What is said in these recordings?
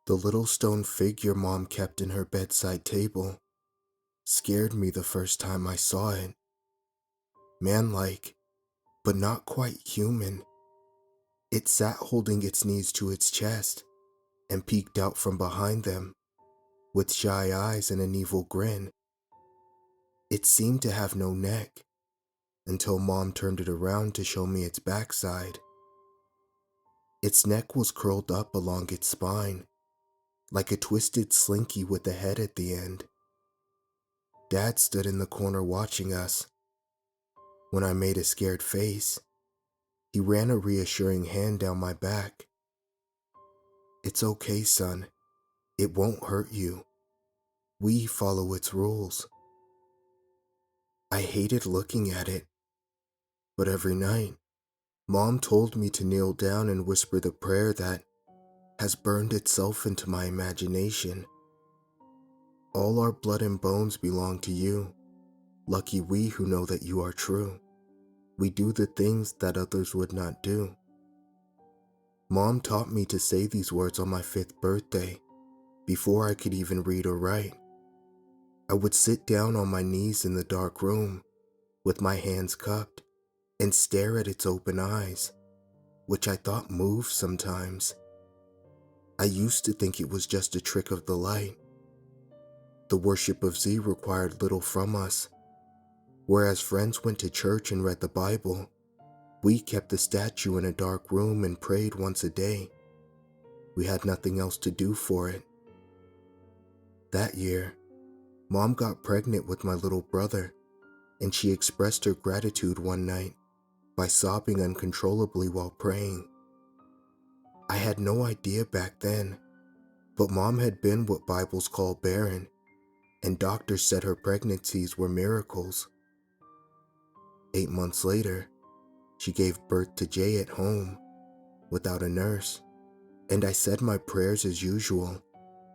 The little stone figure Mom kept in her bedside table scared me the first time I saw it. Man-like, but not quite human. It sat holding its knees to its chest and peeked out from behind them with shy eyes and an evil grin. It seemed to have no neck until Mom turned it around to show me its backside. Its neck was curled up along its spine, like a twisted slinky with a head at the end. Dad stood in the corner watching us. When I made a scared face, he ran a reassuring hand down my back. "It's okay, son. It won't hurt you. We follow its rules." I hated looking at it, but every night, Mom told me to kneel down and whisper the prayer that has burned itself into my imagination. "All our blood and bones belong to you. Lucky we who know that you are true. We do the things that others would not do." Mom taught me to say these words on my 5th birthday, before I could even read or write. I would sit down on my knees in the dark room, with my hands cupped, and stare at its open eyes, which I thought moved sometimes. I used to think it was just a trick of the light. The worship of Z required little from us. Whereas friends went to church and read the Bible, we kept the statue in a dark room and prayed once a day. We had nothing else to do for it. That year, Mom got pregnant with my little brother, and she expressed her gratitude one night by sobbing uncontrollably while praying. I had no idea back then, but Mom had been what Bibles call barren, and doctors said her pregnancies were miracles. 8 months later, she gave birth to Jay at home, without a nurse, and I said my prayers as usual,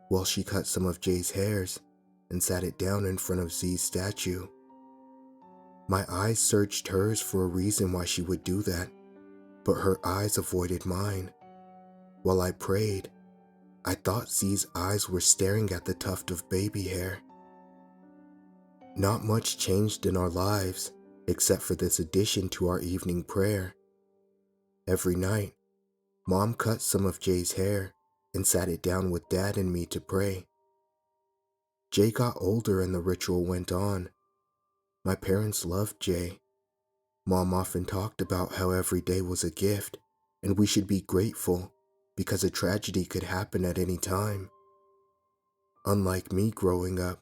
while she cut some of Jay's hairs and sat it down in front of Z's statue. My eyes searched hers for a reason why she would do that, but her eyes avoided mine. While I prayed, I thought Z's eyes were staring at the tuft of baby hair. Not much changed in our lives, except for this addition to our evening prayer. Every night, Mom cut some of Jay's hair and sat it down with Dad and me to pray. Jay got older and the ritual went on. My parents loved Jay. Mom often talked about how every day was a gift and we should be grateful because a tragedy could happen at any time. Unlike me growing up,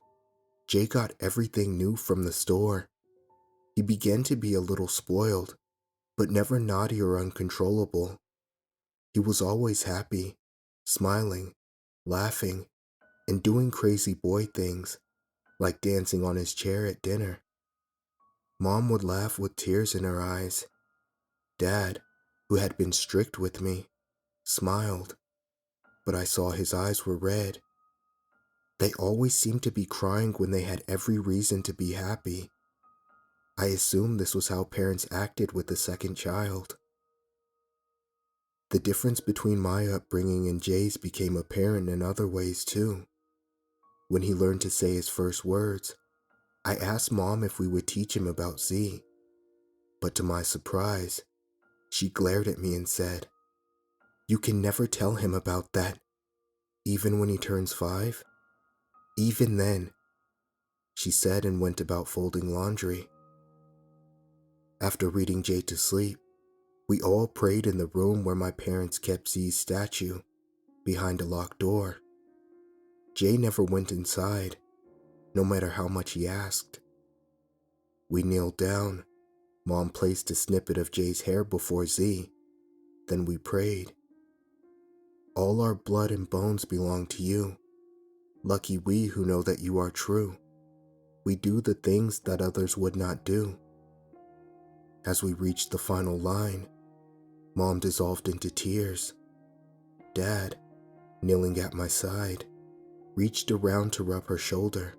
Jay got everything new from the store. He began to be a little spoiled, but never naughty or uncontrollable. He was always happy, smiling, laughing, and doing crazy boy things, like dancing on his chair at dinner. Mom would laugh with tears in her eyes. Dad, who had been strict with me, smiled, but I saw his eyes were red. They always seemed to be crying when they had every reason to be happy. I assumed this was how parents acted with the second child. The difference between my upbringing and Jay's became apparent in other ways too. When he learned to say his first words, I asked Mom if we would teach him about Z. But to my surprise, she glared at me and said, "You can never tell him about that, even when he turns 5? Even then," she said and went about folding laundry. After reading Jay to sleep, we all prayed in the room where my parents kept Z's statue, behind a locked door. Jay never went inside, no matter how much he asked. We kneeled down. Mom placed a snippet of Jay's hair before Z. Then we prayed. "All our blood and bones belong to you. Lucky we who know that you are true. We do the things that others would not do." As we reached the final line, Mom dissolved into tears. Dad, kneeling at my side, reached around to rub her shoulder.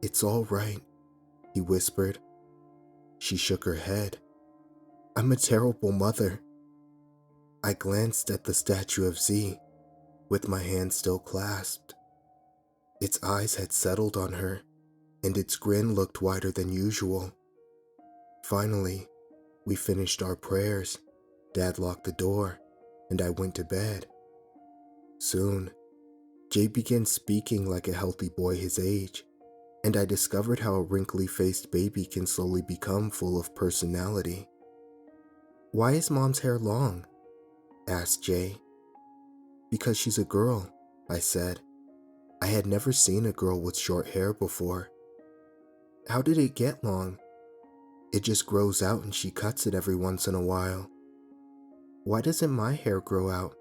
"It's all right," he whispered. She shook her head. "I'm a terrible mother." I glanced at the statue of Z. with my hand still clasped. Its eyes had settled on her, and its grin looked wider than usual. Finally, we finished our prayers, Dad locked the door, and I went to bed. Soon, Jay began speaking like a healthy boy his age, and I discovered how a wrinkly-faced baby can slowly become full of personality. "Why is Mom's hair long?" asked Jay. "Because she's a girl," I said. I had never seen a girl with short hair before. "How did it get long?" "It just grows out and she cuts it every once in a while." "Why doesn't my hair grow out?"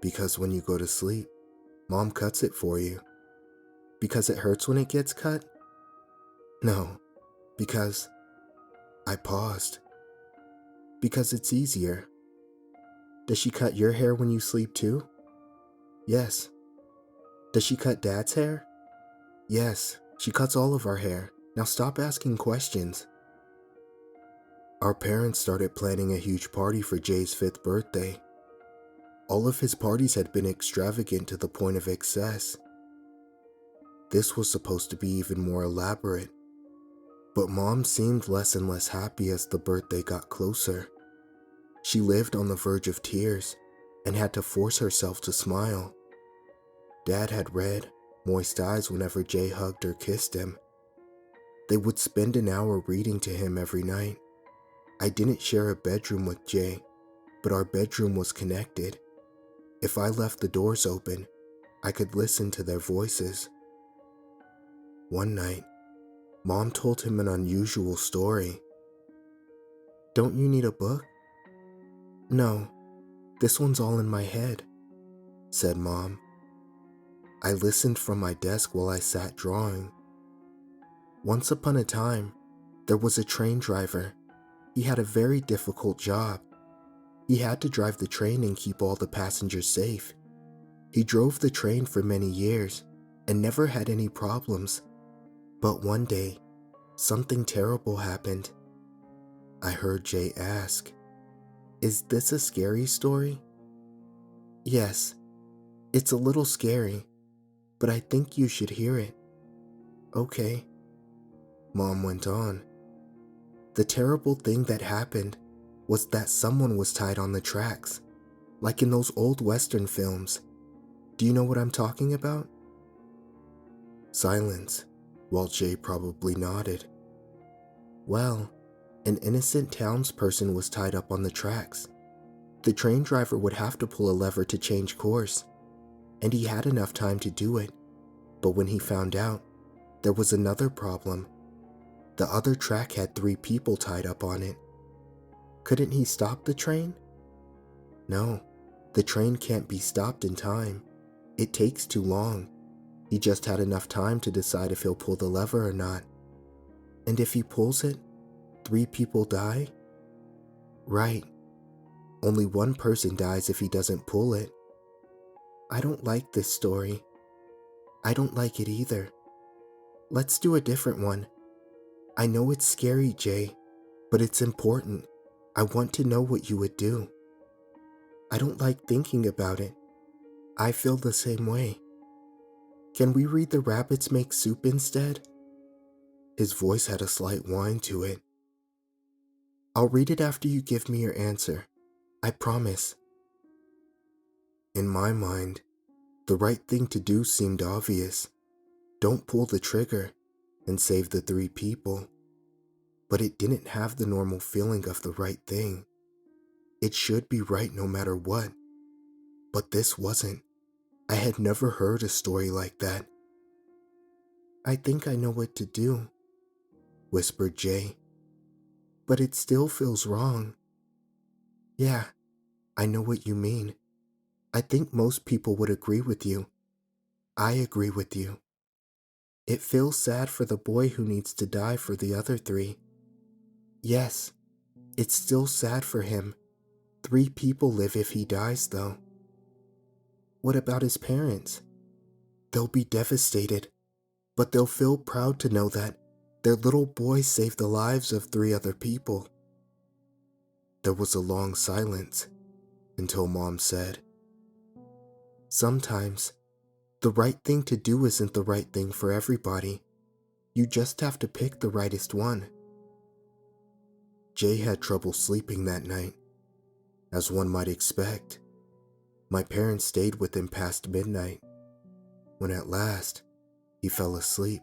"Because when you go to sleep, Mom cuts it for you." "Because it hurts when it gets cut?" "No, because—" I paused. "Because it's easier." "Does she cut your hair when you sleep too?" "Yes." "Does she cut Dad's hair?" "Yes, she cuts all of our hair. Now stop asking questions." Our parents started planning a huge party for Jay's 5th birthday. All of his parties had been extravagant to the point of excess. This was supposed to be even more elaborate, but Mom seemed less and less happy as the birthday got closer. She lived on the verge of tears and had to force herself to smile. Dad had red, moist eyes whenever Jay hugged or kissed him. They would spend an hour reading to him every night. I didn't share a bedroom with Jay, but our bedroom was connected. If I left the doors open, I could listen to their voices. One night, Mom told him an unusual story. "Don't you need a book?" "No, this one's all in my head," said Mom. I listened from my desk while I sat drawing. Once upon a time, there was a train driver. He had a very difficult job. He had to drive the train and keep all the passengers safe. He drove the train for many years and never had any problems. But one day, something terrible happened. I heard Jay ask, "Is this a scary story?" "Yes, it's a little scary, but I think you should hear it." "Okay," Mom went on. "The terrible thing that happened was that someone was tied on the tracks, like in those old Western films. Do you know what I'm talking about?" Silence, while Jay probably nodded. "Well, an innocent townsperson was tied up on the tracks. The train driver would have to pull a lever to change course, and he had enough time to do it. But when he found out, there was another problem. The other track had 3 people tied up on it. Couldn't he stop the train?" "No, the train can't be stopped in time. It takes too long. He just had enough time to decide if he'll pull the lever or not." "And if he pulls it, 3 people die?" "Right. Only one person dies if he doesn't pull it." "I don't like this story." "I don't like it either. Let's do a different one. I know it's scary, Jay, but it's important. I want to know what you would do." "I don't like thinking about it. I feel the same way. Can we read the rabbits make soup instead?" His voice had a slight whine to it. "I'll read it after you give me your answer. I promise." In my mind, the right thing to do seemed obvious. Don't pull the trigger and save the 3 people. But it didn't have the normal feeling of the right thing. It should be right no matter what. But this wasn't. I had never heard a story like that. "I think I know what to do," whispered Jay. "But it still feels wrong." "Yeah, I know what you mean. I think most people would agree with you. I agree with you. It feels sad for the boy who needs to die for the other 3. Yes, it's still sad for him. 3 people live if he dies, though." "What about his parents?" "They'll be devastated, but they'll feel proud to know that their little boy saved the lives of 3 other people." There was a long silence until Mom said, Sometimes, the right thing to do isn't the right thing for everybody. You just have to pick the rightest one. Jay had trouble sleeping that night. As one might expect, my parents stayed with him past midnight. When at last, he fell asleep,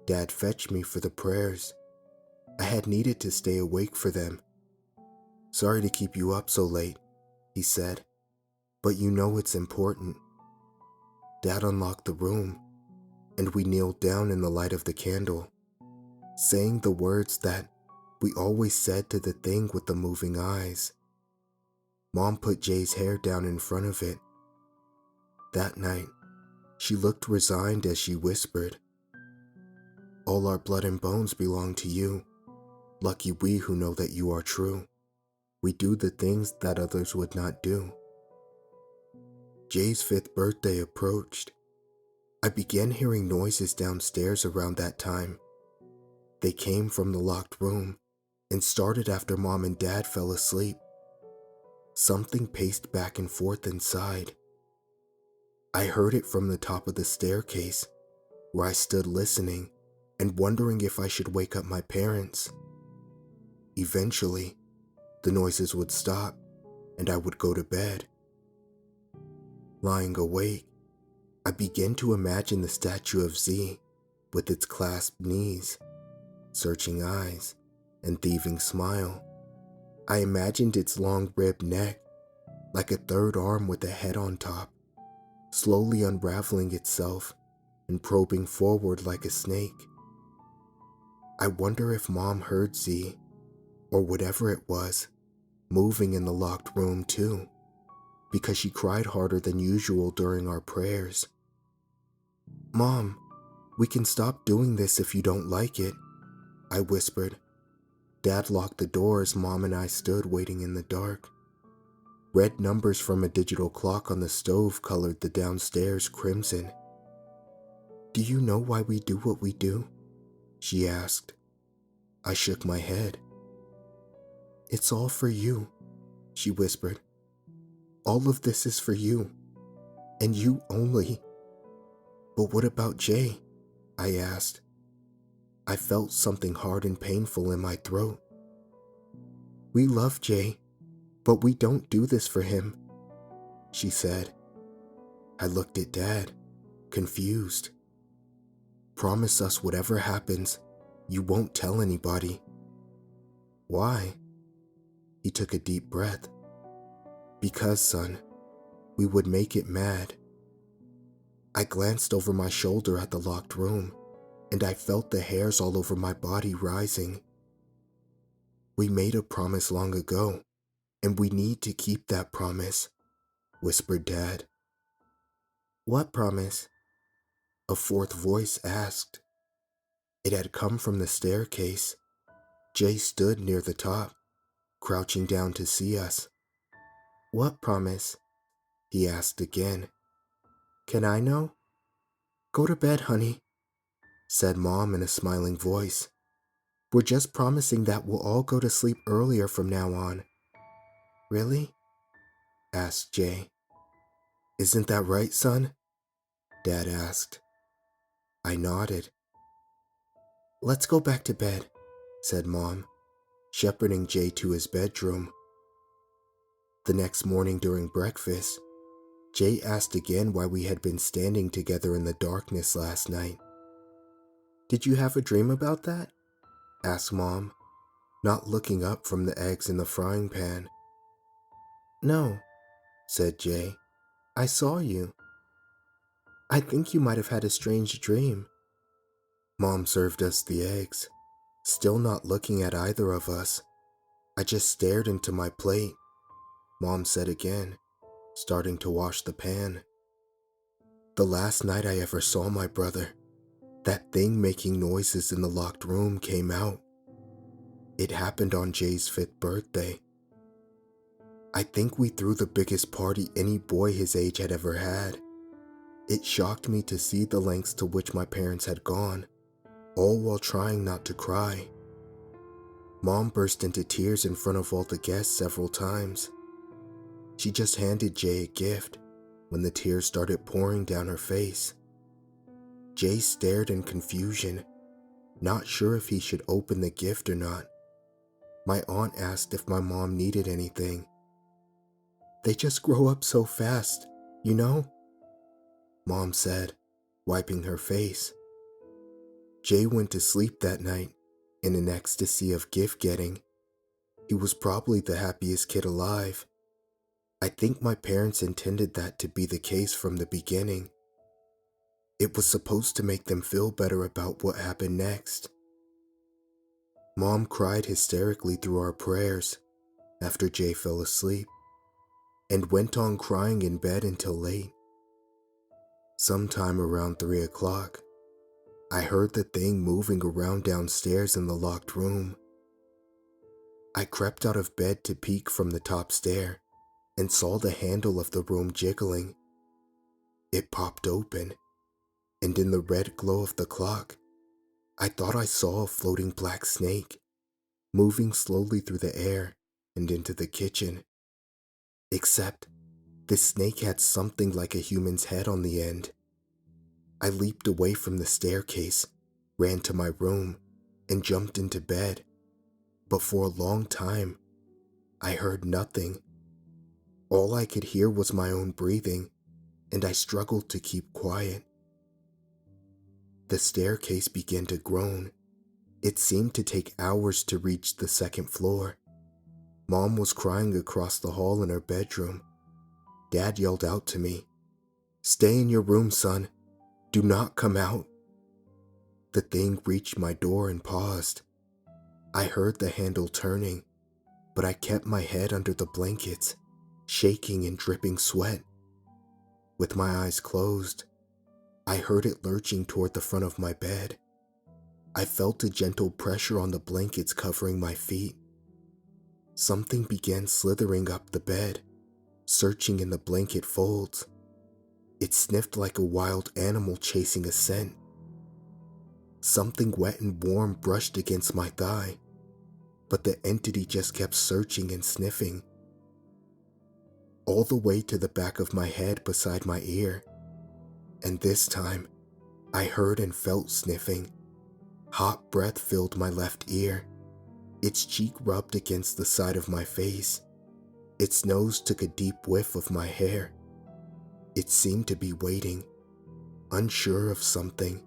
Dad fetched me for the prayers. I had needed to stay awake for them. "Sorry to keep you up so late," he said, "but you know it's important." Dad unlocked the room, and we kneeled down in the light of the candle, saying the words that we always said to the thing with the moving eyes. Mom put Jay's hair down in front of it. That night, she looked resigned as she whispered, "All our blood and bones belong to you. Lucky we who know that you are true. We do the things that others would not do." Jay's 5th birthday approached. I began hearing noises downstairs around that time. They came from the locked room and started after Mom and Dad fell asleep. Something paced back and forth inside. I heard it from the top of the staircase, where I stood listening and wondering if I should wake up my parents. Eventually, the noises would stop and I would go to bed. Lying awake, I began to imagine the statue of Z with its clasped knees, searching eyes, and thieving smile. I imagined its long ribbed neck, like a third arm with a head on top, slowly unraveling itself and probing forward like a snake. I wonder if Mom heard Z, or whatever it was, moving in the locked room too, because she cried harder than usual during our prayers. "Mom, we can stop doing this if you don't like it," I whispered. Dad locked the door as Mom and I stood waiting in the dark. Red numbers from a digital clock on the stove colored the downstairs crimson. "Do you know why we do what we do?" she asked. I shook my head. "It's all for you," she whispered. "All of this is for you, and you only." "But what about Jay?" I asked. I felt something hard and painful in my throat. "We love Jay, but we don't do this for him," she said. I looked at Dad, confused. "Promise us whatever happens, you won't tell anybody." "Why?" He took a deep breath. "Because, son, we would make it mad." I glanced over my shoulder at the locked room, and I felt the hairs all over my body rising. "We made a promise long ago, and we need to keep that promise," whispered Dad. "What promise?" a fourth voice asked. It had come from the staircase. Jay stood near the top, crouching down to see us. "What promise?" he asked again. "Can I know?" "Go to bed, honey," said Mom in a smiling voice. "We're just promising that we'll all go to sleep earlier from now on." "Really?" asked Jay. "Isn't that right, son?" Dad asked. I nodded. "Let's go back to bed," said Mom, shepherding Jay to his bedroom. The next morning during breakfast, Jay asked again why we had been standing together in the darkness last night. "Did you have a dream about that?" asked Mom, not looking up from the eggs in the frying pan. "No," said Jay. "I saw you. I think you might have had a strange dream." Mom served us the eggs, still not looking at either of us. I just stared into my plate. Mom said again, starting to wash the pan. "The last night I ever saw my brother, that thing making noises in the locked room came out. It happened on Jay's 5th birthday. I think we threw the biggest party any boy his age had ever had. It shocked me to see the lengths to which my parents had gone, all while trying not to cry. Mom burst into tears in front of all the guests several times. She just handed Jay a gift, when the tears started pouring down her face. Jay stared in confusion, not sure if he should open the gift or not. My aunt asked if my mom needed anything. "They just grow up so fast, you know?" Mom said, wiping her face. Jay went to sleep that night in an ecstasy of gift getting. He was probably the happiest kid alive. I think my parents intended that to be the case from the beginning. It was supposed to make them feel better about what happened next. Mom cried hysterically through our prayers after Jay fell asleep, and went on crying in bed until late. Sometime around 3 o'clock, I heard the thing moving around downstairs in the locked room. I crept out of bed to peek from the top stair and saw the handle of the room jiggling. It popped open, and in the red glow of the clock, I thought I saw a floating black snake moving slowly through the air and into the kitchen. Except the snake had something like a human's head on the end. I leaped away from the staircase, ran to my room, and jumped into bed. But for a long time, I heard nothing. All I could hear was my own breathing, and I struggled to keep quiet. The staircase began to groan. It seemed to take hours to reach the second floor. Mom was crying across the hall in her bedroom. Dad yelled out to me, "Stay in your room, son. Do not come out." The thing reached my door and paused. I heard the handle turning, but I kept my head under the blankets, shaking and dripping sweat. With my eyes closed, I heard it lurching toward the front of my bed. I felt a gentle pressure on the blankets covering my feet. Something began slithering up the bed, searching in the blanket folds. It sniffed like a wild animal chasing a scent. Something wet and warm brushed against my thigh, but the entity just kept searching and sniffing. All the way to the back of my head beside my ear. And this time, I heard and felt sniffing. Hot breath filled my left ear. Its cheek rubbed against the side of my face. Its nose took a deep whiff of my hair. It seemed to be waiting, unsure of something.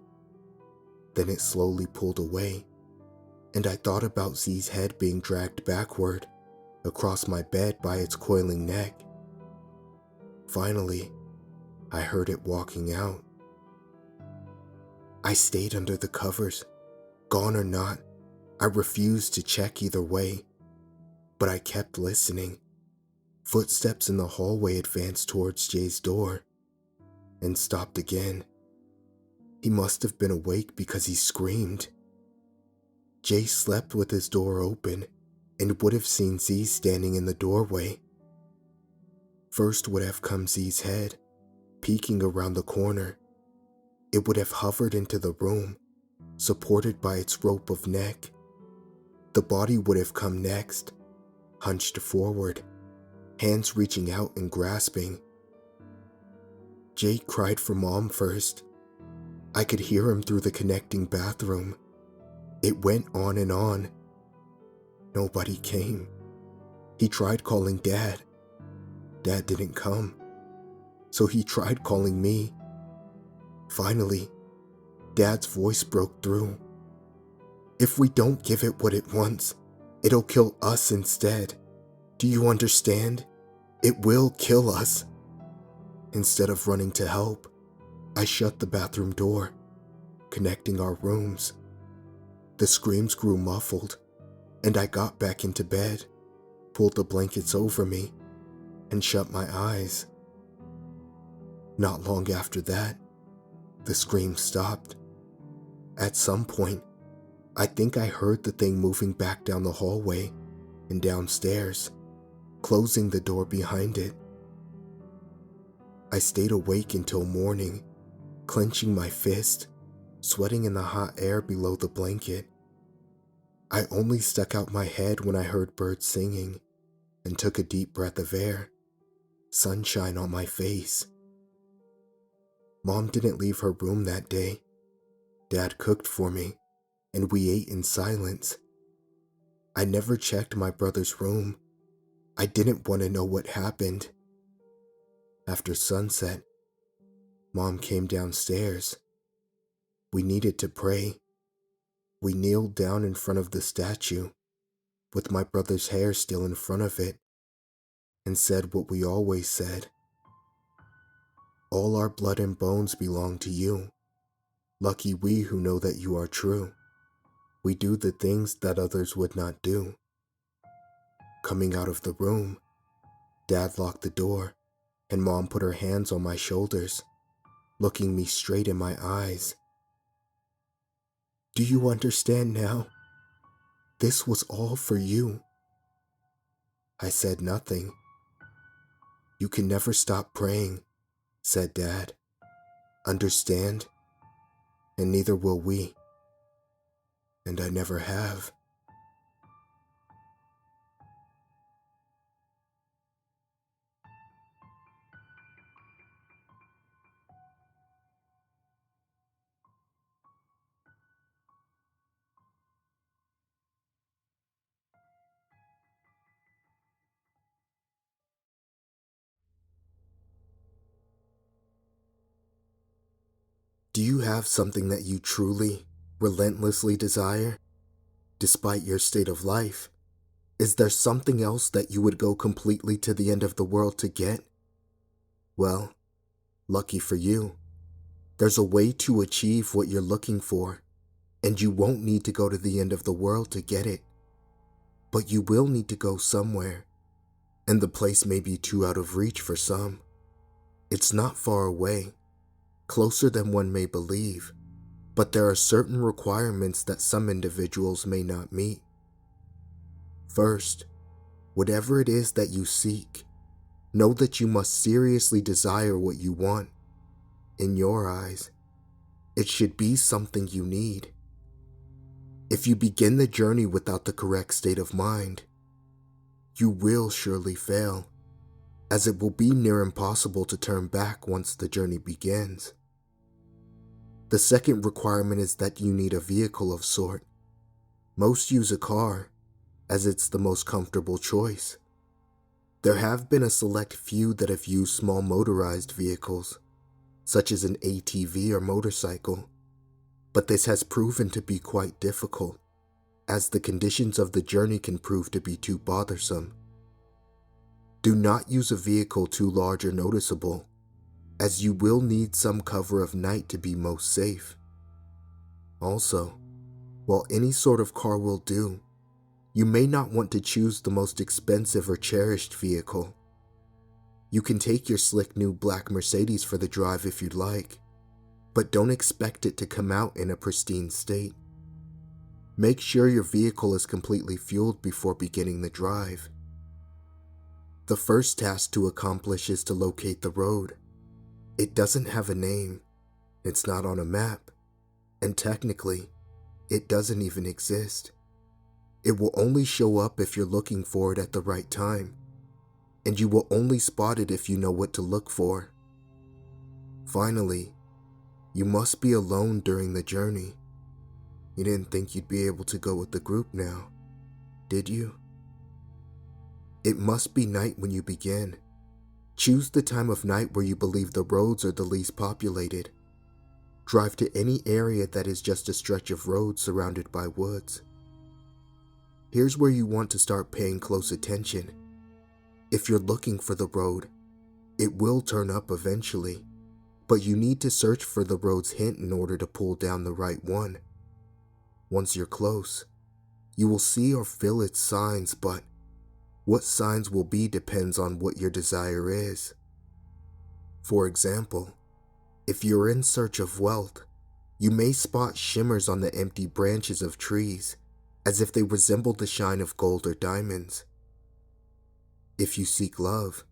Then it slowly pulled away, and I thought about Z's head being dragged backward across my bed by its coiling neck. Finally, I heard it walking out. I stayed under the covers. Gone or not, I refused to check either way, but I kept listening. Footsteps in the hallway advanced towards Jay's door, and stopped again. He must have been awake because he screamed. Jay slept with his door open and would have seen Z standing in the doorway. First would have come Z's head, peeking around the corner. It would have hovered into the room, supported by its rope of neck. The body would have come next, hunched forward, hands reaching out and grasping. Jay cried for Mom first. I could hear him through the connecting bathroom. It went on and on. Nobody came. He tried calling Dad. Dad didn't come. So he tried calling me. Finally, Dad's voice broke through. "If we don't give it what it wants, it'll kill us instead. Do you understand? It will kill us." Instead of running to help, I shut the bathroom door, connecting our rooms. The screams grew muffled, and I got back into bed, pulled the blankets over me, and shut my eyes. Not long after that, the screams stopped. At some point, I think I heard the thing moving back down the hallway and downstairs, closing the door behind it. I stayed awake until morning, clenching my fist, sweating in the hot air below the blanket. I only stuck out my head when I heard birds singing and took a deep breath of air, sunshine on my face. Mom didn't leave her room that day. Dad cooked for me, and we ate in silence. I never checked my brother's room. I didn't want to know what happened. After sunset, Mom came downstairs. We needed to pray. We kneeled down in front of the statue, with my brother's hair still in front of it, and said what we always said. All our blood and bones belong to you. Lucky we who know that you are true. We do the things that others would not do. Coming out of the room, Dad locked the door, and Mom put her hands on my shoulders, looking me straight in my eyes. Do you understand now? This was all for you. I said nothing. You can never stop praying, said Dad. Understand? And neither will we. And I never have. Do you have something that you truly, relentlessly desire? Despite your state of life, is there something else that you would go completely to the end of the world to get? Well, lucky for you, there's a way to achieve what you're looking for, and you won't need to go to the end of the world to get it. But you will need to go somewhere, and the place may be too out of reach for some. It's not far away, closer than one may believe, but there are certain requirements that some individuals may not meet. First, whatever it is that you seek, know that you must seriously desire what you want. In your eyes, it should be something you need. If you begin the journey without the correct state of mind, you will surely fail, as it will be near impossible to turn back once the journey begins. The second requirement is that you need a vehicle of sort. Most use a car, as it's the most comfortable choice. There have been a select few that have used small motorized vehicles, such as an ATV or motorcycle, but this has proven to be quite difficult, as the conditions of the journey can prove to be too bothersome. Do not use a vehicle too large or noticeable, as you will need some cover of night to be most safe. Also, while any sort of car will do, you may not want to choose the most expensive or cherished vehicle. You can take your slick new black Mercedes for the drive if you'd like, but don't expect it to come out in a pristine state. Make sure your vehicle is completely fueled before beginning the drive. The first task to accomplish is to locate the road. It doesn't have a name, it's not on a map, and technically, it doesn't even exist. It will only show up if you're looking for it at the right time, and you will only spot it if you know what to look for. Finally, you must be alone during the journey. You didn't think you'd be able to go with the group now, did you? It must be night when you begin. Choose the time of night where you believe the roads are the least populated. Drive to any area that is just a stretch of road surrounded by woods. Here's where you want to start paying close attention. If you're looking for the road, it will turn up eventually, but you need to search for the road's hint in order to pull down the right one. Once you're close, you will see or feel its signs, but what signs will be depends on what your desire is. For example, if you're in search of wealth, you may spot shimmers on the empty branches of trees, as if they resemble the shine of gold or diamonds. If you seek love,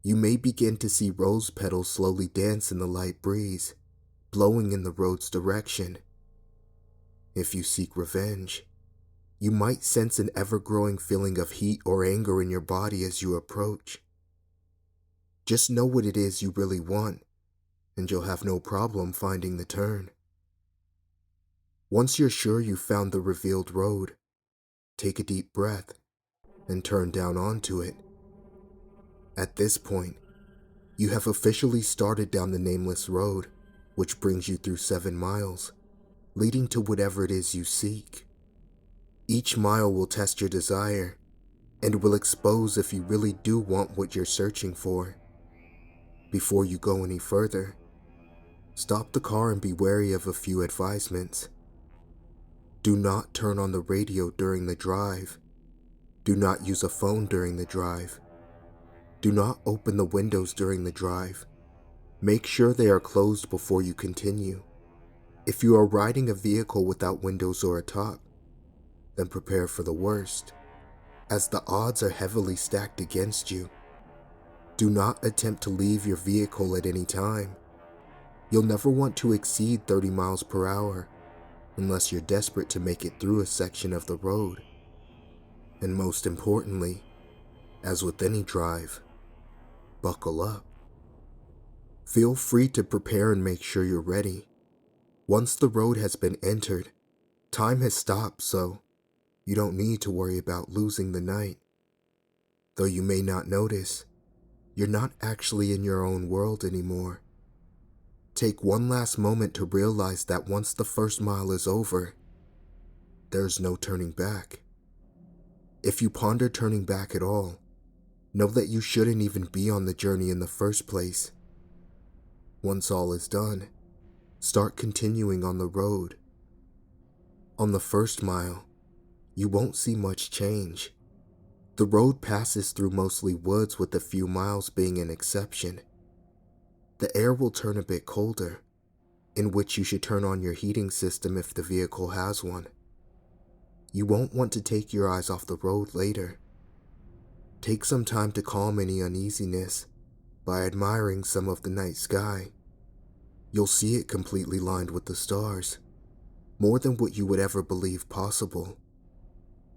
you may begin to see rose petals slowly dance in the light breeze, blowing in the road's direction. If you seek revenge, you might sense an ever-growing feeling of heat or anger in your body as you approach. Just know what it is you really want, and you'll have no problem finding the turn. Once you're sure you've found the revealed road, take a deep breath and turn down onto it. At this point, you have officially started down the nameless road, which brings you through 7 miles, leading to whatever it is you seek. Each mile will test your desire and will expose if you really do want what you're searching for. Before you go any further, stop the car and be wary of a few advisements. Do not turn on the radio during the drive. Do not use a phone during the drive. Do not open the windows during the drive. Make sure they are closed before you continue. If you are riding a vehicle without windows or a top, then prepare for the worst, as the odds are heavily stacked against you. Do not attempt to leave your vehicle at any time. You'll never want to exceed 30 miles per hour unless you're desperate to make it through a section of the road. And most importantly, as with any drive, buckle up. Feel free to prepare and make sure you're ready. Once the road has been entered, time has stopped, so you don't need to worry about losing the night. Though you may not notice, you're not actually in your own world anymore. Take one last moment to realize that once the first mile is over, there's no turning back. If you ponder turning back at all, know that you shouldn't even be on the journey in the first place. Once all is done, start continuing on the road. On the first mile, you won't see much change. The road passes through mostly woods, with a few miles being an exception. The air will turn a bit colder, in which you should turn on your heating system if the vehicle has one. You won't want to take your eyes off the road later. Take some time to calm any uneasiness by admiring some of the night sky. You'll see it completely lined with the stars, more than what you would ever believe possible.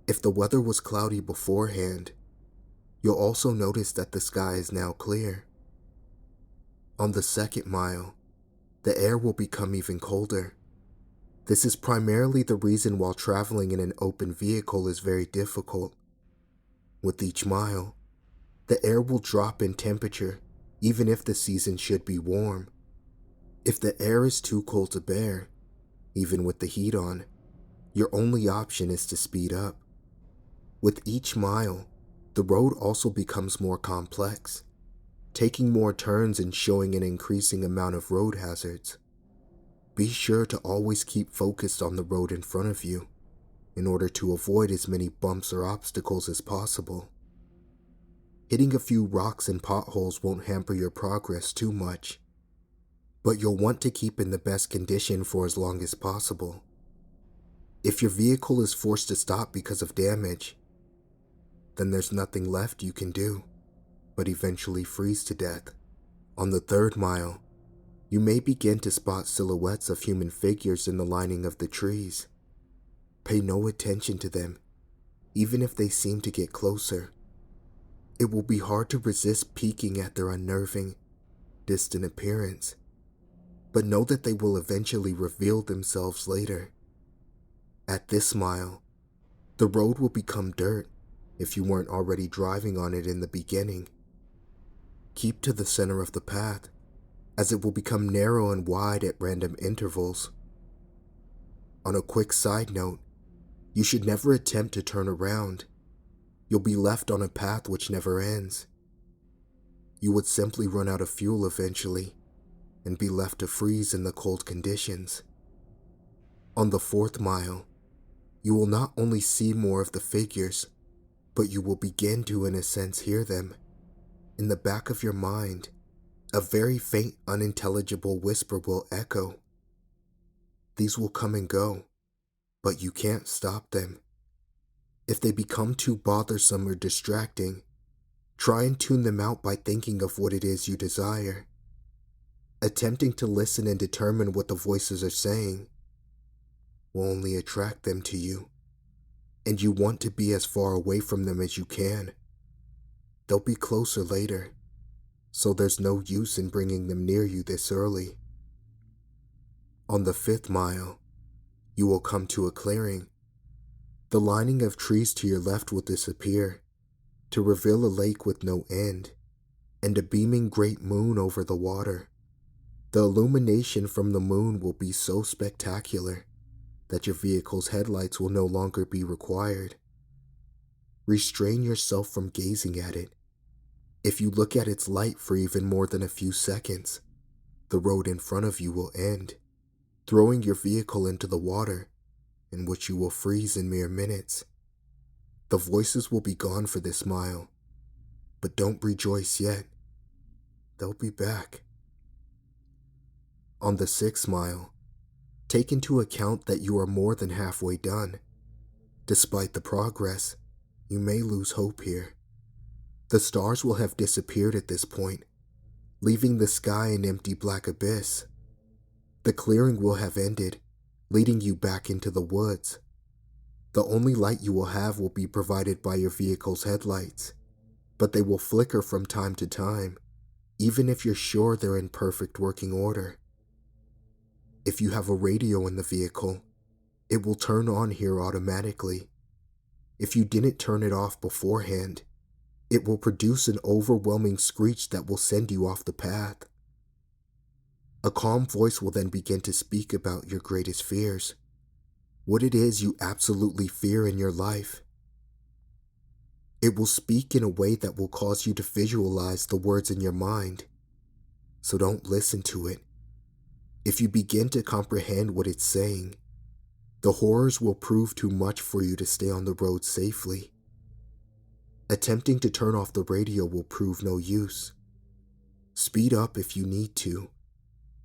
If the weather was cloudy beforehand, you'll also notice that the sky is now clear. On the second mile, the air will become even colder. This is primarily the reason why traveling in an open vehicle is very difficult. With each mile, the air will drop in temperature, even if the season should be warm. If the air is too cold to bear, even with the heat on, your only option is to speed up. With each mile, the road also becomes more complex, taking more turns and showing an increasing amount of road hazards. Be sure to always keep focused on the road in front of you, in order to avoid as many bumps or obstacles as possible. Hitting a few rocks and potholes won't hamper your progress too much, but you'll want to keep in the best condition for as long as possible. If your vehicle is forced to stop because of damage, then there's nothing left you can do but eventually freeze to death. On the third mile, you may begin to spot silhouettes of human figures in the lining of the trees. Pay no attention to them, even if they seem to get closer. It will be hard to resist peeking at their unnerving, distant appearance, but know that they will eventually reveal themselves later. At this mile, the road will become dirt if you weren't already driving on it in the beginning. Keep to the center of the path, as it will become narrow and wide at random intervals. On a quick side note, you should never attempt to turn around. You'll be left on a path which never ends. You would simply run out of fuel eventually, and be left to freeze in the cold conditions. On the fourth mile, you will not only see more of the figures, but you will begin to, in a sense, hear them. In the back of your mind, a very faint, unintelligible whisper will echo. These will come and go, but you can't stop them. If they become too bothersome or distracting, try and tune them out by thinking of what it is you desire. Attempting to listen and determine what the voices are saying will only attract them to you, and you want to be as far away from them as you can. They'll be closer later, so there's no use in bringing them near you this early. On the 5th mile, you will come to a clearing. The lining of trees to your left will disappear, to reveal a lake with no end, and a beaming great moon over the water. The illumination from the moon will be so spectacular that your vehicle's headlights will no longer be required. Restrain yourself from gazing at it. If you look at its light for even more than a few seconds, the road in front of you will end, throwing your vehicle into the water, in which you will freeze in mere minutes. The voices will be gone for this mile, but don't rejoice yet. They'll be back. On the 6th mile, take into account that you are more than halfway done. Despite the progress, you may lose hope here. The stars will have disappeared at this point, leaving the sky an empty black abyss. The clearing will have ended, leading you back into the woods. The only light you will have will be provided by your vehicle's headlights, but they will flicker from time to time, even if you're sure they're in perfect working order. If you have a radio in the vehicle, it will turn on here automatically. If you didn't turn it off beforehand, it will produce an overwhelming screech that will send you off the path. A calm voice will then begin to speak about your greatest fears, what it is you absolutely fear in your life. It will speak in a way that will cause you to visualize the words in your mind, so don't listen to it. If you begin to comprehend what it's saying, the horrors will prove too much for you to stay on the road safely. Attempting to turn off the radio will prove no use. Speed up if you need to.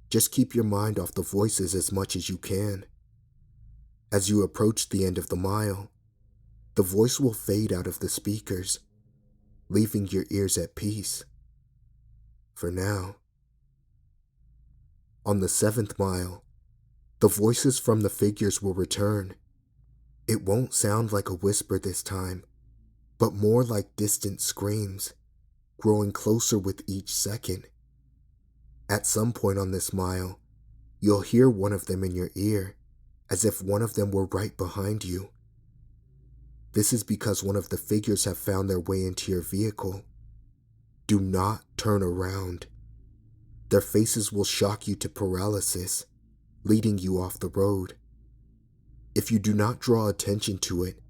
Just keep your mind off the voices as much as you can. As you approach the end of the mile, the voice will fade out of the speakers, leaving your ears at peace. For now. On the 7th mile, the voices from the figures will return. It won't sound like a whisper this time, but more like distant screams, growing closer with each second. At some point on this mile, you'll hear one of them in your ear, as if one of them were right behind you. This is because one of the figures have found their way into your vehicle. Do not turn around. Their faces will shock you to paralysis, leading you off the road. If you do not draw attention to it,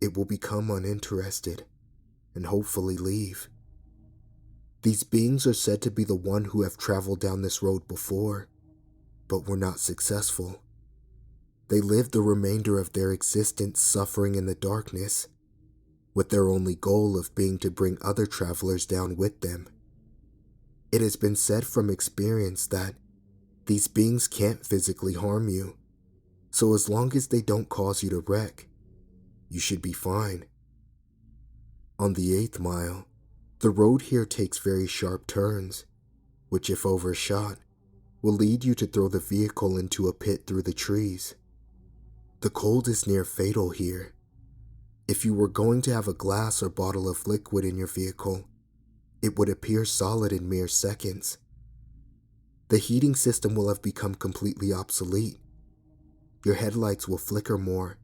it will become uninterested and hopefully leave. These beings are said to be the one who have traveled down this road before, but were not successful. They lived the remainder of their existence suffering in the darkness, with their only goal of being to bring other travelers down with them. It has been said from experience that these beings can't physically harm you, so as long as they don't cause you to wreck, you should be fine. On the 8th mile, the road here takes very sharp turns, which if overshot, will lead you to throw the vehicle into a pit through the trees. The cold is near fatal here. If you were going to have a glass or bottle of liquid in your vehicle, it would appear solid in mere seconds. The heating system will have become completely obsolete. Your headlights will flicker more,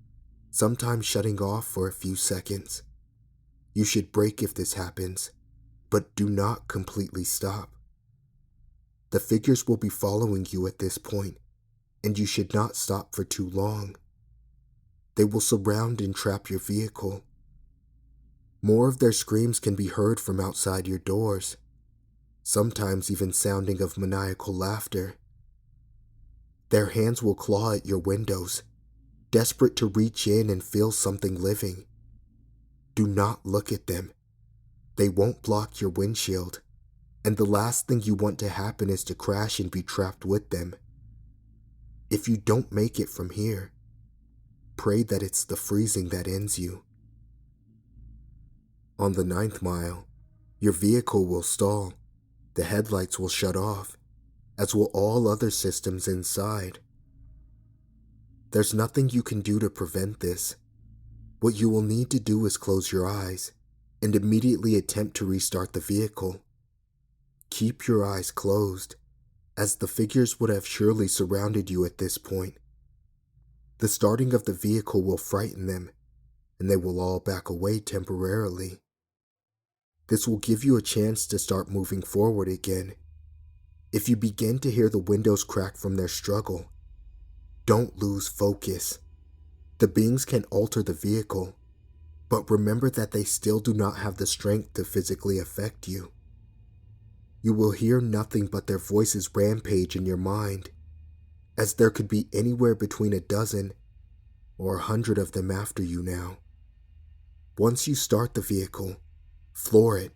sometimes shutting off for a few seconds. You should brake if this happens, but do not completely stop. The figures will be following you at this point, and you should not stop for too long. They will surround and trap your vehicle. More of their screams can be heard from outside your doors, sometimes even sounding of maniacal laughter. Their hands will claw at your windows, desperate to reach in and feel something living. Do not look at them. They won't block your windshield, and the last thing you want to happen is to crash and be trapped with them. If you don't make it from here, pray that it's the freezing that ends you. On the 9th mile, your vehicle will stall, the headlights will shut off, as will all other systems inside. There's nothing you can do to prevent this. What you will need to do is close your eyes and immediately attempt to restart the vehicle. keep your eyes closed, as the figures would have surely surrounded you at this point. The starting of the vehicle will frighten them, and they will all back away temporarily. This will give you a chance to start moving forward again. If you begin to hear the windows crack from their struggle, don't lose focus. The beings can alter the vehicle, but remember that they still do not have the strength to physically affect you. You will hear nothing but their voices rampage in your mind, as there could be anywhere between a dozen or 100 of them after you now. Once you start the vehicle, floor it.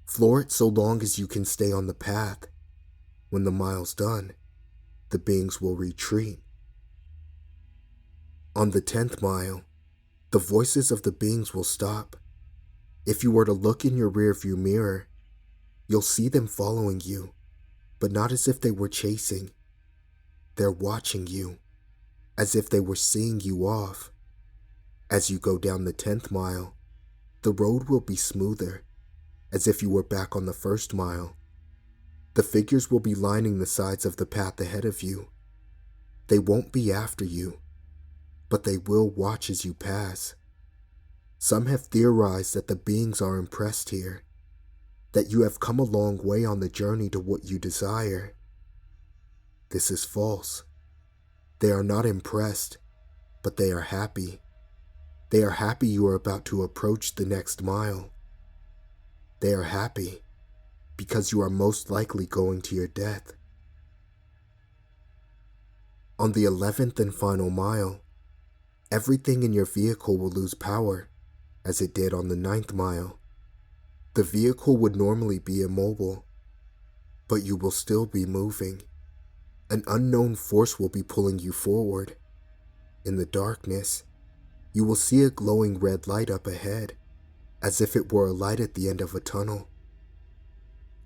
Floor it so long as you can stay on the path. When the mile's done, the beings will retreat. On the 10th mile, the voices of the beings will stop. If you were to look in your rearview mirror, you'll see them following you, but not as if they were chasing. They're watching you, as if they were seeing you off. As you go down the 10th mile, the road will be smoother, as if you were back on the 1st mile. The figures will be lining the sides of the path ahead of you. They won't be after you, but they will watch as you pass. Some have theorized that the beings are impressed here, that you have come a long way on the journey to what you desire. This is false. They are not impressed, but they are happy. They are happy you are about to approach the next mile. They are happy because you are most likely going to your death. On the 11th and final mile, everything in your vehicle will lose power, as it did on the 9th mile. The vehicle would normally be immobile, but you will still be moving. An unknown force will be pulling you forward. In the darkness, you will see a glowing red light up ahead, as if it were a light at the end of a tunnel.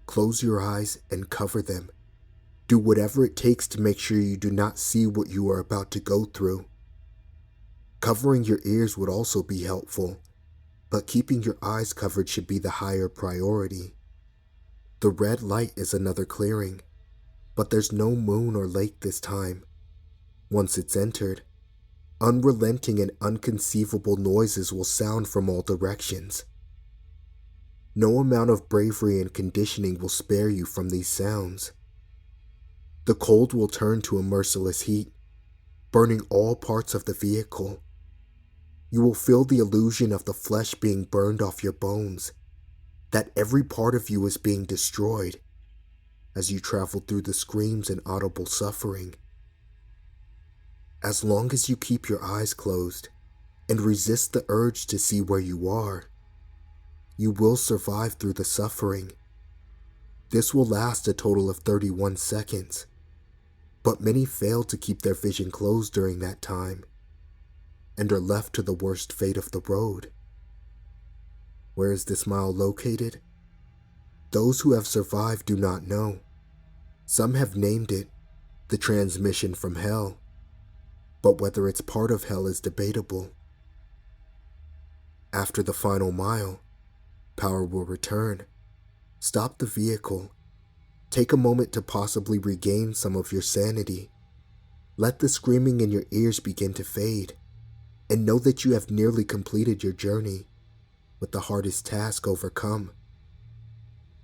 Close your eyes and cover them. Do whatever it takes to make sure you do not see what you are about to go through. Covering your ears would also be helpful, but keeping your eyes covered should be the higher priority. The red light is another clearing, but there's no moon or lake this time. Once it's entered, unrelenting and inconceivable noises will sound from all directions. No amount of bravery and conditioning will spare you from these sounds. The cold will turn to a merciless heat, burning all parts of the vehicle. You will feel the illusion of the flesh being burned off your bones, that every part of you is being destroyed as you travel through the screams and audible suffering. As long as you keep your eyes closed and resist the urge to see where you are, you will survive through the suffering. This will last a total of 31 seconds, but many fail to keep their vision closed during that time and are left to the worst fate of the road. Where is this mile located? Those who have survived do not know. Some have named it the transmission from hell, but whether it's part of hell is debatable. After the final mile, power will return. Stop the vehicle. Take a moment to possibly regain some of your sanity. Let the screaming in your ears begin to fade, and know that you have nearly completed your journey, with the hardest task overcome.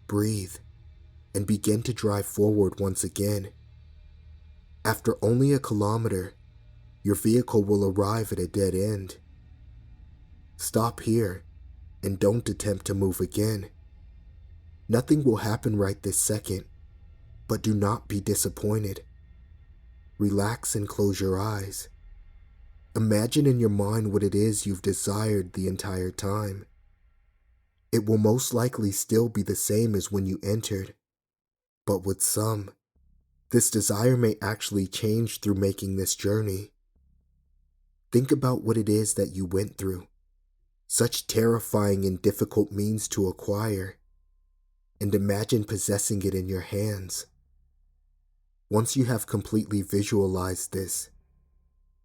Breathe, and begin to drive forward once again. After only a kilometer, your vehicle will arrive at a dead end. Stop here, and don't attempt to move again. Nothing will happen right this second, but do not be disappointed. Relax and close your eyes. Imagine in your mind what it is you've desired the entire time. It will most likely still be the same as when you entered, but with some, this desire may actually change through making this journey. Think about what it is that you went through, such terrifying and difficult means to acquire, and imagine possessing it in your hands. Once you have completely visualized this,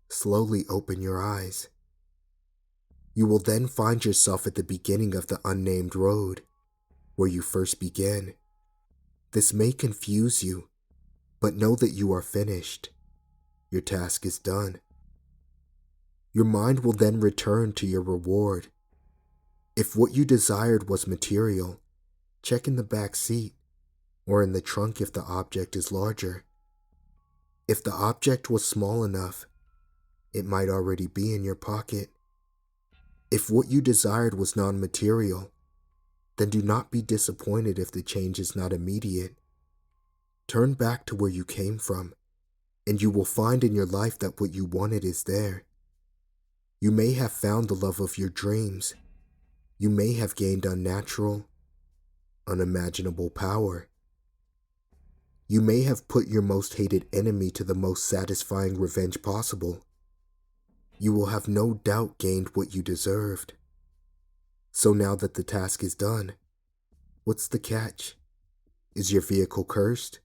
slowly open your eyes. You will then find yourself at the beginning of the unnamed road, where you first began. This may confuse you, but know that you are finished. Your task is done. Your mind will then return to your reward. If what you desired was material, check in the back seat or in the trunk if the object is larger. If the object was small enough, it might already be in your pocket. If what you desired was non-material, then do not be disappointed if the change is not immediate. Turn back to where you came from, and you will find in your life that what you wanted is there. You may have found the love of your dreams. You may have gained unnatural, unimaginable power. You may have put your most hated enemy to the most satisfying revenge possible. You will have no doubt gained what you deserved. So now that the task is done, what's the catch? Is your vehicle cursed?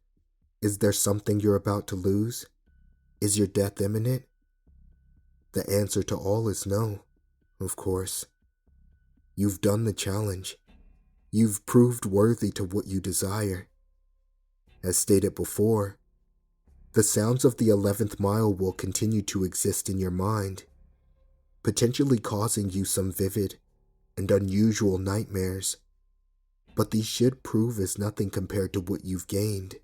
Is there something you're about to lose? Is your death imminent? The answer to all is no, of course. You've done the challenge. You've proved worthy to what you desire. As stated before, the sounds of the 11th mile will continue to exist in your mind, potentially causing you some vivid and unusual nightmares, but these should prove as nothing compared to what you've gained.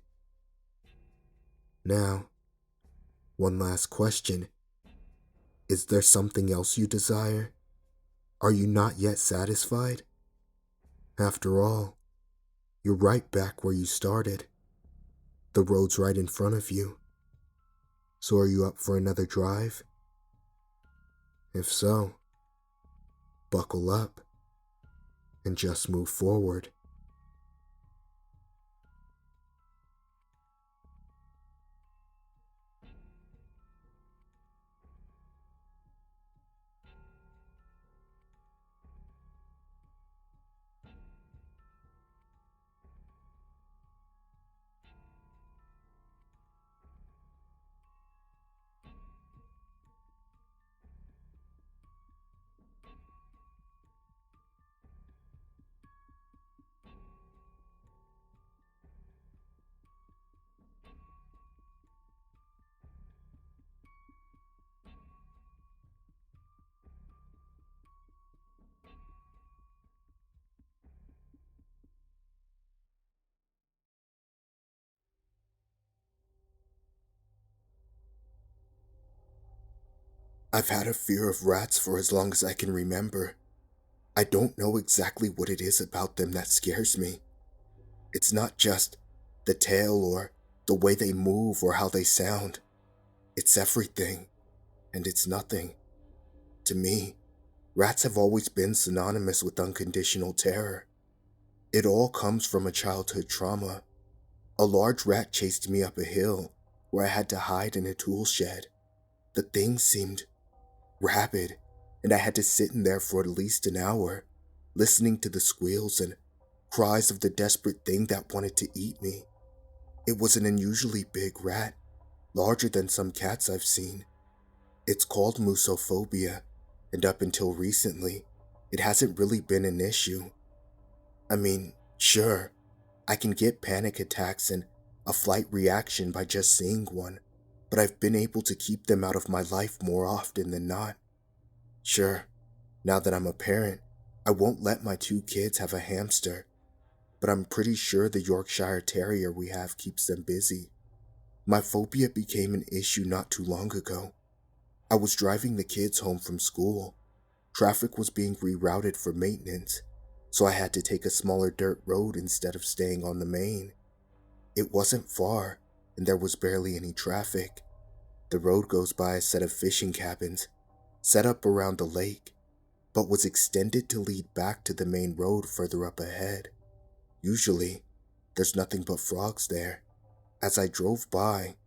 Now, one last question. Is there something else you desire? Are you not yet satisfied? After all, you're right back where you started. The road's right in front of you. So are you up for another drive? If so, buckle up and just move forward. I've had a fear of rats for as long as I can remember. I don't know exactly what it is about them that scares me. It's not just the tail or the way they move or how they sound. It's everything, and it's nothing. To me, rats have always been synonymous with unconditional terror. It all comes from a childhood trauma. A large rat chased me up a hill where I had to hide in a tool shed. The thing seemed rabid, and I had to sit in there for at least an hour, listening to the squeals and cries of the desperate thing that wanted to eat me. It was an unusually big rat, larger than some cats I've seen. It's called musophobia, and up until recently, it hasn't really been an issue. I mean, sure, I can get panic attacks and a flight reaction by just seeing one, but I've been able to keep them out of my life more often than not. Sure, now that I'm a parent, I won't let my 2 kids have a hamster, but I'm pretty sure the Yorkshire Terrier we have keeps them busy. My phobia became an issue not too long ago. I was driving the kids home from school. Traffic was being rerouted for maintenance, so I had to take a smaller dirt road instead of staying on the main. It wasn't far, and there was barely any traffic. The road goes by a set of fishing cabins, set up around the lake, but was extended to lead back to the main road further up ahead. Usually, there's nothing but frogs there. As I drove by,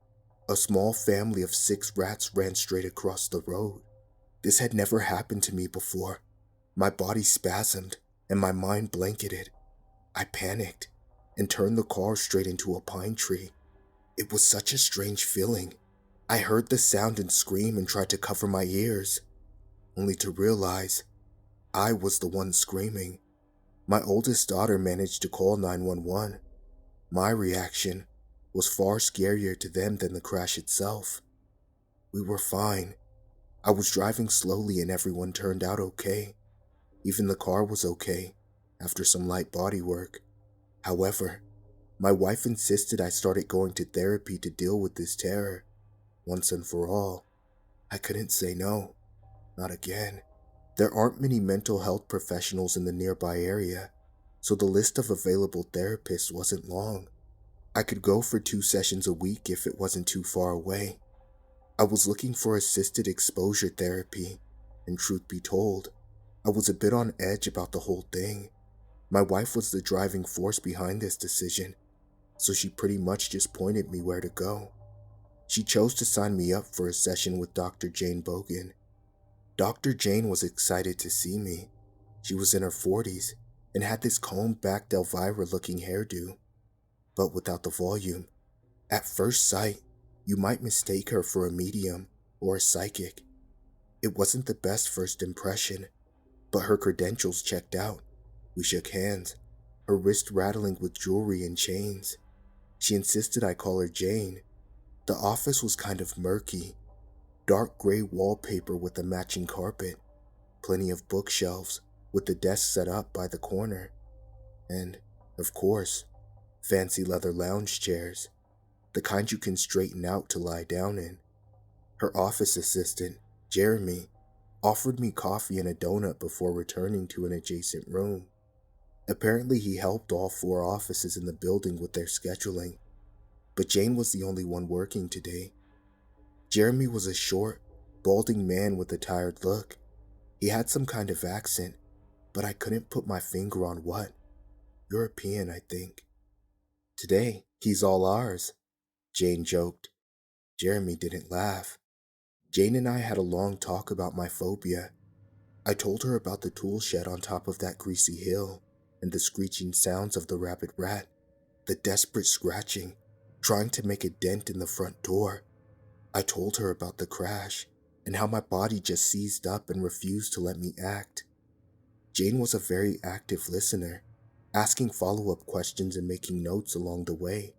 a small family of 6 rats ran straight across the road. This had never happened to me before. My body spasmed and my mind blanketed. I panicked and turned the car straight into a pine tree. It was such a strange feeling. I heard the sound and scream and tried to cover my ears, only to realize I was the one screaming. My oldest daughter managed to call 911. My reaction was far scarier to them than the crash itself. We were fine. I was driving slowly and everyone turned out okay. Even the car was okay, after some light body work. However, my wife insisted I started going to therapy to deal with this terror, once and for all. I couldn't say no, not again. There aren't many mental health professionals in the nearby area, so the list of available therapists wasn't long. I could go for 2 sessions a week if it wasn't too far away. I was looking for assisted exposure therapy, and truth be told, I was a bit on edge about the whole thing. My wife was the driving force behind this decision, so she pretty much just pointed me where to go. She chose to sign me up for a session with Dr. Jane Bogan. Dr. Jane was excited to see me. She was in her 40s and had this combed-back Elvira-looking hairdo, but without the volume. At first sight, you might mistake her for a medium or a psychic. It wasn't the best first impression, but her credentials checked out. We shook hands, her wrist rattling with jewelry and chains. She insisted I call her Jane. The office was kind of murky. Dark gray wallpaper with a matching carpet, plenty of bookshelves with the desk set up by the corner, and, of course, fancy leather lounge chairs, the kind you can straighten out to lie down in. Her office assistant, Jeremy, offered me coffee and a donut before returning to an adjacent room. Apparently he helped all 4 offices in the building with their scheduling, but Jane was the only one working today. Jeremy was a short, balding man with a tired look. He had some kind of accent, but I couldn't put my finger on what. European, I think. Today, he's all ours, Jane joked. Jeremy didn't laugh. Jane and I had a long talk about my phobia. I told her about the tool shed on top of that greasy hill and the screeching sounds of the rabid rat, the desperate scratching, trying to make a dent in the front door. I told her about the crash and how my body just seized up and refused to let me act. Jane was a very active listener, asking follow-up questions and making notes along the way.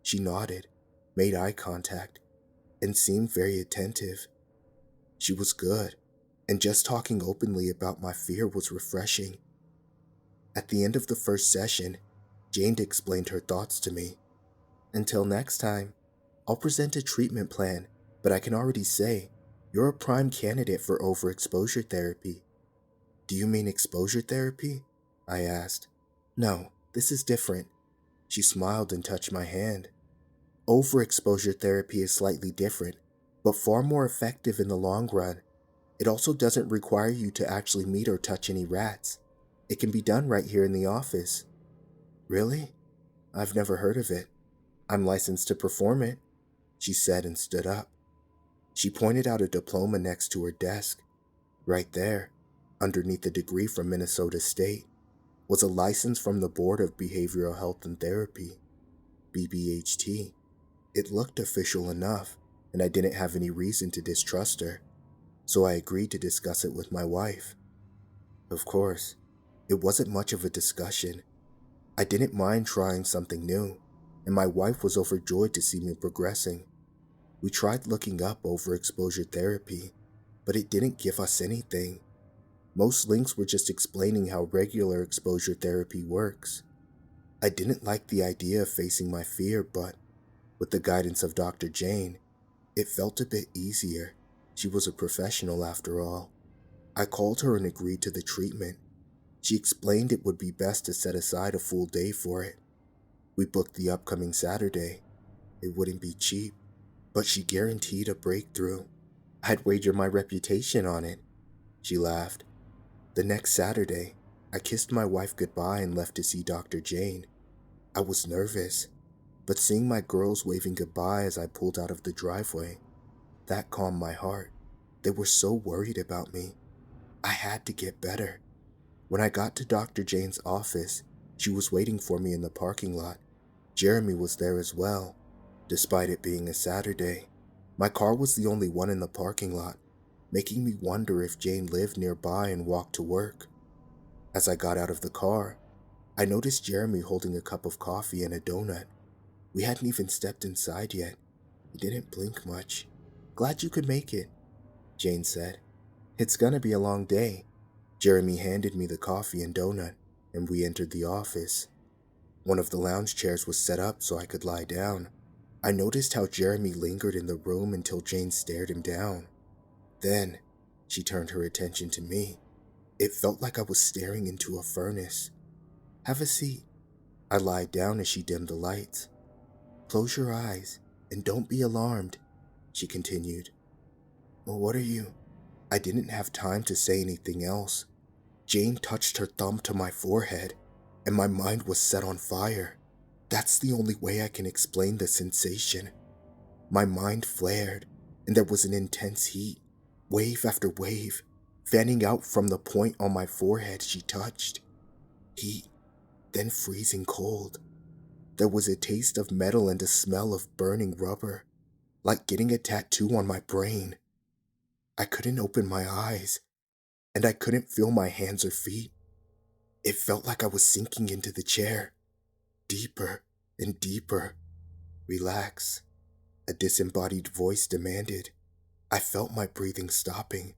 She nodded, made eye contact, and seemed very attentive. She was good, and just talking openly about my fear was refreshing. At the end of the first session, Jane explained her thoughts to me. Until next time, I'll present a treatment plan, but I can already say, you're a prime candidate for overexposure therapy. Do you mean exposure therapy? I asked. No, this is different. She smiled and touched my hand. Overexposure therapy is slightly different, but far more effective in the long run. It also doesn't require you to actually meet or touch any rats. It can be done right here in the office. Really? I've never heard of it. I'm licensed to perform it, she said and stood up. She pointed out a diploma next to her desk. Right there, underneath the degree from Minnesota State, was a license from the Board of Behavioral Health and Therapy, BBHT. It looked official enough, and I didn't have any reason to distrust her, so I agreed to discuss it with my wife. Of course, it wasn't much of a discussion. I didn't mind trying something new, and my wife was overjoyed to see me progressing. We tried looking up overexposure therapy, but it didn't give us anything. Most links were just explaining how regular exposure therapy works. I didn't like the idea of facing my fear, but with the guidance of Dr. Jane, it felt a bit easier. She was a professional after all. I called her and agreed to the treatment. She explained it would be best to set aside a full day for it. We booked the upcoming Saturday. It wouldn't be cheap, but she guaranteed a breakthrough. I'd wager my reputation on it. She laughed. The next Saturday, I kissed my wife goodbye and left to see Dr. Jane. I was nervous, but seeing my girls waving goodbye as I pulled out of the driveway, that calmed my heart. They were so worried about me. I had to get better. When I got to Dr. Jane's office, she was waiting for me in the parking lot. Jeremy was there as well. Despite it being a Saturday, my car was the only one in the parking lot, making me wonder if Jane lived nearby and walked to work. As I got out of the car, I noticed Jeremy holding a cup of coffee and a donut. We hadn't even stepped inside yet. He didn't blink much. "Glad you could make it," Jane said. "It's gonna be a long day." Jeremy handed me the coffee and donut, and we entered the office. One of the lounge chairs was set up so I could lie down. I noticed how Jeremy lingered in the room until Jane stared him down. Then, she turned her attention to me. It felt like I was staring into a furnace. "Have a seat." I lied down as she dimmed the lights. "Close your eyes, and don't be alarmed," she continued. "Well, what are you?" I didn't have time to say anything else. Jane touched her thumb to my forehead, and my mind was set on fire. That's the only way I can explain the sensation. My mind flared, and there was an intense heat, wave after wave, fanning out from the point on my forehead she touched. Heat, then freezing cold. There was a taste of metal and a smell of burning rubber, like getting a tattoo on my brain. I couldn't open my eyes, and I couldn't feel my hands or feet. It felt like I was sinking into the chair, deeper and deeper. "Relax," a disembodied voice demanded. I felt my breathing stopping,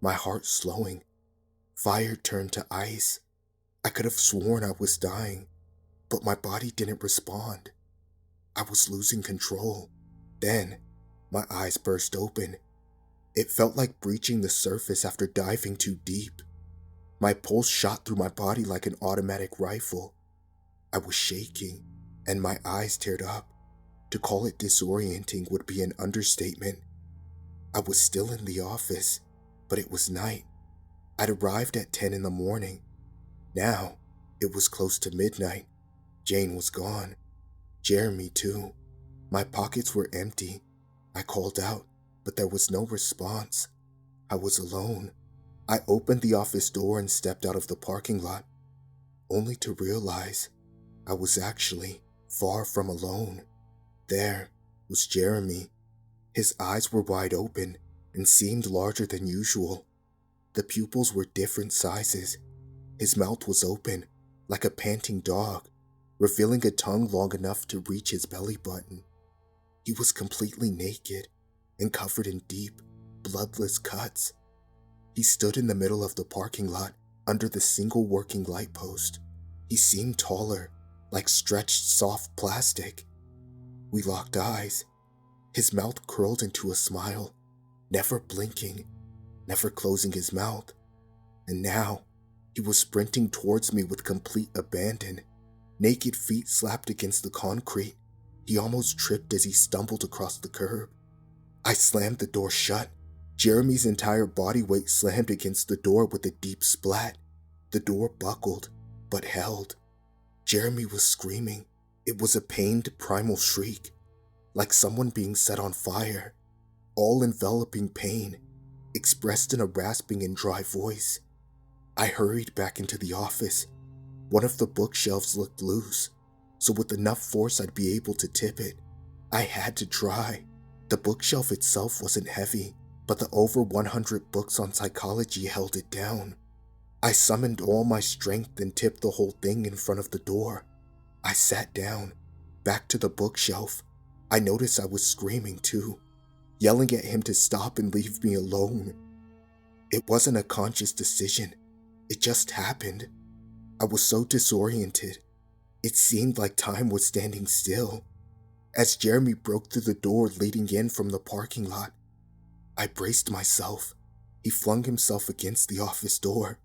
my heart slowing. Fire turned to ice. I could have sworn I was dying, but my body didn't respond. I was losing control. Then, my eyes burst open. It felt like breaching the surface after diving too deep. My pulse shot through my body like an automatic rifle. I was shaking, and my eyes teared up. To call it disorienting would be an understatement. I was still in the office, but it was night. I'd arrived at 10 in the morning. Now, it was close to midnight. Jane was gone. Jeremy, too. My pockets were empty. I called out, but there was no response. I was alone. I opened the office door and stepped out of the parking lot, only to realize I was actually far from alone. There was Jeremy. His eyes were wide open and seemed larger than usual. The pupils were different sizes. His mouth was open, like a panting dog, revealing a tongue long enough to reach his belly button. He was completely naked and covered in deep, bloodless cuts. He stood in the middle of the parking lot under the single working light post. He seemed taller, like stretched soft plastic. We locked eyes. His mouth curled into a smile, never blinking, never closing his mouth. And now, he was sprinting towards me with complete abandon. Naked feet slapped against the concrete. He almost tripped as he stumbled across the curb. I slammed the door shut. Jeremy's entire body weight slammed against the door with a deep splat. The door buckled, but held. Jeremy was screaming. It was a pained, primal shriek, like someone being set on fire. All-enveloping pain, expressed in a rasping and dry voice. I hurried back into the office. One of the bookshelves looked loose, so with enough force I'd be able to tip it. I had to try. The bookshelf itself wasn't heavy, but the over 100 books on psychology held it down. I summoned all my strength and tipped the whole thing in front of the door. I sat down, back to the bookshelf. I noticed I was screaming too, yelling at him to stop and leave me alone. It wasn't a conscious decision. It just happened. I was so disoriented. It seemed like time was standing still. As Jeremy broke through the door leading in from the parking lot, I braced myself. He flung himself against the office door,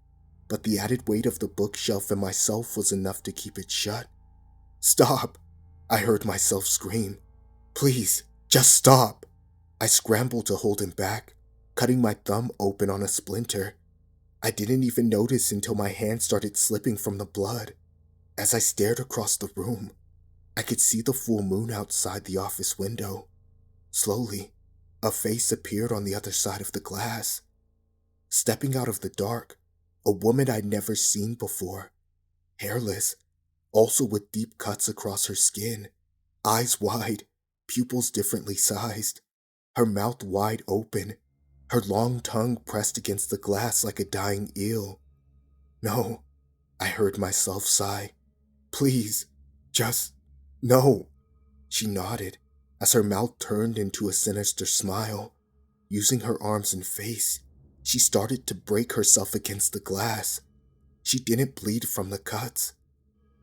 but the added weight of the bookshelf and myself was enough to keep it shut. "Stop!" I heard myself scream. "Please, just stop!" I scrambled to hold him back, cutting my thumb open on a splinter. I didn't even notice until my hand started slipping from the blood. As I stared across the room, I could see the full moon outside the office window. Slowly, a face appeared on the other side of the glass. Stepping out of the dark, a woman I'd never seen before. Hairless, also with deep cuts across her skin. Eyes wide, pupils differently sized. Her mouth wide open, her long tongue pressed against the glass like a dying eel. "No," I heard myself sigh. Please, just, no. She nodded as her mouth turned into a sinister smile. Using her arms and face, she started to break herself against the glass. She didn't bleed from the cuts.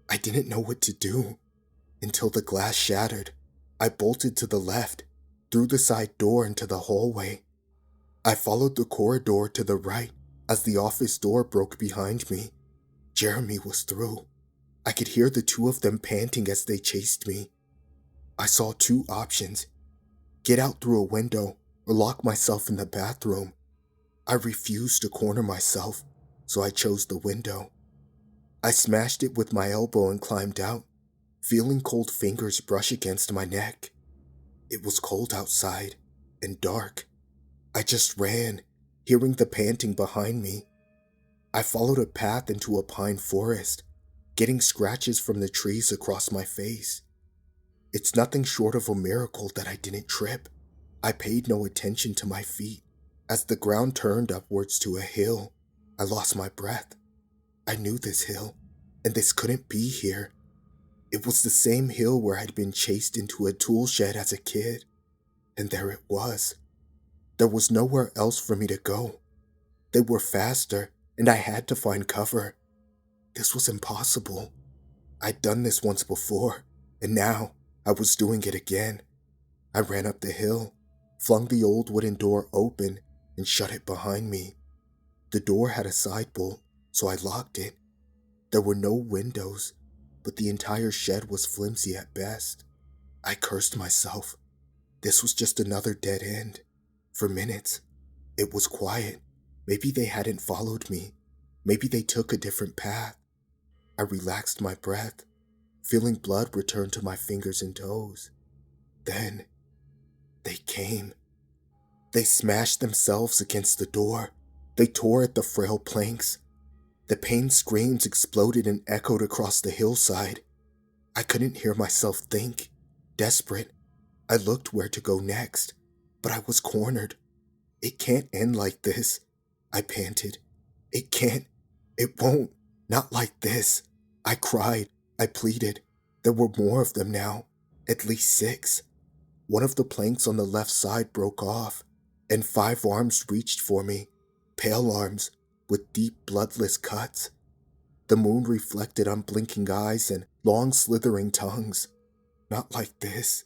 I didn't know what to do until the glass shattered. I bolted to the left, through the side door into the hallway. I followed the corridor to the right as the office door broke behind me. Jeremy was through. I could hear the two of them panting as they chased me. I saw two options: get out through a window or lock myself in the bathroom. I refused to corner myself, so I chose the window. I smashed it with my elbow and climbed out, feeling cold fingers brush against my neck. It was cold outside and dark. I just ran, hearing the panting behind me. I followed a path into a pine forest, getting scratches from the trees across my face. It's nothing short of a miracle that I didn't trip. I paid no attention to my feet. As the ground turned upwards to a hill, I lost my breath. I knew this hill, and this couldn't be here. It was the same hill where I'd been chased into a tool shed as a kid, and there it was. There was nowhere else for me to go. They were faster, and I had to find cover. This was impossible. I'd done this once before, and now I was doing it again. I ran up the hill, flung the old wooden door open, and shut it behind me. The door had a side bolt, so I locked it. There were no windows, but the entire shed was flimsy at best. I cursed myself. This was just another dead end. For minutes, it was quiet. Maybe they hadn't followed me. Maybe they took a different path. I relaxed my breath, feeling blood return to my fingers and toes. Then, they came. They smashed themselves against the door. They tore at the frail planks. The pain screams exploded and echoed across the hillside. I couldn't hear myself think. Desperate, I looked where to go next, but I was cornered. It can't end like this, I panted. It can't. It won't. Not like this. I cried. I pleaded. There were more of them now. At least 6. One of the planks on the left side broke off, and 5 arms reached for me. Pale arms, with deep bloodless cuts. The moon reflected unblinking eyes and long slithering tongues. Not like this.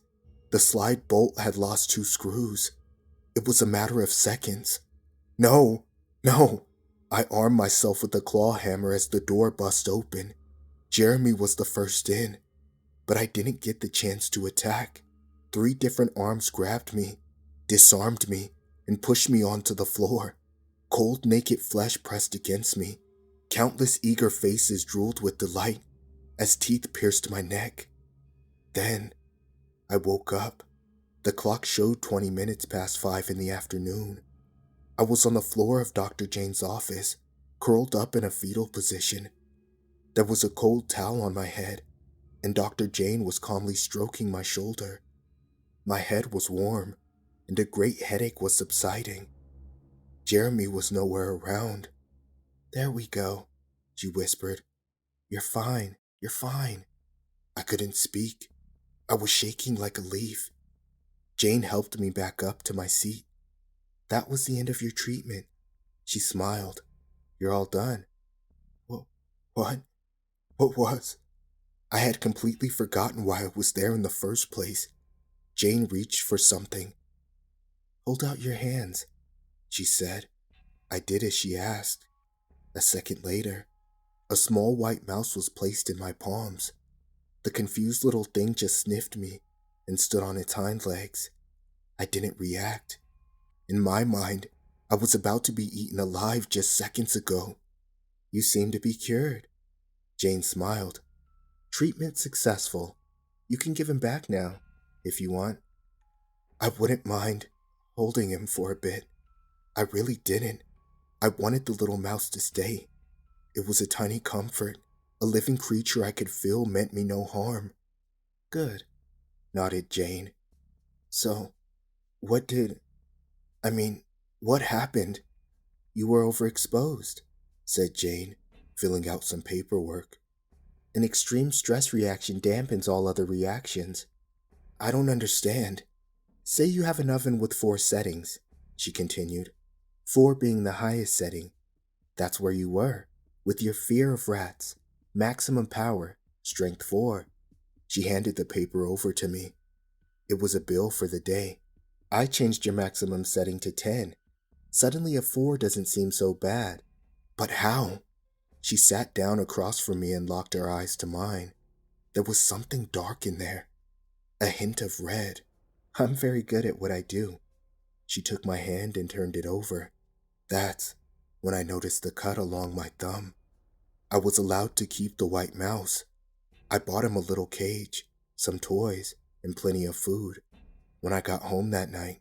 The slide bolt had lost 2 screws. It was a matter of seconds. No, no. I armed myself with a claw hammer as the door bust open. Jeremy was the first in, but I didn't get the chance to attack. 3 different arms grabbed me, disarmed me, and pushed me onto the floor. Cold, naked flesh pressed against me. Countless eager faces drooled with delight as teeth pierced my neck. Then, I woke up. The clock showed 20 minutes past 5 in the afternoon. I was on the floor of Dr. Jane's office, curled up in a fetal position. There was a cold towel on my head, and Dr. Jane was calmly stroking my shoulder. My head was warm, and a great headache was subsiding. Jeremy was nowhere around. "There we go," she whispered. "You're fine, you're fine." I couldn't speak. I was shaking like a leaf. Jane helped me back up to my seat. "That was the end of your treatment." She smiled. "You're all done." Wh- What? What was? I had completely forgotten why I was there in the first place. Jane reached for something. "Hold out your hands," she said. I did as she asked. A second later, a small white mouse was placed in my palms. The confused little thing just sniffed me and stood on its hind legs. I didn't react. In my mind, I was about to be eaten alive just seconds ago. "You seem to be cured." Jane smiled. "Treatment successful. You can give him back now, if you want." I wouldn't mind holding him for a bit. I really didn't. I wanted the little mouse to stay. It was a tiny comfort. A living creature I could feel meant me no harm. "Good," nodded Jane. "So, what did... what happened?" "You were overexposed," said Jane, filling out some paperwork. An extreme stress reaction dampens all other reactions. I don't understand. Say you have an oven with 4 settings, she continued. 4 being the highest setting. That's where you were, with your fear of rats. Maximum power, strength 4. She handed the paper over to me. It was a bill for the day. I changed your maximum setting to 10. Suddenly a 4 doesn't seem so bad. But how? She sat down across from me and locked her eyes to mine. There was something dark in there. A hint of red. I'm very good at what I do. She took my hand and turned it over. That's when I noticed the cut along my thumb. I was allowed to keep the white mouse. I bought him a little cage, some toys, and plenty of food. When I got home that night,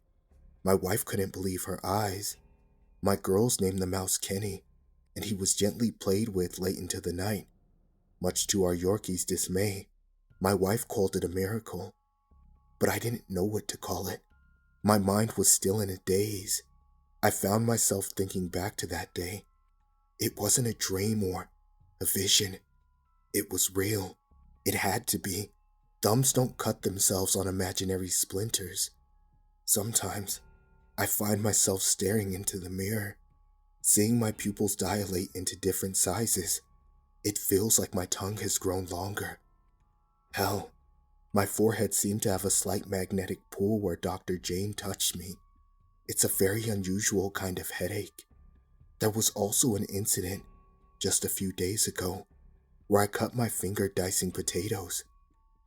my wife couldn't believe her eyes. My girls named the mouse Kenny, and he was gently played with late into the night. Much to our Yorkie's dismay, my wife called it a miracle. But I didn't know what to call it. My mind was still in a daze. I found myself thinking back to that day. It wasn't a dream or a vision. It was real. It had to be. Thumbs don't cut themselves on imaginary splinters. Sometimes, I find myself staring into the mirror, seeing my pupils dilate into different sizes. It feels like my tongue has grown longer. Hell, my forehead seemed to have a slight magnetic pull where Dr. Jane touched me. It's a very unusual kind of headache. There was also an incident, just a few days ago, where I cut my finger dicing potatoes.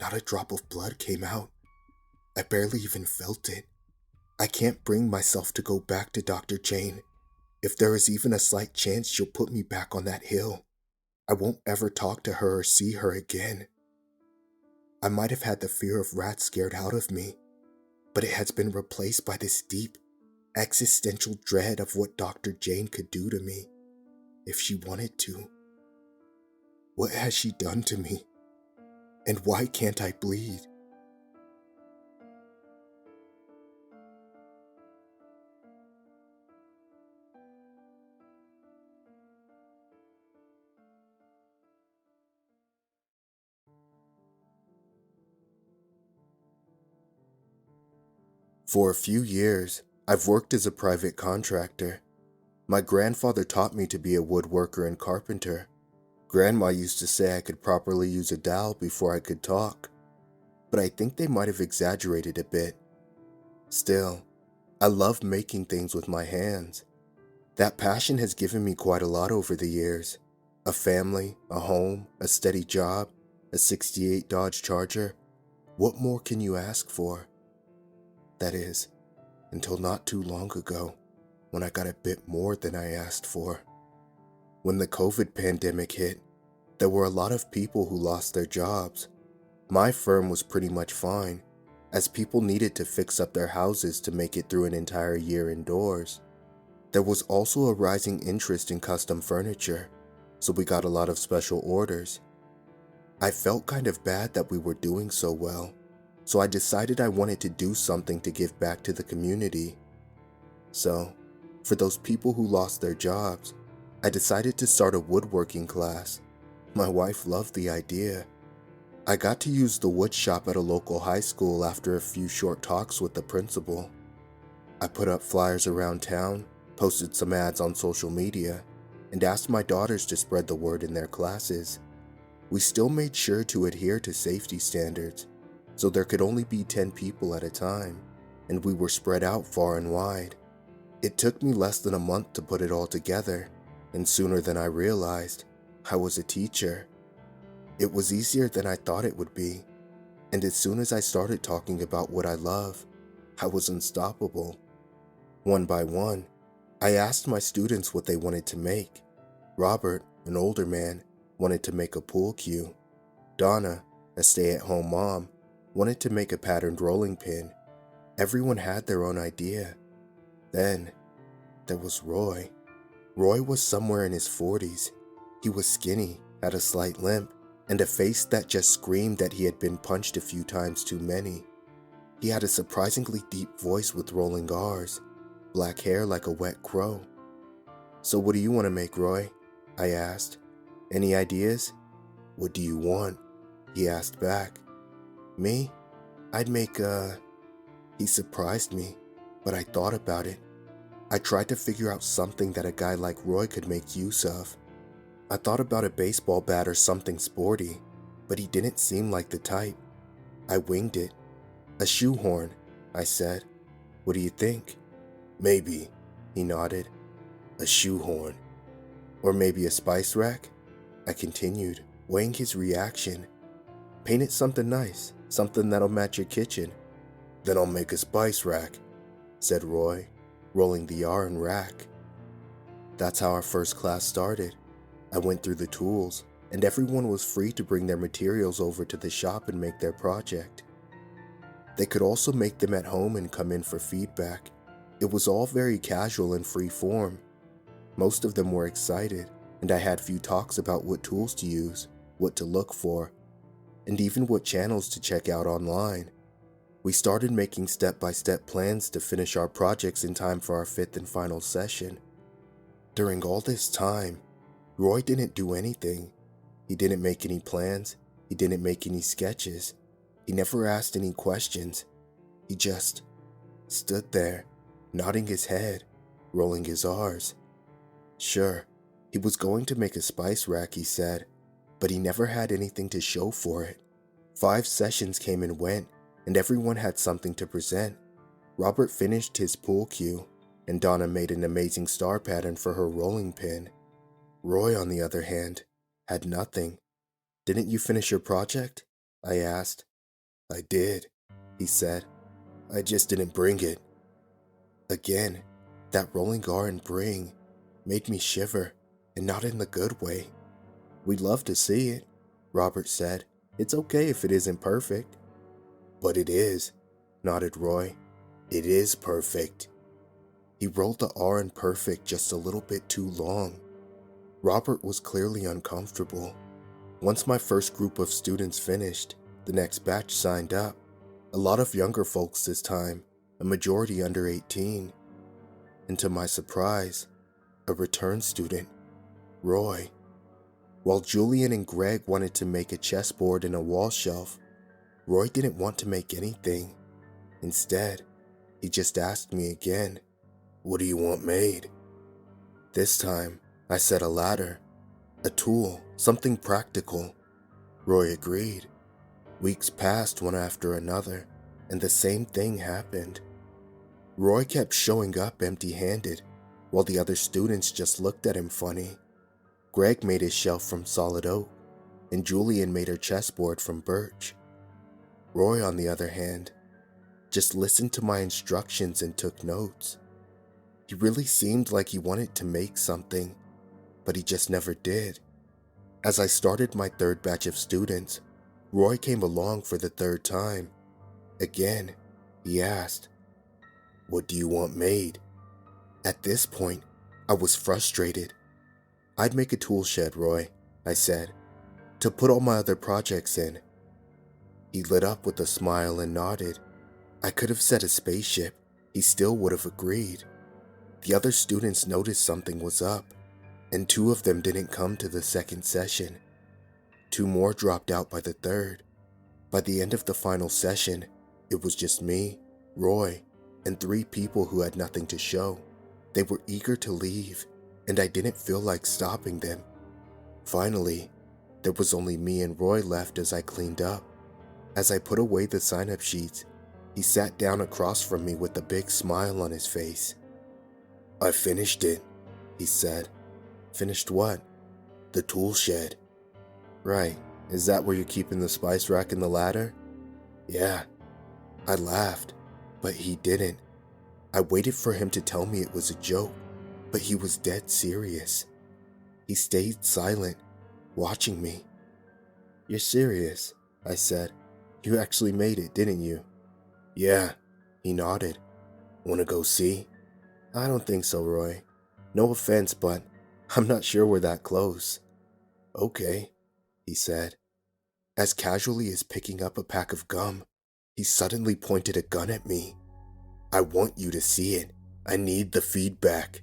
Not a drop of blood came out. I barely even felt it. I can't bring myself to go back to Dr. Jane. If there is even a slight chance she'll put me back on that hill, I won't ever talk to her or see her again. I might have had the fear of rats scared out of me, but it has been replaced by this deep, existential dread of what Dr. Jane could do to me, if she wanted to. What has she done to me? And why can't I bleed? For a few years, I've worked as a private contractor. My grandfather taught me to be a woodworker and carpenter. Grandma used to say I could properly use a dowel before I could talk, but I think they might have exaggerated a bit. Still, I love making things with my hands. That passion has given me quite a lot over the years. A family, a home, a steady job, a '68 Dodge Charger. What more can you ask for? That is, until not too long ago, when I got a bit more than I asked for. When the COVID pandemic hit, there were a lot of people who lost their jobs. My firm was pretty much fine, as people needed to fix up their houses to make it through an entire year indoors. There was also a rising interest in custom furniture, so we got a lot of special orders. I felt kind of bad that we were doing so well, so I decided I wanted to do something to give back to the community. So, for those people who lost their jobs, I decided to start a woodworking class. My wife loved the idea. I got to use the wood shop at a local high school after a few short talks with the principal. I put up flyers around town, posted some ads on social media, and asked my daughters to spread the word in their classes. We still made sure to adhere to safety standards, so there could only be 10 people at a time, and we were spread out far and wide. It took me less than a month to put it all together, and sooner than I realized, I was a teacher. It was easier than I thought it would be, and as soon as I started talking about what I love, I was unstoppable. One by one, I asked my students what they wanted to make. Robert, an older man, wanted to make a pool cue. Donna, a stay-at-home mom, wanted to make a patterned rolling pin. Everyone had their own idea. Then, there was Roy. Roy was somewhere in his 40s. He was skinny, had a slight limp, and a face that just screamed that he had been punched a few times too many. He had a surprisingly deep voice with rolling R's, black hair like a wet crow. "So what do you want to make, Roy?" I asked. "Any ideas?" "What do you want?" he asked back. "Me? I'd make a..." He surprised me, but I thought about it. I tried to figure out something that a guy like Roy could make use of. I thought about a baseball bat or something sporty, but he didn't seem like the type. I winged it. "A shoehorn," I said. "What do you think?" "Maybe," he nodded. "A shoehorn. Or maybe a spice rack?" I continued, weighing his reaction. "Paint it something nice, something that'll match your kitchen." "Then I'll make a spice rack," said Roy, rolling the R in rack. That's how our first class started. I went through the tools, and everyone was free to bring their materials over to the shop and make their project. They could also make them at home and come in for feedback. It was all very casual and free form. Most of them were excited, and I had few talks about what tools to use, what to look for, and even what channels to check out online. We started making step-by-step plans to finish our projects in time for our 5th and final session. During all this time, Roy didn't do anything. He didn't make any plans. He didn't make any sketches. He never asked any questions. He just stood there, nodding his head, rolling his R's. Sure, he was going to make a spice rack, he said, but he never had anything to show for it. 5 sessions came and went, and everyone had something to present. Robert finished his pool cue, and Donna made an amazing star pattern for her rolling pin. Roy, on the other hand, had nothing. "Didn't you finish your project?" I asked. "I did," he said. "I just didn't bring it." Again, that rolling R and bring made me shiver, and not in the good way. "We'd love to see it," Robert said. "It's okay if it isn't perfect." "But it is," nodded Roy. "It is perfect." He rolled the R in perfect just a little bit too long. Robert was clearly uncomfortable. Once my first group of students finished, the next batch signed up. A lot of younger folks this time, a majority under 18. And to my surprise, a return student, Roy. While Julian and Greg wanted to make a chessboard and a wall shelf, Roy didn't want to make anything. Instead, he just asked me again, "What do you want made?" This time, I said a ladder, a tool, something practical. Roy agreed. Weeks passed one after another, and the same thing happened. Roy kept showing up empty-handed, while the other students just looked at him funny. Greg made his shelf from solid oak, and Julian made her chessboard from birch. Roy, on the other hand, just listened to my instructions and took notes. He really seemed like he wanted to make something, but he just never did. As I started my 3rd batch of students, Roy came along for the 3rd time. Again, he asked, "What do you want made?" At this point, I was frustrated. "I'd make a tool shed, Roy," I said, "to put all my other projects in." He lit up with a smile and nodded. I could have said a spaceship. He still would have agreed. The other students noticed something was up, and 2 of them didn't come to the 2nd session. 2 more dropped out by the 3rd. By the end of the final session, it was just me, Roy, and 3 people who had nothing to show. They were eager to leave, and I didn't feel like stopping them. Finally, there was only me and Roy left as I cleaned up. As I put away the sign-up sheets, he sat down across from me with a big smile on his face. "I finished it," he said. "Finished what?" "The tool shed." "Right. Is that where you're keeping the spice rack and the ladder?" "Yeah." I laughed, but he didn't. I waited for him to tell me it was a joke, but he was dead serious. He stayed silent, watching me. "You're serious," I said. "You actually made it, didn't you?" "Yeah," he nodded. "Wanna go see?" "I don't think so, Roy. No offense, but I'm not sure we're that close." "Okay," he said. As casually as picking up a pack of gum, he suddenly pointed a gun at me. "I want you to see it. I need the feedback."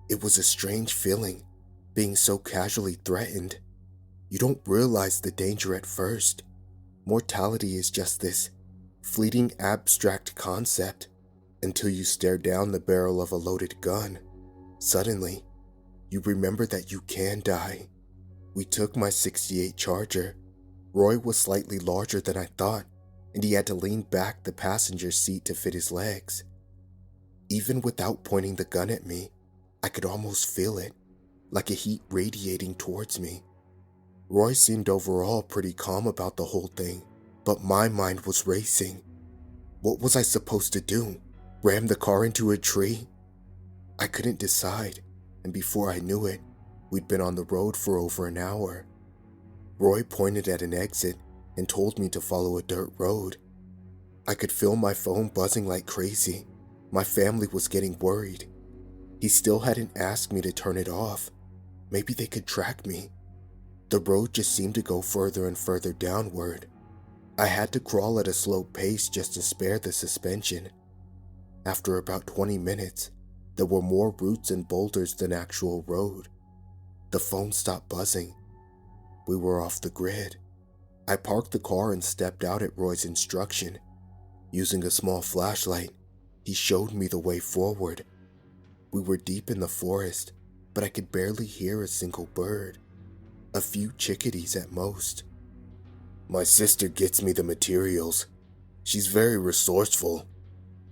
It was a strange feeling, being so casually threatened. You don't realize the danger at first. Mortality is just this fleeting abstract concept until you stare down the barrel of a loaded gun. Suddenly, you remember that you can die. We took my '68 Charger. Roy was slightly larger than I thought, and he had to lean back the passenger seat to fit his legs. Even without pointing the gun at me, I could almost feel it, like a heat radiating towards me. Roy seemed overall pretty calm about the whole thing, but my mind was racing. What was I supposed to do? Ram the car into a tree? I couldn't decide, and before I knew it, we'd been on the road for over an hour. Roy pointed at an exit and told me to follow a dirt road. I could feel my phone buzzing like crazy. My family was getting worried. He still hadn't asked me to turn it off. Maybe they could track me. The road just seemed to go further and further downward. I had to crawl at a slow pace just to spare the suspension. After about 20 minutes, there were more roots and boulders than actual road. The phone stopped buzzing. We were off the grid. I parked the car and stepped out at Roy's instruction. Using a small flashlight, he showed me the way forward. We were deep in the forest, but I could barely hear a single bird. A few chickadees at most. My sister gets me the materials. She's very resourceful.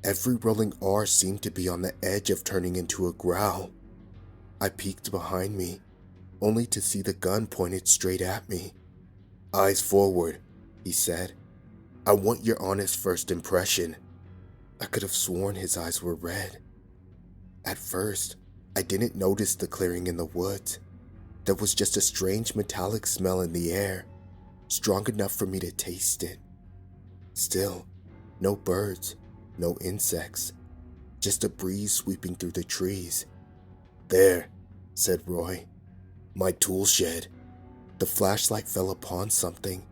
Every rolling R seemed to be on the edge of turning into a growl. I peeked behind me, only to see the gun pointed straight at me. Eyes forward, he said. I want your honest first impression. I could have sworn his eyes were red. At first, I didn't notice the clearing in the woods. There was just a strange metallic smell in the air, strong enough for me to taste it. Still, no birds, no insects, just a breeze sweeping through the trees. There, said Roy. My tool shed. The flashlight fell upon something.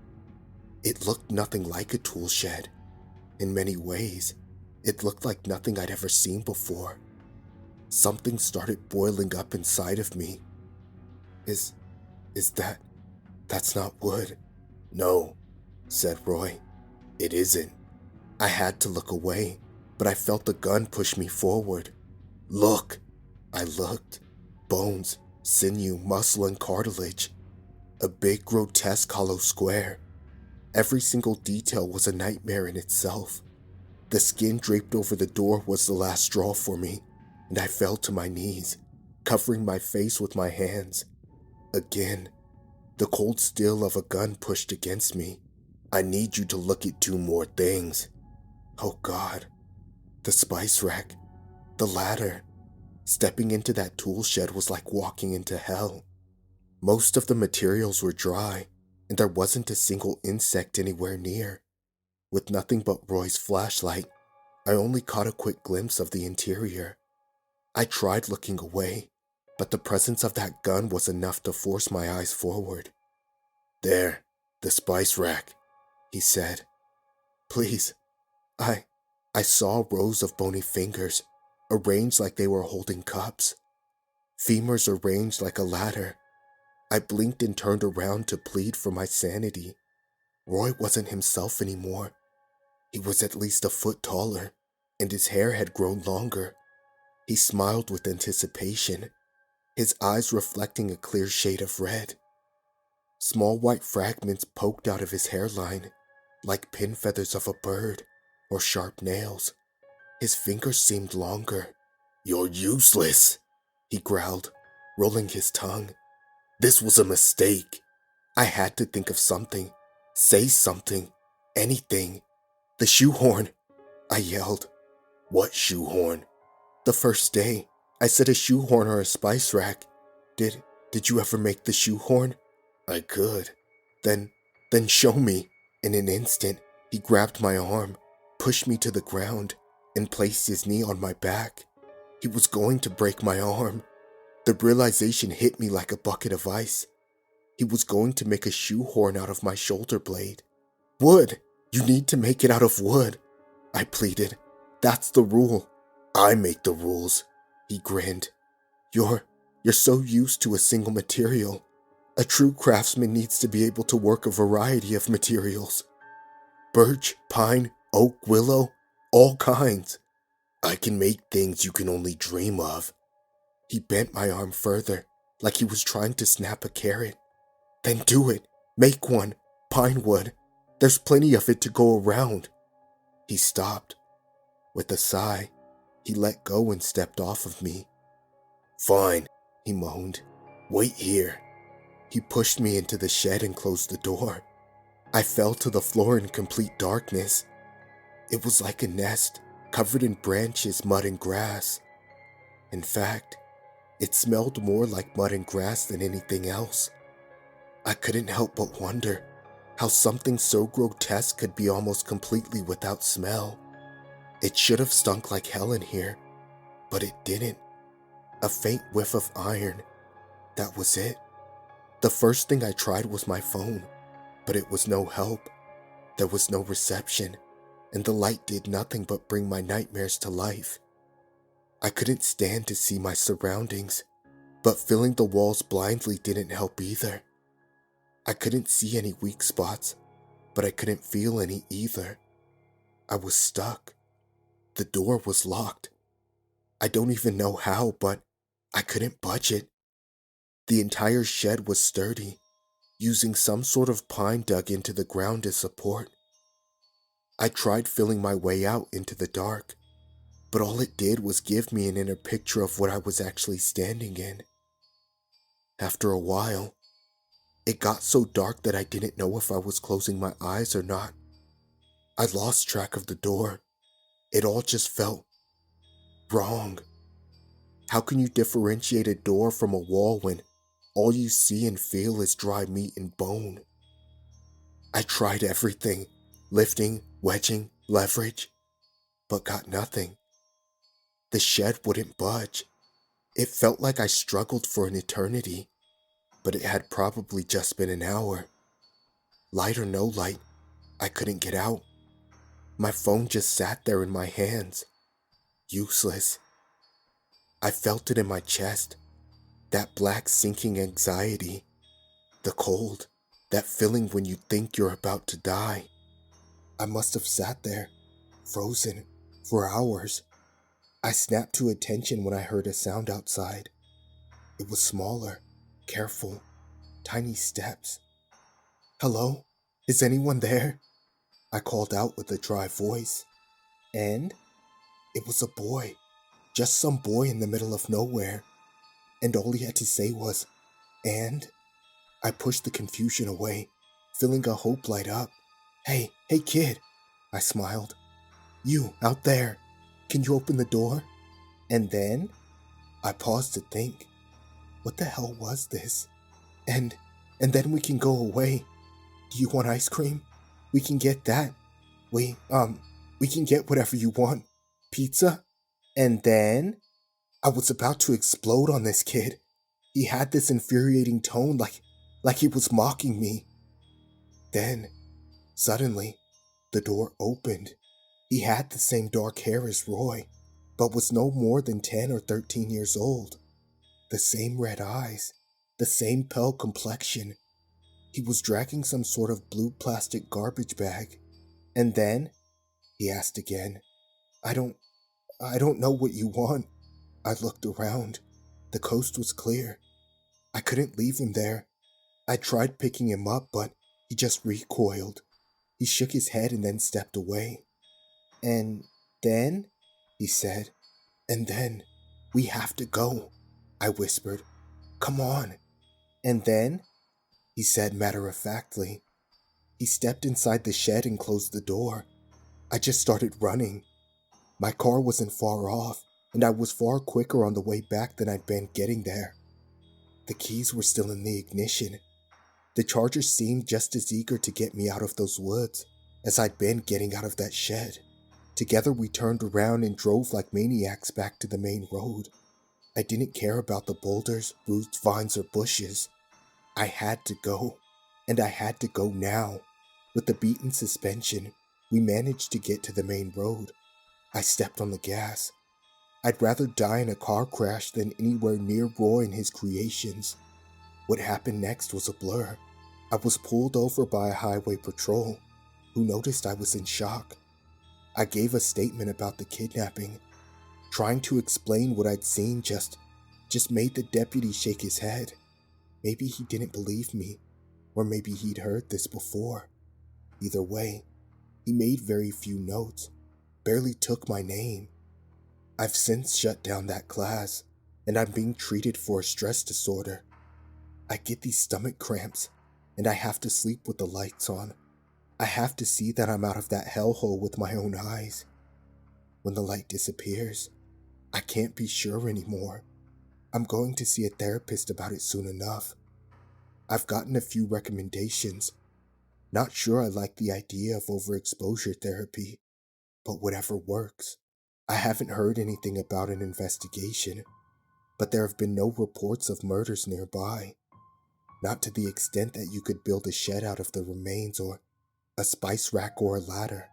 It looked nothing like a tool shed. In many ways, it looked like nothing I'd ever seen before. Something started boiling up inside of me. That's not wood? No, said Roy. It isn't. I had to look away, but I felt the gun push me forward. Look! I looked. Bones, sinew, muscle, and cartilage. A big, grotesque hollow square. Every single detail was a nightmare in itself. The skin draped over the door was the last straw for me, and I fell to my knees, covering my face with my hands. Again, the cold steel of a gun pushed against me. I need you to look at 2 more things. Oh God. The spice rack. The ladder. Stepping into that tool shed was like walking into hell. Most of the materials were dry, and there wasn't a single insect anywhere near. With nothing but Roy's flashlight, I only caught a quick glimpse of the interior. I tried looking away, but the presence of that gun was enough to force my eyes forward. There, the spice rack, he said. Please, I saw rows of bony fingers, arranged like they were holding cups. Femurs arranged like a ladder. I blinked and turned around to plead for my sanity. Roy wasn't himself anymore. He was at least a foot taller, and his hair had grown longer. He smiled with anticipation, his eyes reflecting a clear shade of red. Small white fragments poked out of his hairline, like pin feathers of a bird or sharp nails. His fingers seemed longer. You're useless, he growled, rolling his tongue. This was a mistake. I had to think of something, say something, anything. The shoehorn, I yelled. What shoehorn? The first day, I said a shoehorn or a spice rack. Did you ever make the shoehorn? I could. Then show me. In an instant, he grabbed my arm, pushed me to the ground, and placed his knee on my back. He was going to break my arm. The realization hit me like a bucket of ice. He was going to make a shoehorn out of my shoulder blade. Wood! You need to make it out of wood, I pleaded. That's the rule. I make the rules, he grinned. You're so used to a single material. A true craftsman needs to be able to work a variety of materials. Birch, pine, oak, willow, all kinds. I can make things you can only dream of. He bent my arm further, like he was trying to snap a carrot. Then do it. Make one. Pine wood. There's plenty of it to go around. He stopped. With a sigh, he let go and stepped off of me. Fine, he moaned. Wait here. He pushed me into the shed and closed the door. I fell to the floor in complete darkness. It was like a nest, covered in branches, mud, and grass. In fact, it smelled more like mud and grass than anything else. I couldn't help but wonder how something so grotesque could be almost completely without smell. It should have stunk like hell in here, but it didn't. A faint whiff of iron. That was it. The first thing I tried was my phone, but it was no help. There was no reception, and the light did nothing but bring my nightmares to life. I couldn't stand to see my surroundings, but filling the walls blindly didn't help either. I couldn't see any weak spots, but I couldn't feel any either. I was stuck. The door was locked. I don't even know how, but I couldn't budge it. The entire shed was sturdy, using some sort of pine dug into the ground as support. I tried feeling my way out into the dark, but all it did was give me an inner picture of what I was actually standing in. After a while, it got so dark that I didn't know if I was closing my eyes or not. I lost track of the door. It all just felt wrong. How can you differentiate a door from a wall when all you see and feel is dry meat and bone? I tried everything, lifting, wedging, leverage, but got nothing. The shed wouldn't budge. It felt like I struggled for an eternity, but it had probably just been an hour. Light or no light, I couldn't get out. My phone just sat there in my hands. Useless. I felt it in my chest. That black sinking anxiety. The cold. That feeling when you think you're about to die. I must have sat there, frozen, for hours. I snapped to attention when I heard a sound outside. It was smaller, careful, tiny steps. Hello? Is anyone there? I called out with a dry voice. And it was a boy. Just some boy in the middle of nowhere. And all he had to say was, and? I pushed the confusion away, feeling a hope light up. Hey kid, I smiled. You, out there, can you open the door? And then, I paused to think, what the hell was this? And then we can go away. Do you want ice cream? We can get that. We can get whatever you want. Pizza? And then, I was about to explode on this kid. He had this infuriating tone like he was mocking me. Then, suddenly, the door opened. He had the same dark hair as Roy, but was no more than 10 or 13 years old. The same red eyes, the same pale complexion. He was dragging some sort of blue plastic garbage bag. And then, he asked again, I don't know what you want. I looked around. The coast was clear. I couldn't leave him there. I tried picking him up, but he just recoiled. He shook his head and then stepped away. And then, he said, and then, we have to go, I whispered. Come on. And then, he said matter-of-factly. He stepped inside the shed and closed the door. I just started running. My car wasn't far off, and I was far quicker on the way back than I'd been getting there. The keys were still in the ignition. The Charger seemed just as eager to get me out of those woods as I'd been getting out of that shed. Together we turned around and drove like maniacs back to the main road. I didn't care about the boulders, bruised vines, or bushes. I had to go, and I had to go now. With the beaten suspension, we managed to get to the main road. I stepped on the gas. I'd rather die in a car crash than anywhere near Roy and his creations. What happened next was a blur. I was pulled over by a highway patrol who noticed I was in shock. I gave a statement about the kidnapping. Trying to explain what I'd seen just made the deputy shake his head. Maybe he didn't believe me, or maybe he'd heard this before. Either way, he made very few notes, barely took my name. I've since shut down that class, and I'm being treated for a stress disorder. I get these stomach cramps, and I have to sleep with the lights on. I have to see that I'm out of that hellhole with my own eyes. When the light disappears, I can't be sure anymore. I'm going to see a therapist about it soon enough. I've gotten a few recommendations. Not sure I like the idea of overexposure therapy, but whatever works. I haven't heard anything about an investigation, but there have been no reports of murders nearby. Not to the extent that you could build a shed out of the remains or a spice rack or a ladder.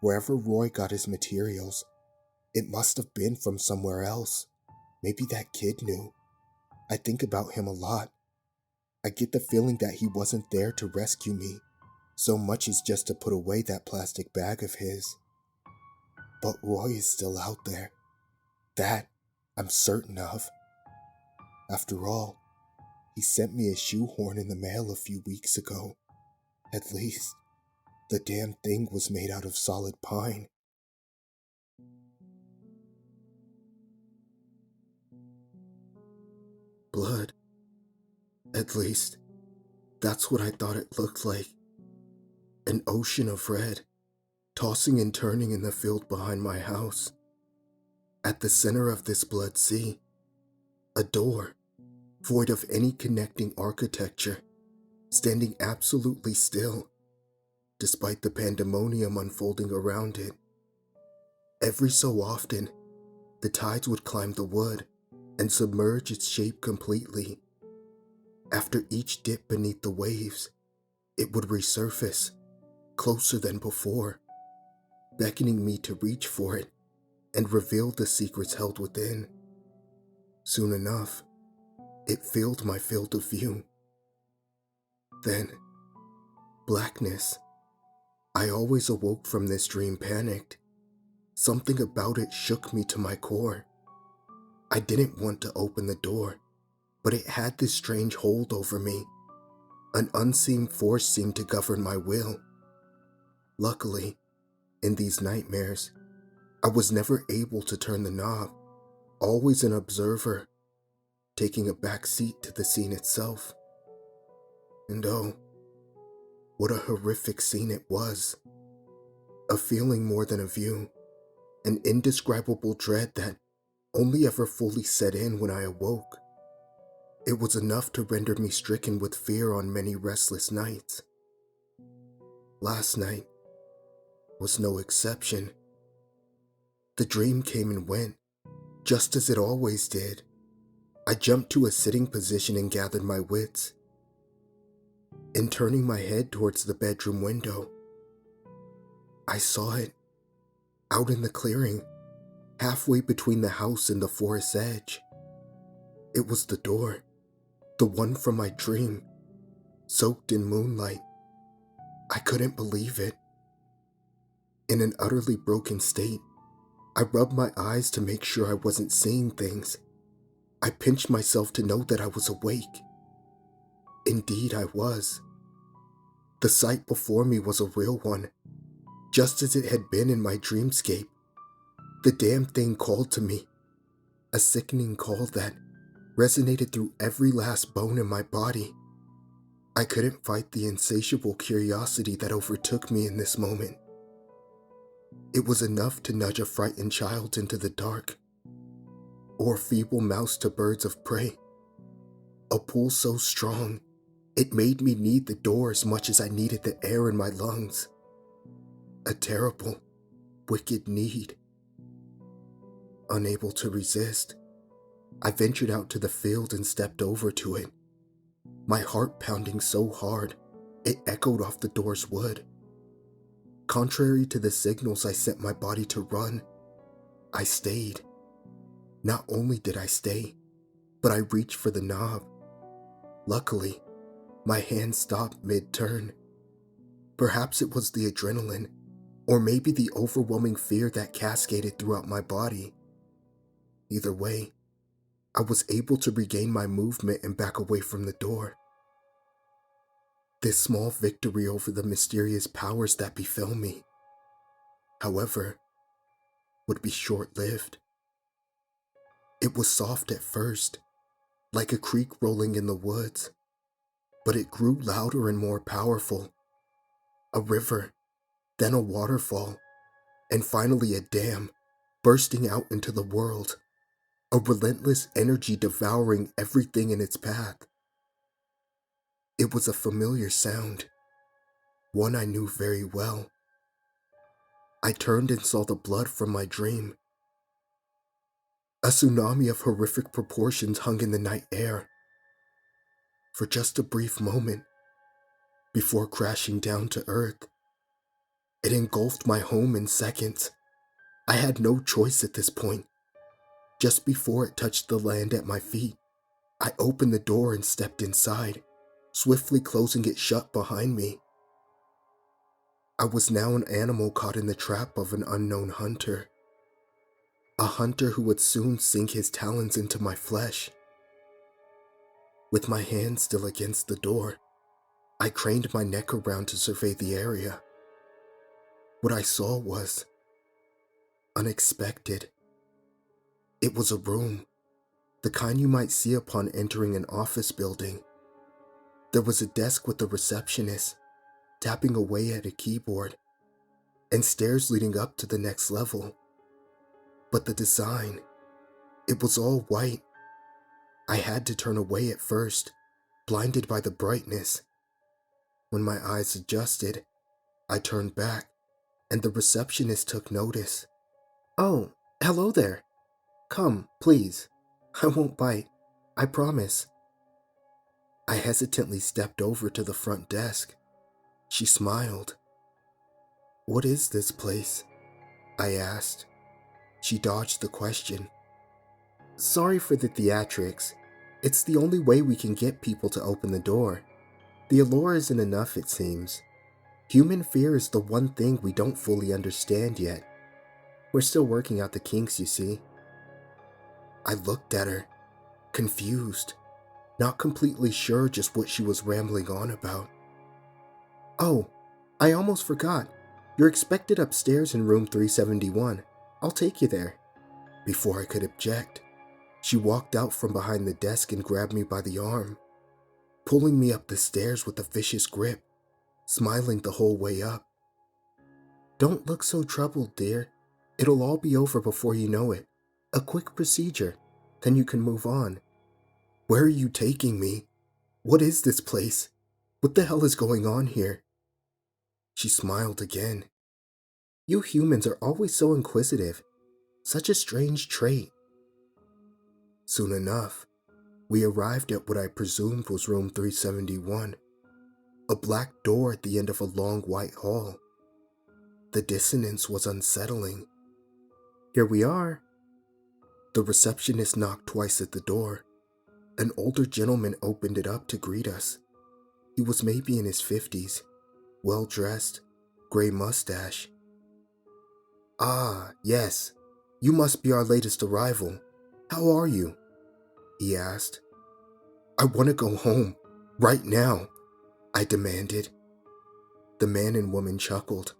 Wherever Roy got his materials, it must have been from somewhere else. Maybe that kid knew. I think about him a lot. I get the feeling that he wasn't there to rescue me, so much as just to put away that plastic bag of his. But Roy is still out there. That I'm certain of. After all, he sent me a shoehorn in the mail a few weeks ago. At least, the damn thing was made out of solid pine. Blood. At least, that's what I thought it looked like. An ocean of red, tossing and turning in the field behind my house. At the center of this blood sea, a door, void of any connecting architecture, standing absolutely still, despite the pandemonium unfolding around it. Every so often, the tides would climb the wood and submerge its shape completely. After each dip beneath the waves, it would resurface, closer than before, beckoning me to reach for it and reveal the secrets held within. Soon enough, it filled my field of view. Then, blackness. I always awoke from this dream panicked. Something about it shook me to my core. I didn't want to open the door, but it had this strange hold over me. An unseen force seemed to govern my will. Luckily, in these nightmares, I was never able to turn the knob, always an observer, taking a back seat to the scene itself. And oh, what a horrific scene it was. A feeling more than a view, an indescribable dread that only ever fully set in when I awoke. It was enough to render me stricken with fear on many restless nights. Last night was no exception. The dream came and went, just as it always did. I jumped to a sitting position and gathered my wits. In turning my head towards the bedroom window, I saw it, out in the clearing, halfway between the house and the forest's edge. It was the door, the one from my dream, soaked in moonlight. I couldn't believe it. In an utterly broken state, I rubbed my eyes to make sure I wasn't seeing things. I pinched myself to know that I was awake. Indeed, I was. The sight before me was a real one, just as it had been in my dreamscape. The damn thing called to me, a sickening call that resonated through every last bone in my body. I couldn't fight the insatiable curiosity that overtook me in this moment. It was enough to nudge a frightened child into the dark, or a feeble mouse to birds of prey. A pull so strong, it made me need the door as much as I needed the air in my lungs. A terrible, wicked need. Unable to resist, I ventured out to the field and stepped over to it, my heart pounding so hard it echoed off the door's wood. Contrary to the signals I sent my body to run, I stayed. Not only did I stay, but I reached for the knob. Luckily, my hand stopped mid-turn. Perhaps it was the adrenaline, or maybe the overwhelming fear that cascaded throughout my body. Either way, I was able to regain my movement and back away from the door. This small victory over the mysterious powers that befell me, however, would be short-lived. It was soft at first, like a creek rolling in the woods, but it grew louder and more powerful. A river, then a waterfall, and finally a dam bursting out into the world, a relentless energy devouring everything in its path. It was a familiar sound, one I knew very well. I turned and saw the blood from my dream. A tsunami of horrific proportions hung in the night air. For just a brief moment, before crashing down to earth, it engulfed my home in seconds. I had no choice at this point. Just before it touched the land at my feet, I opened the door and stepped inside, swiftly closing it shut behind me. I was now an animal caught in the trap of an unknown hunter. A hunter who would soon sink his talons into my flesh. With my hand still against the door, I craned my neck around to survey the area. What I saw was unexpected. It was a room, the kind you might see upon entering an office building. There was a desk with a receptionist, tapping away at a keyboard, and stairs leading up to the next level. But the design, it was all white. I had to turn away at first, blinded by the brightness. When my eyes adjusted, I turned back, and the receptionist took notice. "Oh, hello there. Come, please. I won't bite. I promise." I hesitantly stepped over to the front desk. She smiled. "What is this place?" I asked. She dodged the question. "Sorry for the theatrics. It's the only way we can get people to open the door. The allure isn't enough, it seems. Human fear is the one thing we don't fully understand yet. We're still working out the kinks, you see." I looked at her, confused, not completely sure just what she was rambling on about. "Oh, I almost forgot. You're expected upstairs in room 371. I'll take you there." Before I could object, she walked out from behind the desk and grabbed me by the arm, pulling me up the stairs with a vicious grip, smiling the whole way up. "Don't look so troubled, dear. It'll all be over before you know it. A quick procedure, then you can move on." "Where are you taking me? What is this place? What the hell is going on here?" She smiled again. "You humans are always so inquisitive. Such a strange trait." Soon enough, we arrived at what I presumed was room 371, a black door at the end of a long white hall. The dissonance was unsettling. "Here we are." The receptionist knocked twice at the door. An older gentleman opened it up to greet us. He was maybe in his 50s, well-dressed, gray mustache. "Ah, yes, you must be our latest arrival. How are you?" he asked. "I want to go home, right now," I demanded. The man and woman chuckled.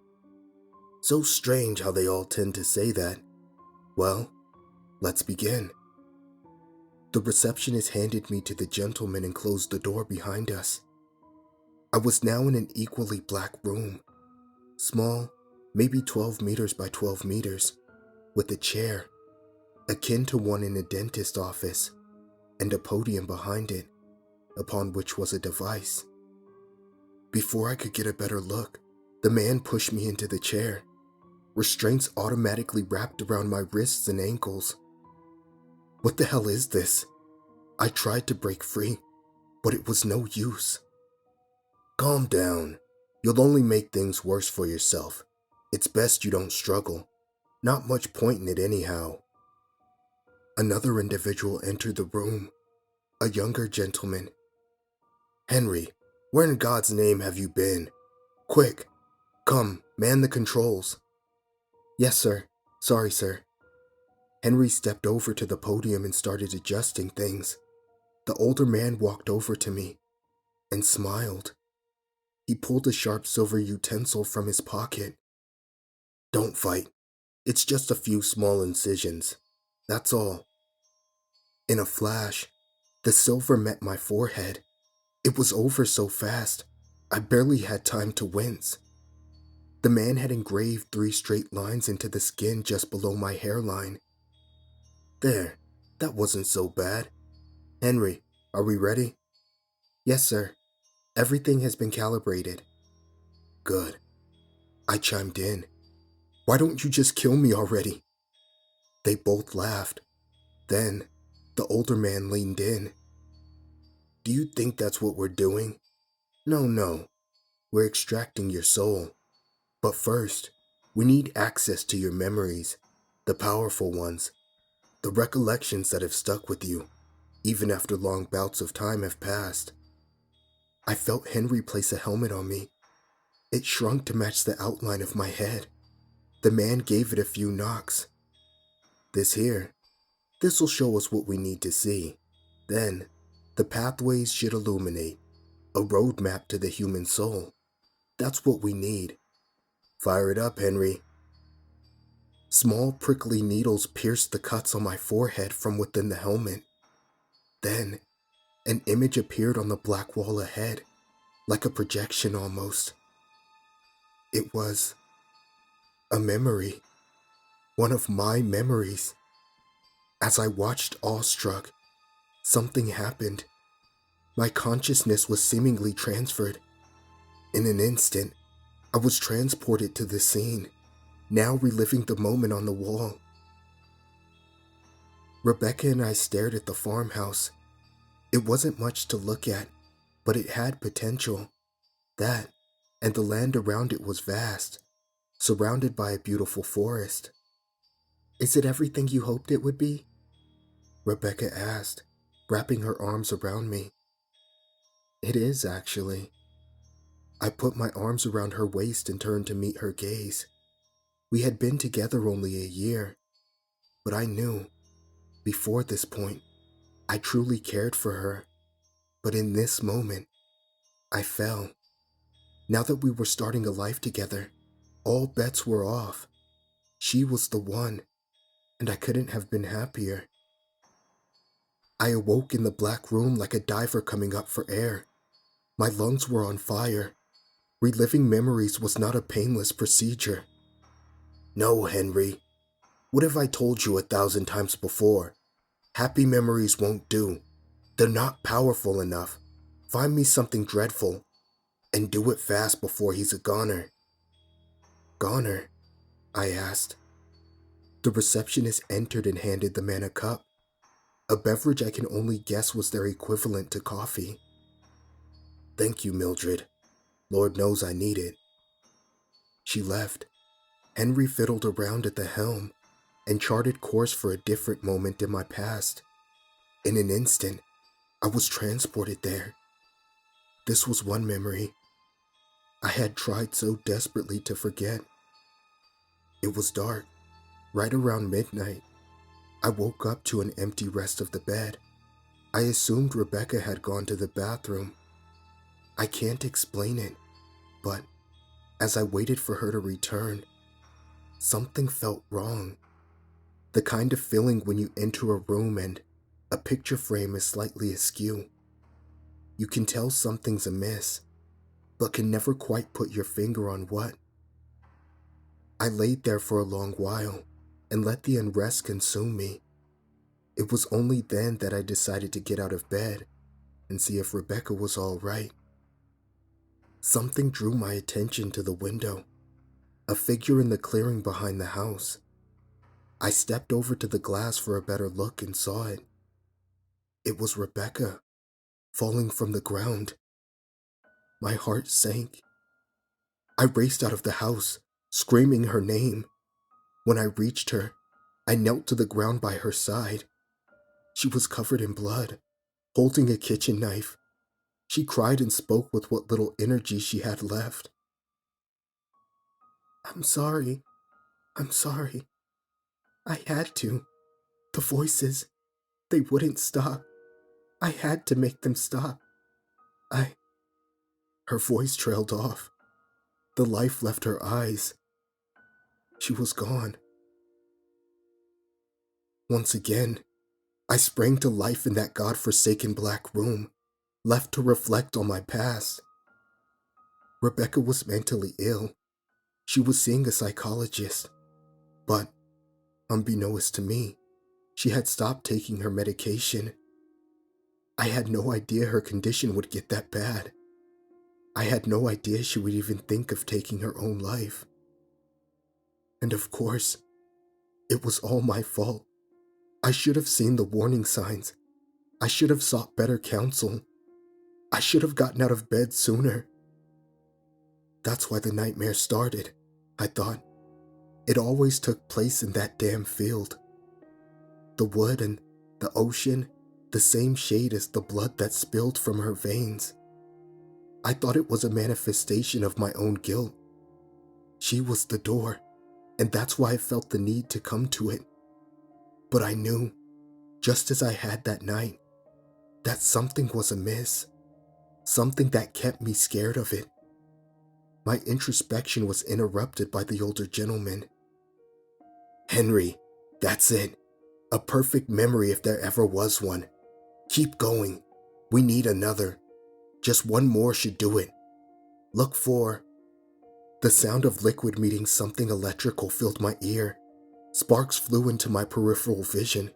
"So strange how they all tend to say that. Well, let's begin." The receptionist handed me to the gentleman and closed the door behind us. I was now in an equally black room, small, maybe 12 meters by 12 meters, with a chair, akin to one in a dentist's office, and a podium behind it, upon which was a device. Before I could get a better look, the man pushed me into the chair. Restraints automatically wrapped around my wrists and ankles. What the hell is this? I tried to break free, but it was no use. "Calm down. You'll only make things worse for yourself. It's best you don't struggle. Not much point in it anyhow." Another individual entered the room, a younger gentleman. Henry, where in God's name have you been? Quick, come, man the controls. Yes, sir. Sorry, sir. Henry stepped over to the podium and started adjusting things. The older man walked over to me and smiled. He pulled a sharp silver utensil from his pocket. Don't fight. It's just a few small incisions. That's all. In a flash, the silver met my forehead. It was over so fast, I barely had time to wince. The man had engraved 3 straight lines into the skin just below my hairline. There, that wasn't so bad. Henry, are we ready? Yes, sir. Everything has been calibrated. Good. I chimed in. Why don't you just kill me already? They both laughed. Then, the older man leaned in. Do you think that's what we're doing? No. We're extracting your soul. But first, we need access to your memories, the powerful ones, the recollections that have stuck with you, even after long bouts of time have passed. I felt Henry place a helmet on me. It shrunk to match the outline of my head. The man gave it a few knocks. This'll show us what we need to see. Then, the pathways should illuminate, a roadmap to the human soul. That's what we need. Fire it up, Henry. Small prickly needles pierced the cuts on my forehead from within the helmet. Then, an image appeared on the black wall ahead, like a projection almost. It was a memory, one of my memories. As I watched awestruck, something happened. My consciousness was seemingly transferred. In an instant, I was transported to the scene, now reliving the moment on the wall. Rebecca and I stared at the farmhouse. It wasn't much to look at, but it had potential. That, and the land around it was vast, surrounded by a beautiful forest. Is it everything you hoped it would be? Rebecca asked, wrapping her arms around me. It is, actually. I put my arms around her waist and turned to meet her gaze. We had been together only a year, but I knew, before this point, I truly cared for her. But in this moment, I fell. Now that we were starting a life together, all bets were off. She was the one, and I couldn't have been happier. I awoke in the black room like a diver coming up for air. My lungs were on fire. Reliving memories was not a painless procedure. No, Henry. What have I told you 1,000 times before? Happy memories won't do. They're not powerful enough. Find me something dreadful, and do it fast before he's a goner. Goner? I asked. The receptionist entered and handed the man a cup, a beverage I can only guess was their equivalent to coffee. Thank you, Mildred. Lord knows I need it. She left. Henry fiddled around at the helm and charted course for a different moment in my past. In an instant, I was transported there. This was one memory I had tried so desperately to forget. It was dark, right around midnight. I woke up to an empty rest of the bed. I assumed Rebecca had gone to the bathroom. I can't explain it, but as I waited for her to return, something felt wrong. The kind of feeling when you enter a room and a picture frame is slightly askew. You can tell something's amiss, but can never quite put your finger on what. I laid there for a long while and let the unrest consume me. It was only then that I decided to get out of bed and see if Rebecca was all right. Something drew my attention to the window, a figure in the clearing behind the house. I stepped over to the glass for a better look and saw it. It was Rebecca, falling from the ground. My heart sank. I raced out of the house, screaming her name. When I reached her, I knelt to the ground by her side. She was covered in blood, holding a kitchen knife. She cried and spoke with what little energy she had left. I'm sorry. I'm sorry. I had to. The voices, they wouldn't stop. I had to make them stop. I... Her voice trailed off. The life left her eyes. She was gone. Once again, I sprang to life in that godforsaken black room, left to reflect on my past. Rebecca was mentally ill. She was seeing a psychologist. But, unbeknownst to me, she had stopped taking her medication. I had no idea her condition would get that bad. I had no idea she would even think of taking her own life. And of course, it was all my fault. I should have seen the warning signs. I should have sought better counsel. I should have gotten out of bed sooner. That's why the nightmare started, I thought. It always took place in that damn field. The wood and the ocean, the same shade as the blood that spilled from her veins. I thought it was a manifestation of my own guilt. She was the door, and that's why I felt the need to come to it. But I knew, just as I had that night, that something was amiss, something that kept me scared of it. My introspection was interrupted by the older gentleman. Henry, that's it. A perfect memory if there ever was one. Keep going. We need another. Just one more should do it. Look for... The sound of liquid meeting something electrical filled my ear. Sparks flew into my peripheral vision.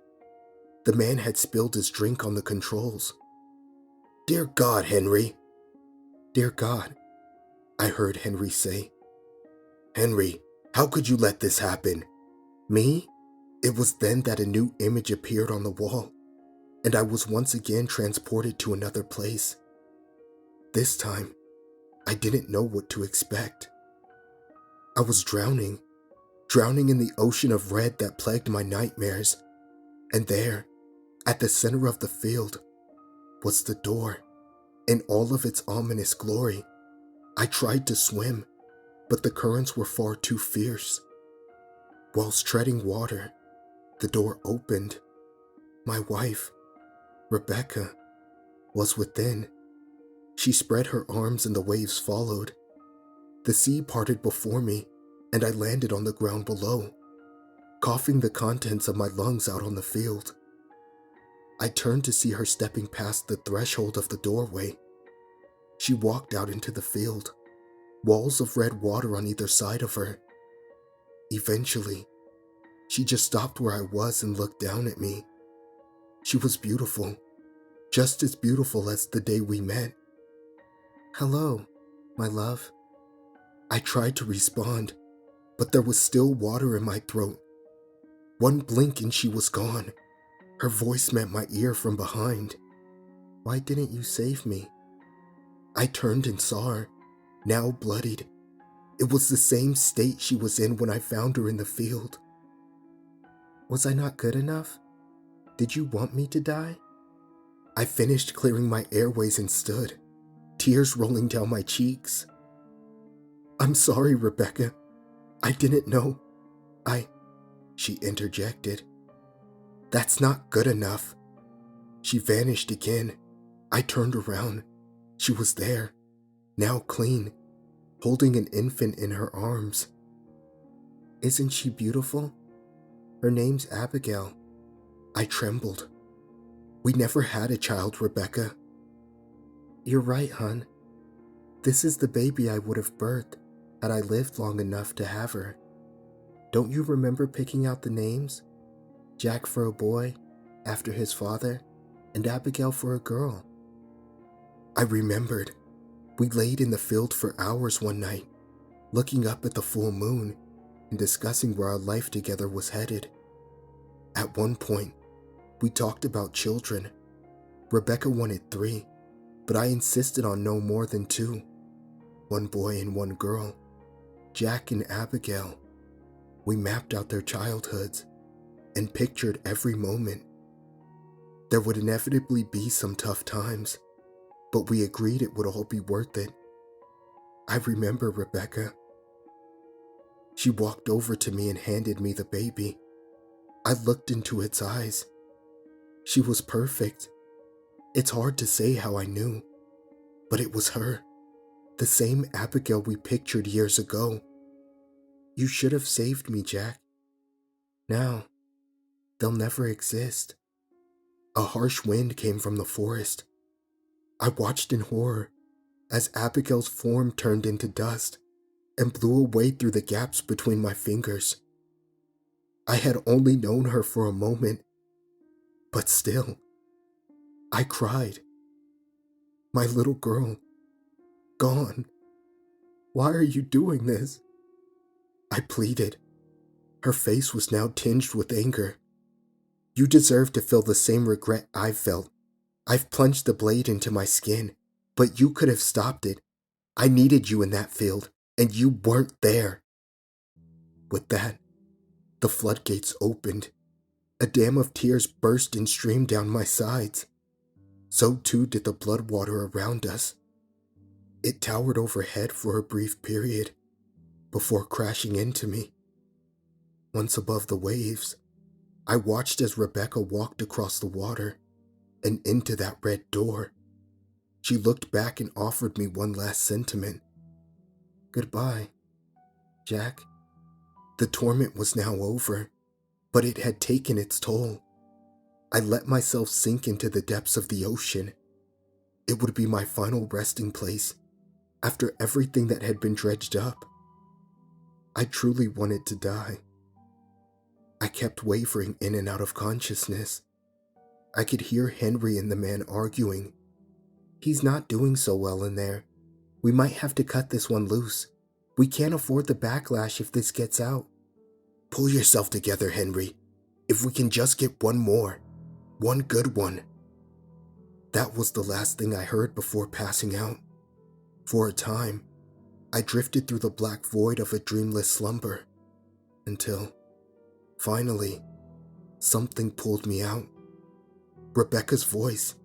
The man had spilled his drink on the controls. Dear God, Henry. Dear God, I heard Henry say. Henry, how could you let this happen? Me? It was then that a new image appeared on the wall, and I was once again transported to another place. This time, I didn't know what to expect. I was drowning in the ocean of red that plagued my nightmares, and there, at the center of the field, was the door, in all of its ominous glory. I tried to swim, but the currents were far too fierce. Whilst treading water, the door opened. My wife, Rebecca, was within. She spread her arms and the waves followed. The sea parted before me, and I landed on the ground below, coughing the contents of my lungs out on the field. I turned to see her stepping past the threshold of the doorway. She walked out into the field, walls of red water on either side of her. Eventually, she just stopped where I was and looked down at me. She was beautiful, just as beautiful as the day we met. Hello, my love. I tried to respond, but there was still water in my throat. One blink and she was gone. Her voice met my ear from behind. Why didn't you save me? I turned and saw her, now bloodied. It was the same state she was in when I found her in the field. Was I not good enough? Did you want me to die? I finished clearing my airways and stood, tears rolling down my cheeks. I'm sorry, Rebecca. I didn't know. She interjected. That's not good enough. She vanished again. I turned around. She was there, now clean, holding an infant in her arms. Isn't she beautiful? Her name's Abigail. I trembled. We never had a child, Rebecca. You're right, hon. This is the baby I would have birthed had I lived long enough to have her. Don't you remember picking out the names? Jack for a boy, after his father, and Abigail for a girl. I remembered. We laid in the field for hours one night, looking up at the full moon and discussing where our life together was headed. At one point, we talked about children. Rebecca wanted 3, but I insisted on no more than 2. 1 boy and 1 girl. Jack and Abigail. We mapped out their childhoods and pictured every moment. There would inevitably be some tough times, but we agreed it would all be worth it. I remember Rebecca. She walked over to me and handed me the baby. I looked into its eyes. She was perfect. It's hard to say how I knew, but it was her. The same Abigail we pictured years ago. You should have saved me, Jack. Now, they'll never exist. A harsh wind came from the forest. I watched in horror as Abigail's form turned into dust and blew away through the gaps between my fingers. I had only known her for a moment, but still, I cried. My little girl, gone. Why are you doing this? I pleaded. Her face was now tinged with anger. You deserve to feel the same regret I've felt. I've plunged the blade into my skin, but you could have stopped it. I needed you in that field, and you weren't there. With that, the floodgates opened. A dam of tears burst and streamed down my sides. So too did the blood water around us. It towered overhead for a brief period, before crashing into me. Once above the waves, I watched as Rebecca walked across the water and into that red door. She looked back and offered me one last sentiment. Goodbye, Jack. The torment was now over, but it had taken its toll. I let myself sink into the depths of the ocean. It would be my final resting place after everything that had been dredged up. I truly wanted to die. I kept wavering in and out of consciousness. I could hear Henry and the man arguing. He's not doing so well in there. We might have to cut this one loose. We can't afford the backlash if this gets out. Pull yourself together, Henry. If we can just get one more. One good one. That was the last thing I heard before passing out. For a time, I drifted through the black void of a dreamless slumber. Until, finally, something pulled me out. Rebecca's voice.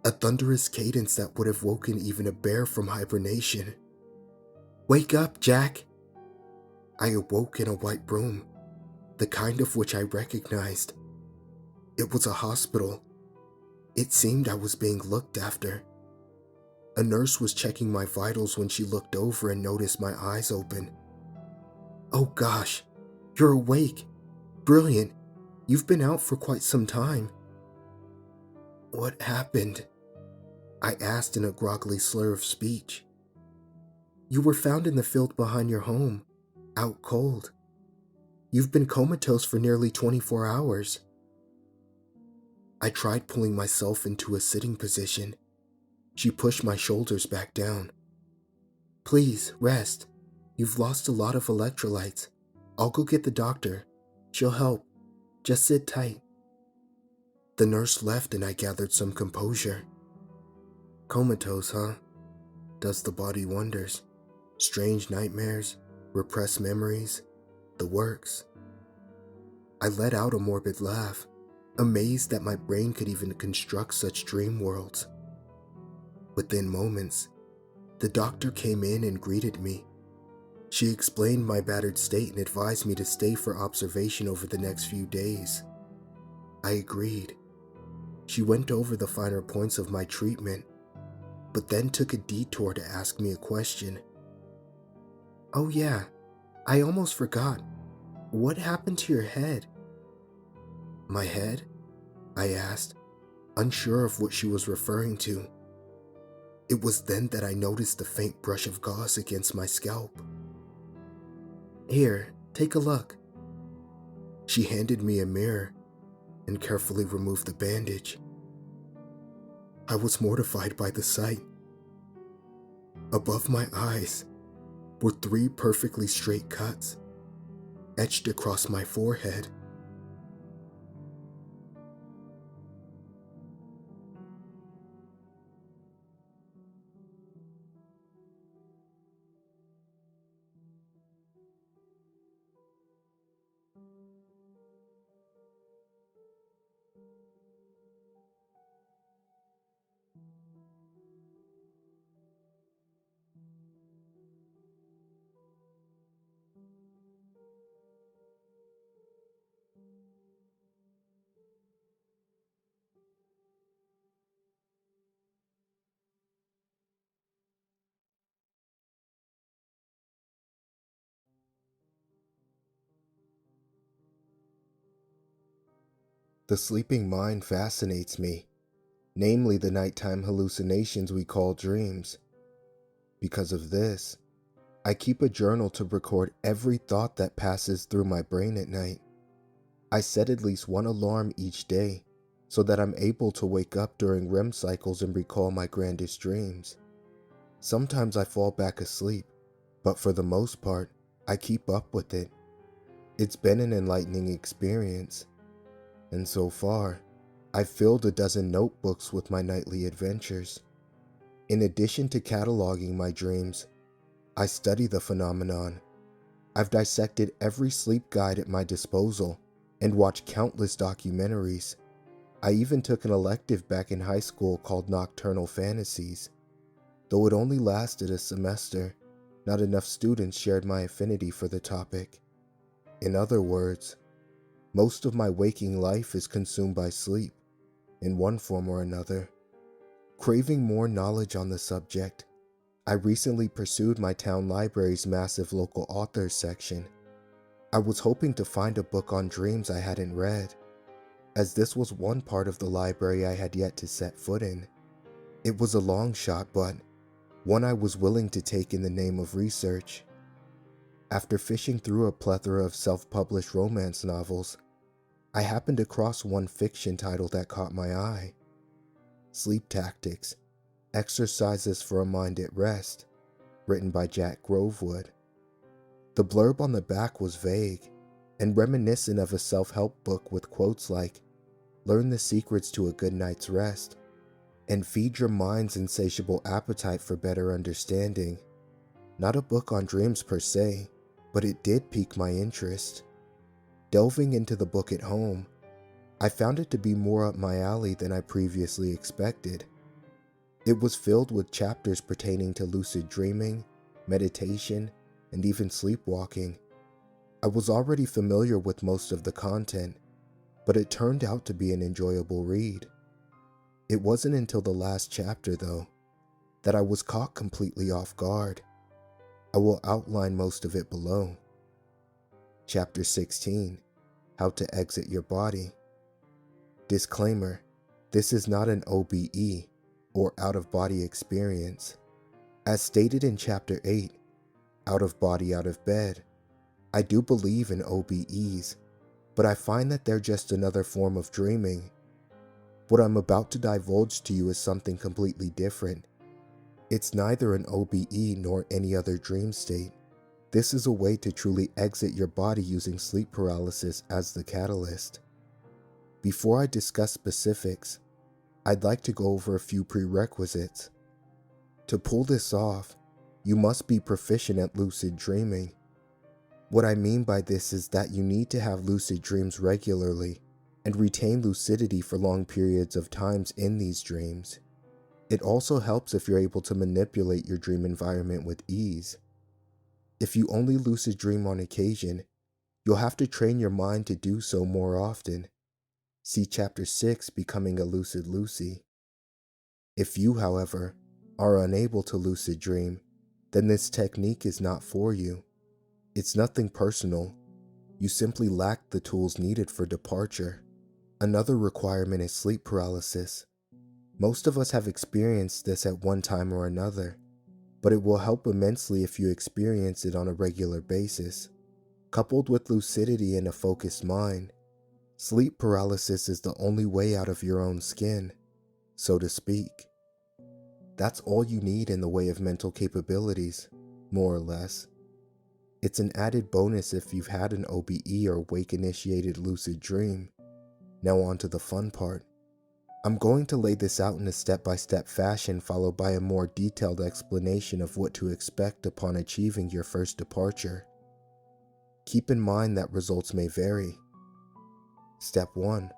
A thunderous cadence that would have woken even a bear from hibernation. Wake up, Jack! I awoke in a white room, the kind of which I recognized. It was a hospital. It seemed I was being looked after. A nurse was checking my vitals when she looked over and noticed my eyes open. Oh gosh, you're awake. Brilliant. You've been out for quite some time. What happened? I asked in a groggly slur of speech. You were found in the field behind your home, out cold. You've been comatose for nearly 24 hours. I tried pulling myself into a sitting position. She pushed my shoulders back down. Please, rest. You've lost a lot of electrolytes. I'll go get the doctor. She'll help. Just sit tight. The nurse left and I gathered some composure. Comatose, huh? Does the body wonders. Strange nightmares, repressed memories, the works. I let out a morbid laugh, amazed that my brain could even construct such dream worlds. Within moments, the doctor came in and greeted me. She explained my battered state and advised me to stay for observation over the next few days. I agreed. She went over the finer points of my treatment, but then took a detour to ask me a question. Oh yeah, I almost forgot. What happened to your head? My head? I asked, unsure of what she was referring to. It was then that I noticed the faint brush of gauze against my scalp. Here, take a look. She handed me a mirror and carefully removed the bandage. I was mortified by the sight. Above my eyes were 3 perfectly straight cuts, etched across my forehead. The sleeping mind fascinates me, namely the nighttime hallucinations we call dreams. Because of this, I keep a journal to record every thought that passes through my brain at night. I set at least one alarm each day so that I'm able to wake up during REM cycles and recall my grandest dreams. Sometimes I fall back asleep, but for the most part, I keep up with it. It's been an enlightening experience, and so far, I've filled a dozen notebooks with my nightly adventures. In addition to cataloging my dreams, I study the phenomenon. I've dissected every sleep guide at my disposal and watched countless documentaries. I even took an elective back in high school called Nocturnal Fantasies. Though it only lasted a semester, not enough students shared my affinity for the topic. In other words, most of my waking life is consumed by sleep, in one form or another. Craving more knowledge on the subject, I recently pursued my town library's massive local authors section. I was hoping to find a book on dreams I hadn't read, as this was one part of the library I had yet to set foot in. It was a long shot, but one I was willing to take in the name of research. After fishing through a plethora of self-published romance novels, I happened across one fiction title that caught my eye. Sleep Tactics, Exercises for a Mind at Rest, written by Jack Grovewood. The blurb on the back was vague and reminiscent of a self-help book with quotes like, "Learn the secrets to a good night's rest," and "Feed your mind's insatiable appetite for better understanding." Not a book on dreams per se, but it did pique my interest. Delving into the book at home, I found it to be more up my alley than I previously expected. It was filled with chapters pertaining to lucid dreaming, meditation, and even sleepwalking. I was already familiar with most of the content, but it turned out to be an enjoyable read. It wasn't until the last chapter, though, that I was caught completely off guard. I will outline most of it below. Chapter 16, How to Exit Your Body. Disclaimer, this is not an OBE, or out-of-body experience. As stated in Chapter 8, Out of Body, Out of Bed, I do believe in OBEs, but I find that they're just another form of dreaming. What I'm about to divulge to you is something completely different. It's neither an OBE nor any other dream state. This is a way to truly exit your body using sleep paralysis as the catalyst. Before I discuss specifics, I'd like to go over a few prerequisites. To pull this off, you must be proficient at lucid dreaming. What I mean by this is that you need to have lucid dreams regularly and retain lucidity for long periods of times in these dreams. It also helps if you're able to manipulate your dream environment with ease. If you only lucid dream on occasion, you'll have to train your mind to do so more often. See Chapter 6, Becoming a Lucid Lucy. If you, however, are unable to lucid dream, then this technique is not for you. It's nothing personal. You simply lack the tools needed for departure. Another requirement is sleep paralysis. Most of us have experienced this at one time or another, but it will help immensely if you experience it on a regular basis. Coupled with lucidity and a focused mind, sleep paralysis is the only way out of your own skin, so to speak. That's all you need in the way of mental capabilities, more or less. It's an added bonus if you've had an OBE or wake-initiated lucid dream. Now on to the fun part. I'm going to lay this out in a step-by-step fashion, followed by a more detailed explanation of what to expect upon achieving your first departure. Keep in mind that results may vary. Step 1.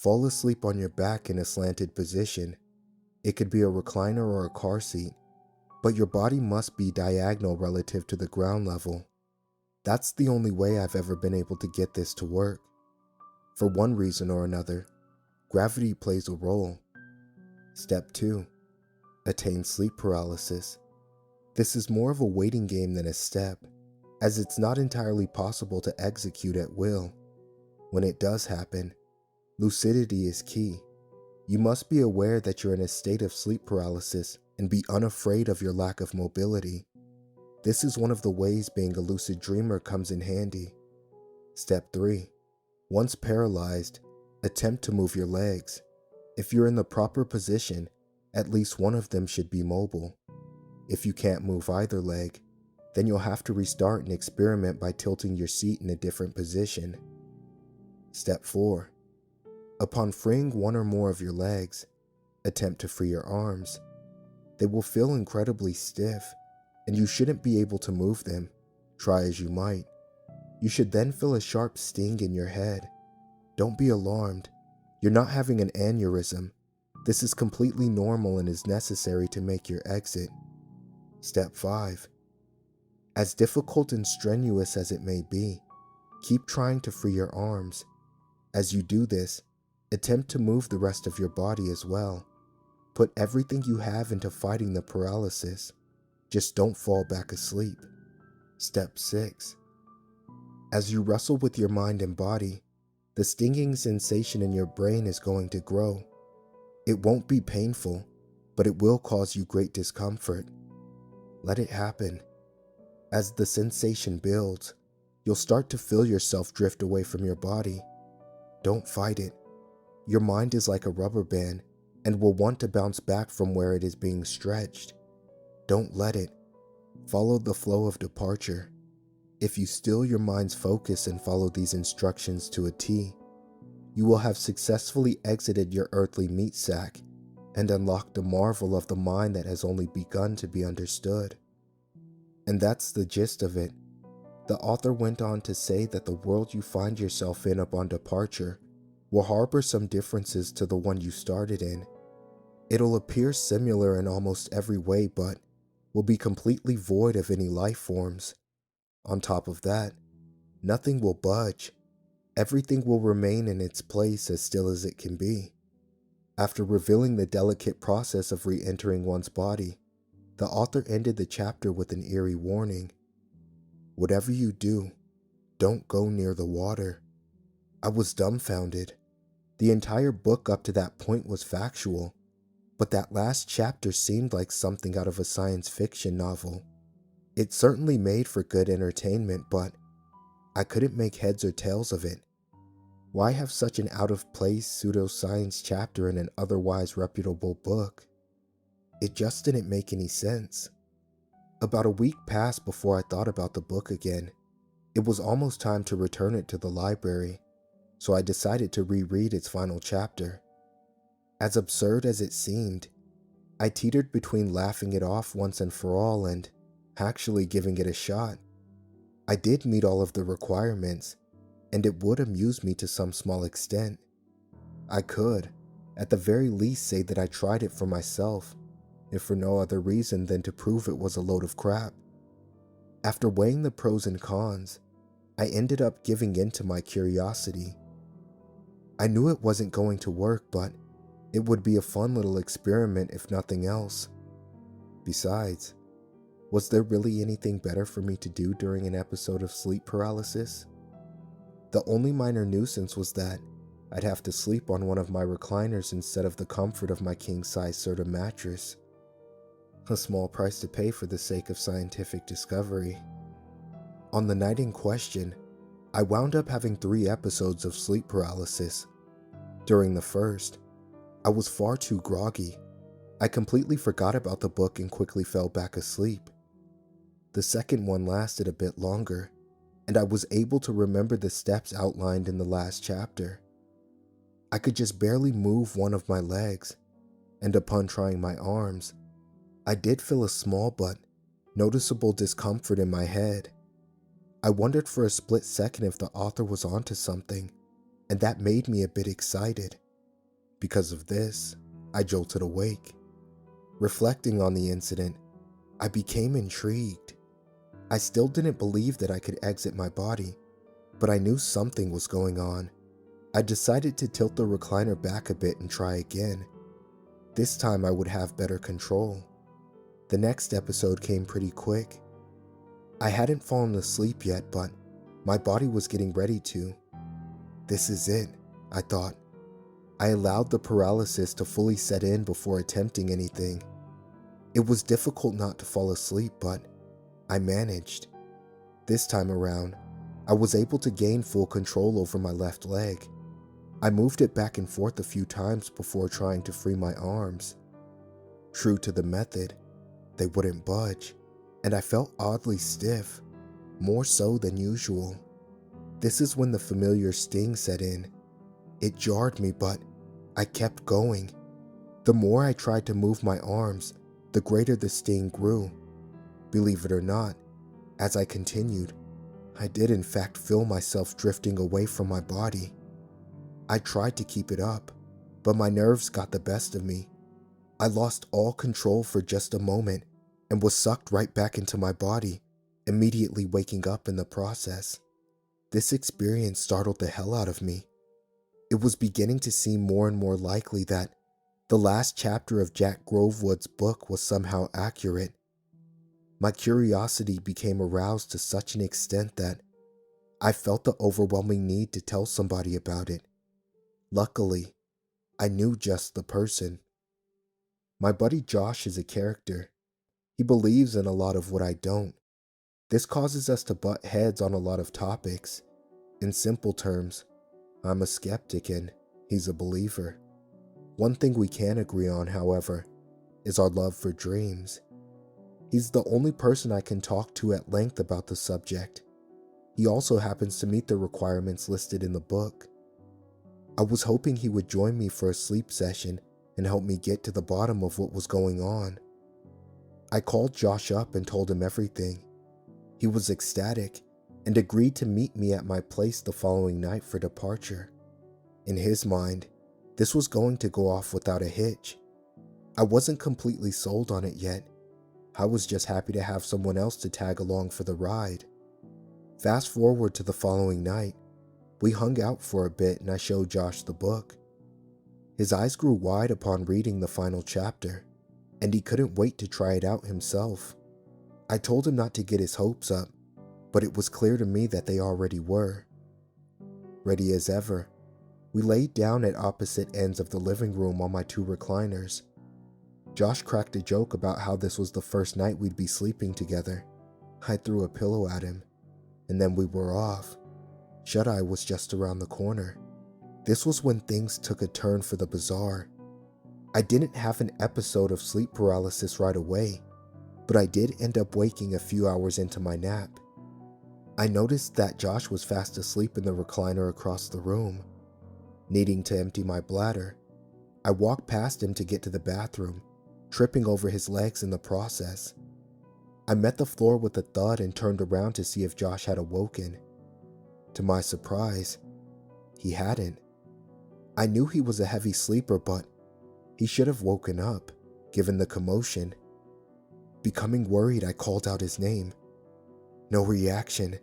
Fall asleep on your back in a slanted position. It could be a recliner or a car seat, but your body must be diagonal relative to the ground level. That's the only way I've ever been able to get this to work. For one reason or another, gravity plays a role. Step 2. Attain sleep paralysis. This is more of a waiting game than a step, as it's not entirely possible to execute at will. When it does happen, Lucidity is key. You must be aware that you're in a state of sleep paralysis and be unafraid of your lack of mobility. This is one of the ways being a lucid dreamer comes in handy. Step 3. Once paralyzed, attempt to move your legs. If you're in the proper position, at least one of them should be mobile. If you can't move either leg, then you'll have to restart and experiment by tilting your seat in a different position. Step 4. Upon freeing one or more of your legs, attempt to free your arms. They will feel incredibly stiff, and you shouldn't be able to move them, try as you might. You should then feel a sharp sting in your head. Don't be alarmed. You're not having an aneurysm. This is completely normal and is necessary to make your exit. Step 5. As difficult and strenuous as it may be, keep trying to free your arms. As you do this, attempt to move the rest of your body as well. Put everything you have into fighting the paralysis. Just don't fall back asleep. Step 6. As you wrestle with your mind and body, the stinging sensation in your brain is going to grow. It won't be painful, but it will cause you great discomfort. Let it happen. As the sensation builds, you'll start to feel yourself drift away from your body. Don't fight it. Your mind is like a rubber band and will want to bounce back from where it is being stretched. Don't let it. Follow the flow of departure. If you still your mind's focus and follow these instructions to a T, you will have successfully exited your earthly meat sack and unlocked the marvel of the mind that has only begun to be understood. And that's the gist of it. The author went on to say that the world you find yourself in upon departure will harbor some differences to the one you started in. It'll appear similar in almost every way, but will be completely void of any life forms. On top of that, nothing will budge. Everything will remain in its place as still as it can be. After revealing the delicate process of re-entering one's body, the author ended the chapter with an eerie warning. Whatever you do, don't go near the water. I was dumbfounded. The entire book up to that point was factual, but that last chapter seemed like something out of a science fiction novel. It certainly made for good entertainment, but I couldn't make heads or tails of it. Why have such an out-of-place pseudoscience chapter in an otherwise reputable book? It just didn't make any sense. About a week passed before I thought about the book again. It was almost time to return it to the library, so I decided to reread its final chapter. As absurd as it seemed, I teetered between laughing it off once and for all and actually giving it a shot. I did meet all of the requirements, and it would amuse me to some small extent. I could, at the very least, say that I tried it for myself, if for no other reason than to prove it was a load of crap. After weighing the pros and cons, I ended up giving in to my curiosity. I knew it wasn't going to work, but it would be a fun little experiment if nothing else. Besides, was there really anything better for me to do during an episode of sleep paralysis? The only minor nuisance was that I'd have to sleep on one of my recliners instead of the comfort of my king-size Serta mattress. A small price to pay for the sake of scientific discovery. On the night in question, I wound up having 3 episodes of sleep paralysis. During the first, I was far too groggy. I completely forgot about the book and quickly fell back asleep. The second one lasted a bit longer, and I was able to remember the steps outlined in the last chapter. I could just barely move one of my legs, and upon trying my arms, I did feel a small but noticeable discomfort in my head. I wondered for a split second if the author was onto something, and that made me a bit excited. Because of this, I jolted awake. Reflecting on the incident, I became intrigued. I still didn't believe that I could exit my body, but I knew something was going on. I decided to tilt the recliner back a bit and try again. This time I would have better control. The next episode came pretty quick. I hadn't fallen asleep yet, but my body was getting ready to. This is it, I thought. I allowed the paralysis to fully set in before attempting anything. It was difficult not to fall asleep, but I managed. This time around, I was able to gain full control over my left leg. I moved it back and forth a few times before trying to free my arms. True to the method, they wouldn't budge, and I felt oddly stiff, more so than usual. This is when the familiar sting set in. It jarred me, but I kept going. The more I tried to move my arms, the greater the sting grew. Believe it or not, as I continued, I did in fact feel myself drifting away from my body. I tried to keep it up, but my nerves got the best of me. I lost all control for just a moment and was sucked right back into my body, immediately waking up in the process. This experience startled the hell out of me. It was beginning to seem more and more likely that the last chapter of Jack Grovewood's book was somehow accurate. My curiosity became aroused to such an extent that I felt the overwhelming need to tell somebody about it. Luckily, I knew just the person. My buddy Josh is a character. He believes in a lot of what I don't. This causes us to butt heads on a lot of topics. In simple terms, I'm a skeptic and he's a believer. One thing we can agree on, however, is our love for dreams. He's the only person I can talk to at length about the subject. He also happens to meet the requirements listed in the book. I was hoping he would join me for a sleep session and help me get to the bottom of what was going on. I called Josh up and told him everything. He was ecstatic and agreed to meet me at my place the following night for departure. In his mind, this was going to go off without a hitch. I wasn't completely sold on it yet. I was just happy to have someone else to tag along for the ride. Fast forward to the following night. We hung out for a bit and I showed Josh the book. His eyes grew wide upon reading the final chapter, and he couldn't wait to try it out himself. I told him not to get his hopes up, but it was clear to me that they already were. Ready as ever, we laid down at opposite ends of the living room on my two recliners. Josh cracked a joke about how this was the first night we'd be sleeping together. I threw a pillow at him, and then we were off. Shut-eye was just around the corner. This was when things took a turn for the bizarre. I didn't have an episode of sleep paralysis right away, but I did end up waking a few hours into my nap. I noticed that Josh was fast asleep in the recliner across the room. Needing to empty my bladder, I walked past him to get to the bathroom, tripping over his legs in the process. I met the floor with a thud and turned around to see if Josh had awoken. To my surprise, he hadn't. I knew he was a heavy sleeper, but he should have woken up, given the commotion. Becoming worried, I called out his name. No reaction.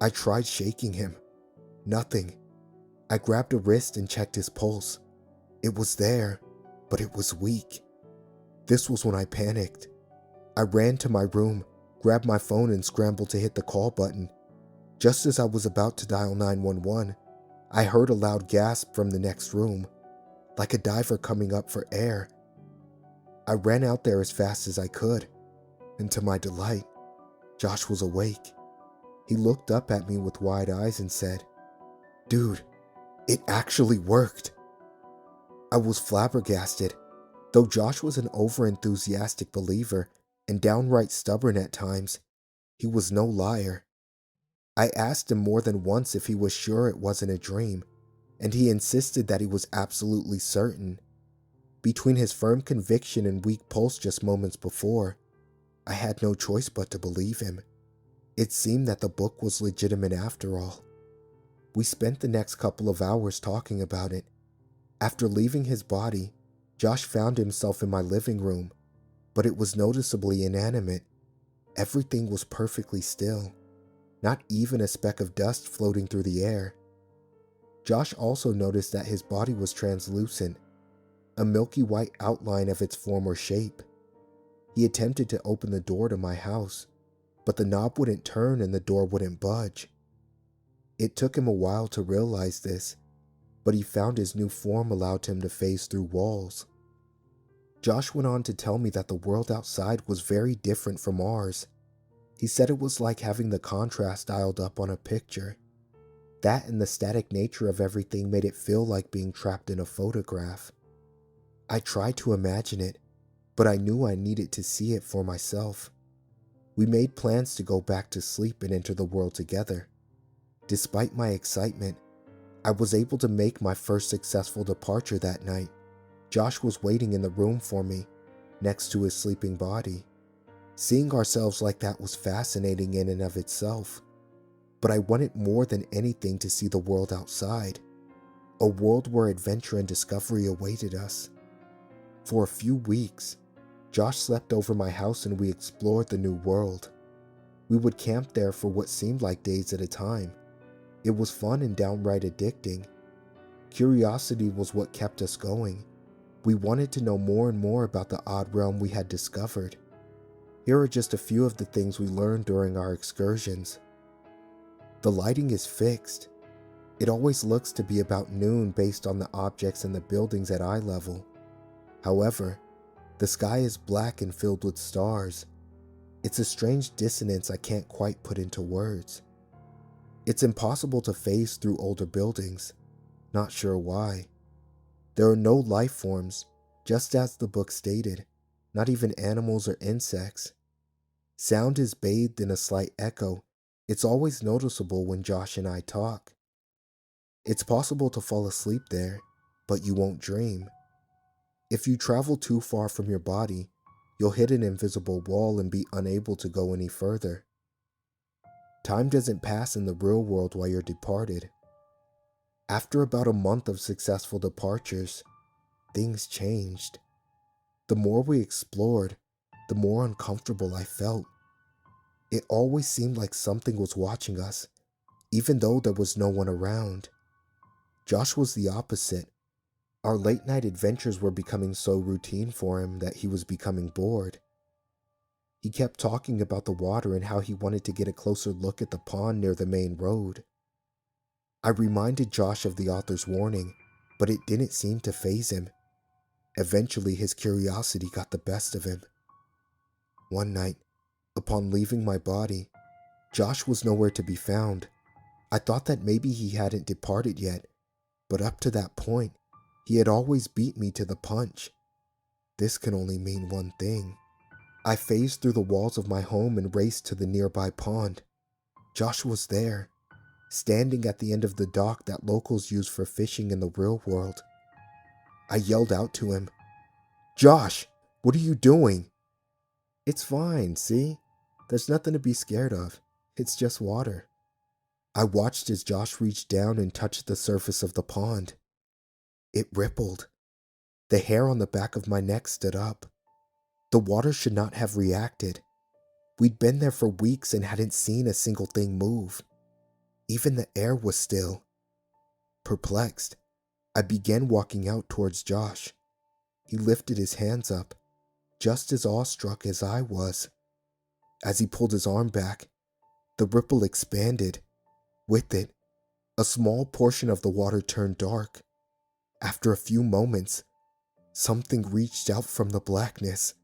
I tried shaking him. Nothing. I grabbed a wrist and checked his pulse. It was there, but it was weak. This was when I panicked. I ran to my room, grabbed my phone and scrambled to hit the call button. Just as I was about to dial 911, I heard a loud gasp from the next room, like a diver coming up for air. I ran out there as fast as I could, and to my delight, Josh was awake. He looked up at me with wide eyes and said, "Dude, it actually worked." I was flabbergasted. Though Josh was an over-enthusiastic believer and downright stubborn at times, he was no liar. I asked him more than once if he was sure it wasn't a dream, and he insisted that he was absolutely certain. Between his firm conviction and weak pulse just moments before, I had no choice but to believe him. It seemed that the book was legitimate after all. We spent the next couple of hours talking about it. After leaving his body, Josh found himself in my living room, but it was noticeably inanimate. Everything was perfectly still. Not even a speck of dust floating through the air. Josh also noticed that his body was translucent, a milky white outline of its former shape. He attempted to open the door to my house, but the knob wouldn't turn and the door wouldn't budge. It took him a while to realize this, but he found his new form allowed him to phase through walls. Josh went on to tell me that the world outside was very different from ours. He said it was like having the contrast dialed up on a picture. That and the static nature of everything made it feel like being trapped in a photograph. I tried to imagine it, but I knew I needed to see it for myself. We made plans to go back to sleep and enter the world together. Despite my excitement, I was able to make my first successful departure that night. Josh was waiting in the room for me, next to his sleeping body. Seeing ourselves like that was fascinating in and of itself, but I wanted more than anything to see the world outside, a world where adventure and discovery awaited us. For a few weeks, Josh slept over my house and we explored the new world. We would camp there for what seemed like days at a time. It was fun and downright addicting. Curiosity was what kept us going. We wanted to know more and more about the odd realm we had discovered. Here are just a few of the things we learned during our excursions. The lighting is fixed. It always looks to be about noon based on the objects and the buildings at eye level. However, the sky is black and filled with stars. It's a strange dissonance I can't quite put into words. It's impossible to phase through older buildings. Not sure why. There are no life forms, just as the book stated, not even animals or insects. Sound is bathed in a slight echo. It's always noticeable when Josh and I talk. It's possible to fall asleep there, but you won't dream. If you travel too far from your body, you'll hit an invisible wall and be unable to go any further. Time doesn't pass in the real world while you're departed. After about a month of successful departures, things changed. The more we explored, the more uncomfortable I felt. It always seemed like something was watching us, even though there was no one around. Josh was the opposite. Our late-night adventures were becoming so routine for him that he was becoming bored. He kept talking about the water and how he wanted to get a closer look at the pond near the main road. I reminded Josh of the author's warning, but it didn't seem to faze him. Eventually, his curiosity got the best of him. One night, upon leaving my body, Josh was nowhere to be found. I thought that maybe he hadn't departed yet, but up to that point, he had always beat me to the punch. This can only mean one thing. I phased through the walls of my home and raced to the nearby pond. Josh was there, standing at the end of the dock that locals use for fishing in the real world. I yelled out to him, "Josh, what are you doing?" "It's fine, see? There's nothing to be scared of. It's just water." I watched as Josh reached down and touched the surface of the pond. It rippled. The hair on the back of my neck stood up. The water should not have reacted. We'd been there for weeks and hadn't seen a single thing move. Even the air was still. Perplexed, I began walking out towards Josh. He lifted his hands up, just as awestruck as I was. As he pulled his arm back, the ripple expanded. With it, a small portion of the water turned dark. After a few moments, something reached out from the blackness.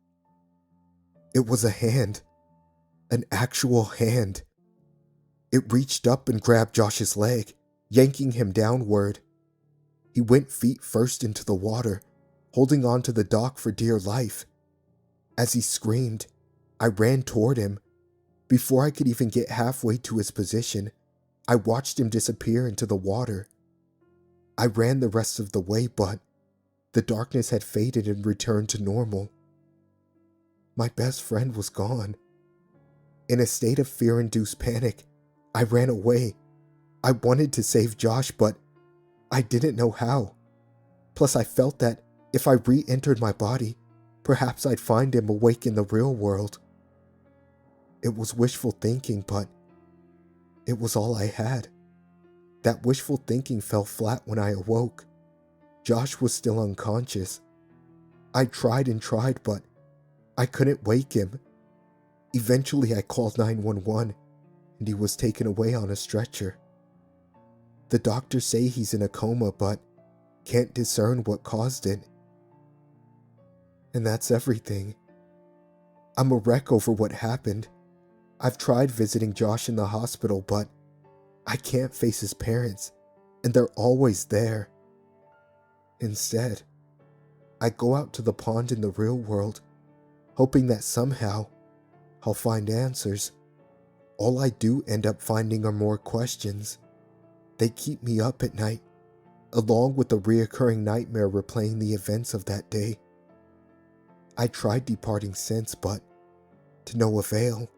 It was a hand, an actual hand. It reached up and grabbed Josh's leg, yanking him downward. He went feet first into the water, holding on to the dock for dear life. As he screamed, I ran toward him. Before I could even get halfway to his position, I watched him disappear into the water. I ran the rest of the way, but the darkness had faded and returned to normal. My best friend was gone. In a state of fear-induced panic, I ran away. I wanted to save Josh, but I didn't know how. Plus, I felt that if I re-entered my body, perhaps I'd find him awake in the real world. It was wishful thinking, but it was all I had. That wishful thinking fell flat when I awoke. Josh was still unconscious. I tried and tried, but I couldn't wake him. Eventually, I called 911, and he was taken away on a stretcher. The doctors say he's in a coma, but can't discern what caused it. And that's everything. I'm a wreck over what happened. I've tried visiting Josh in the hospital, but I can't face his parents, and they're always there. Instead, I go out to the pond in the real world, hoping that somehow I'll find answers. All I do end up finding are more questions. They keep me up at night, along with the reoccurring nightmare replaying the events of that day. I tried departing since, but to no avail.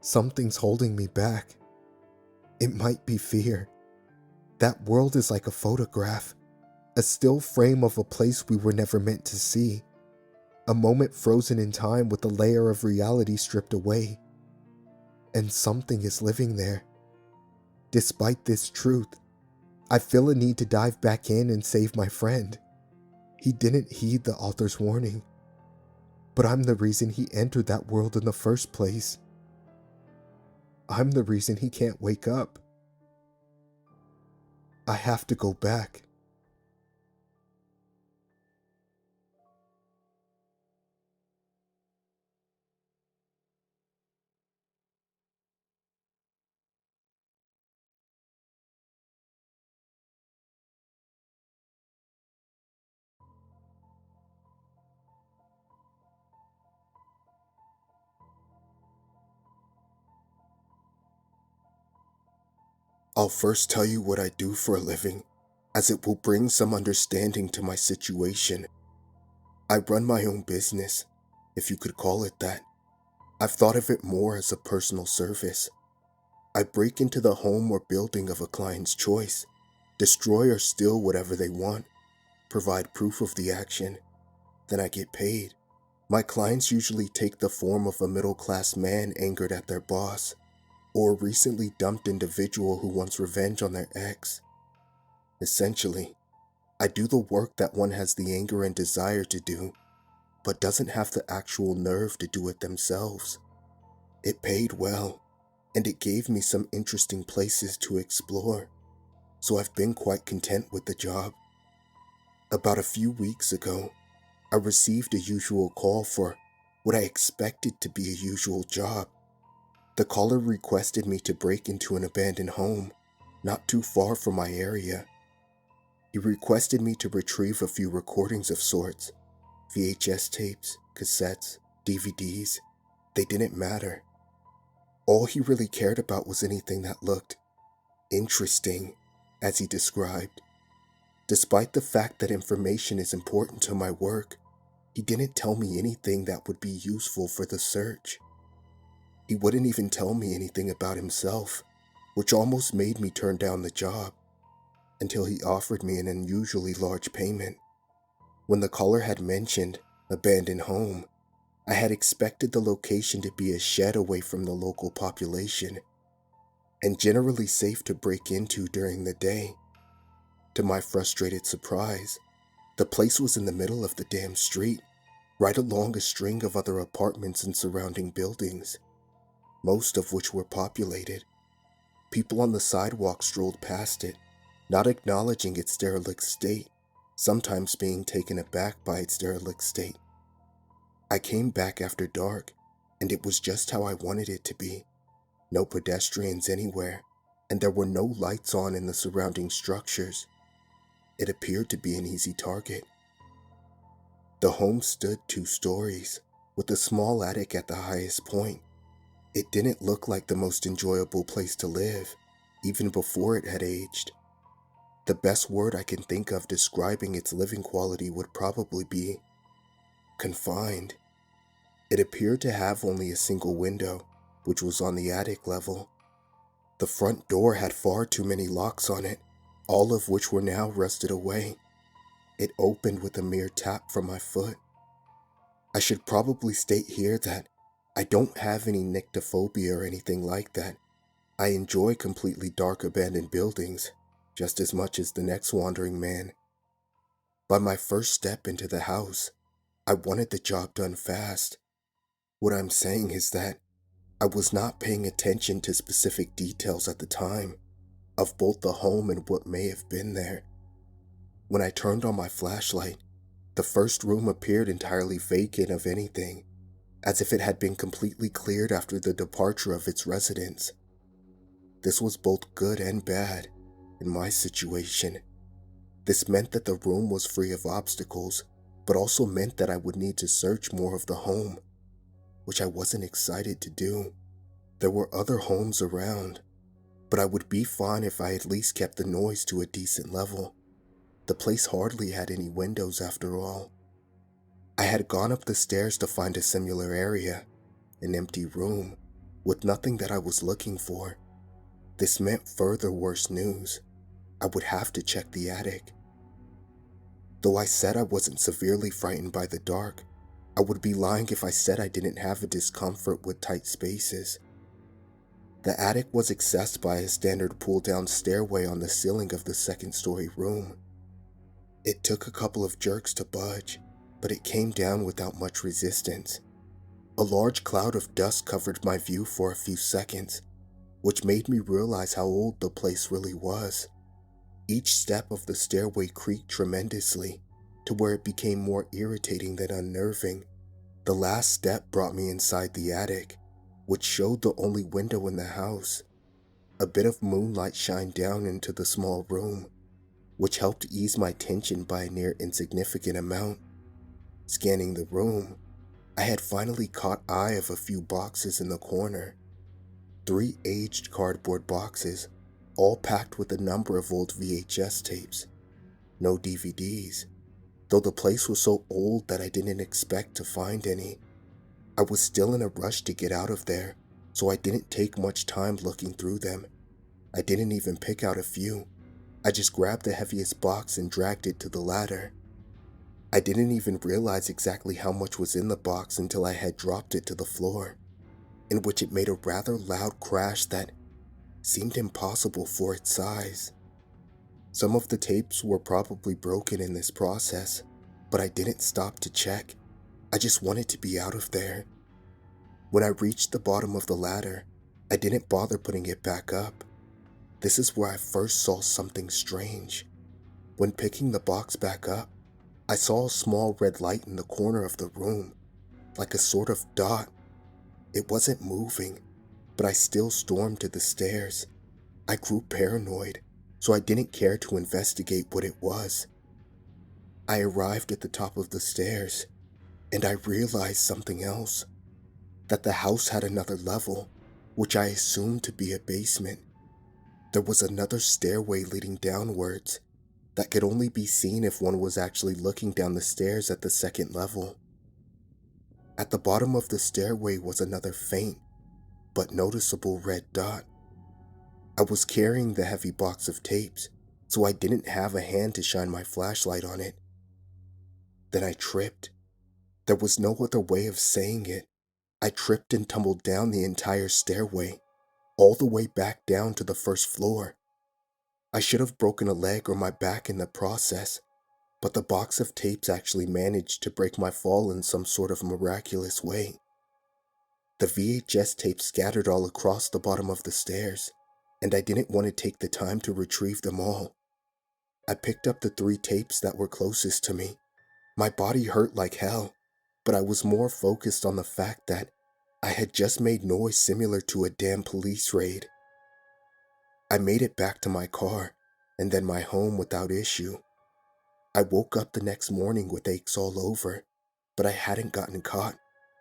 Something's holding me back. It might be fear. That world is like a photograph, a still frame of a place we were never meant to see, a moment frozen in time with a layer of reality stripped away. And something is living there. Despite this truth, I feel a need to dive back in and save my friend. He didn't heed the author's warning, but I'm the reason he entered that world in the first place. I'm the reason he can't wake up. I have to go back. I'll first tell you what I do for a living, as it will bring some understanding to my situation. I run my own business, if you could call it that. I've thought of it more as a personal service. I break into the home or building of a client's choice, destroy or steal whatever they want, provide proof of the action, then I get paid. My clients usually take the form of a middle-class man angered at their boss, or a recently dumped individual who wants revenge on their ex. Essentially, I do the work that one has the anger and desire to do, but doesn't have the actual nerve to do it themselves. It paid well, and it gave me some interesting places to explore, so I've been quite content with the job. About a few weeks ago, I received a usual call for what I expected to be a usual job. The caller requested me to break into an abandoned home, not too far from my area. He requested me to retrieve a few recordings of sorts, VHS tapes, cassettes, DVDs. They didn't matter. All he really cared about was anything that looked interesting, as he described. Despite the fact that information is important to my work, he didn't tell me anything that would be useful for the search. He wouldn't even tell me anything about himself, which almost made me turn down the job, until he offered me an unusually large payment. When the caller had mentioned abandoned home, I had expected the location to be a shed away from the local population, and generally safe to break into during the day. To my frustrated surprise, the place was in the middle of the damn street, right along a string of other apartments and surrounding buildings, most of which were populated. People on the sidewalk strolled past it, not acknowledging its derelict state, sometimes being taken aback by its derelict state. I came back after dark, and it was just how I wanted it to be. No pedestrians anywhere, and there were no lights on in the surrounding structures. It appeared to be an easy target. The home stood 2 stories, with a small attic at the highest point. It didn't look like the most enjoyable place to live, even before it had aged. The best word I can think of describing its living quality would probably be confined. It appeared to have only a single window, which was on the attic level. The front door had far too many locks on it, all of which were now rusted away. It opened with a mere tap from my foot. I should probably state here that I don't have any nyctophobia or anything like that. I enjoy completely dark abandoned buildings, just as much as the next wandering man. By my first step into the house, I wanted the job done fast. What I'm saying is that I was not paying attention to specific details at the time, of both the home and what may have been there. When I turned on my flashlight, the first room appeared entirely vacant of anything, as if it had been completely cleared after the departure of its residents. This was both good and bad in my situation. This meant that the room was free of obstacles, but also meant that I would need to search more of the home, which I wasn't excited to do. There were other homes around, but I would be fine if I at least kept the noise to a decent level. The place hardly had any windows after all. I had gone up the stairs to find a similar area, an empty room, with nothing that I was looking for. This meant further worse news. I would have to check the attic. Though I said I wasn't severely frightened by the dark, I would be lying if I said I didn't have a discomfort with tight spaces. The attic was accessed by a standard pull-down stairway on the ceiling of the second-story room. It took a couple of jerks to budge, but it came down without much resistance. A large cloud of dust covered my view for a few seconds, which made me realize how old the place really was. Each step of the stairway creaked tremendously, to where it became more irritating than unnerving. The last step brought me inside the attic, which showed the only window in the house. A bit of moonlight shined down into the small room, which helped ease my tension by a near insignificant amount. Scanning the room, I had finally caught eye of a few boxes in the corner. 3 aged cardboard boxes, all packed with a number of old VHS tapes. No DVDs, though the place was so old that I didn't expect to find any. I was still in a rush to get out of there, so I didn't take much time looking through them. I didn't even pick out a few. I just grabbed the heaviest box and dragged it to the ladder. I didn't even realize exactly how much was in the box until I had dropped it to the floor, in which it made a rather loud crash that seemed impossible for its size. Some of the tapes were probably broken in this process, but I didn't stop to check. I just wanted to be out of there. When I reached the bottom of the ladder, I didn't bother putting it back up. This is where I first saw something strange. When picking the box back up, I saw a small red light in the corner of the room, like a sort of dot. It wasn't moving, but I still stormed to the stairs. I grew paranoid, so I didn't care to investigate what it was. I arrived at the top of the stairs, and I realized something else. That the house had another level, which I assumed to be a basement. There was another stairway leading downwards that could only be seen if one was actually looking down the stairs at the second level. At the bottom of the stairway was another faint but noticeable red dot. I was carrying the heavy box of tapes, so I didn't have a hand to shine my flashlight on it. Then I tripped. There was no other way of saying it. I tripped and tumbled down the entire stairway, all the way back down to the first floor. I should have broken a leg or my back in the process, but the box of tapes actually managed to break my fall in some sort of miraculous way. The VHS tapes scattered all across the bottom of the stairs, and I didn't want to take the time to retrieve them all. I picked up the 3 tapes that were closest to me. My body hurt like hell, but I was more focused on the fact that I had just made noise similar to a damn police raid. I made it back to my car, and then my home without issue. I woke up the next morning with aches all over, but I hadn't gotten caught,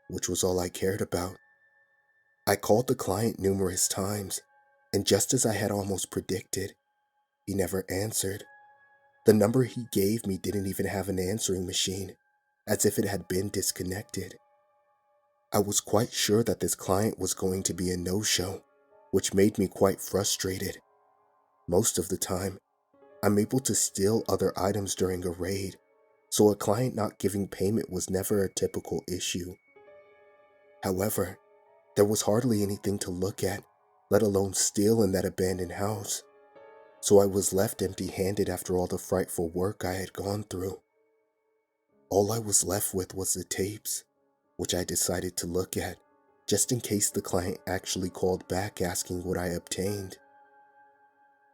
which was all I cared about. I called the client numerous times, and just as I had almost predicted, he never answered. The number he gave me didn't even have an answering machine, as if it had been disconnected. I was quite sure that this client was going to be a no-show, which made me quite frustrated. Most of the time, I'm able to steal other items during a raid, so a client not giving payment was never a typical issue. However, there was hardly anything to look at, let alone steal in that abandoned house, so I was left empty-handed after all the frightful work I had gone through. All I was left with was the tapes, which I decided to look at, just in case the client actually called back asking what I obtained.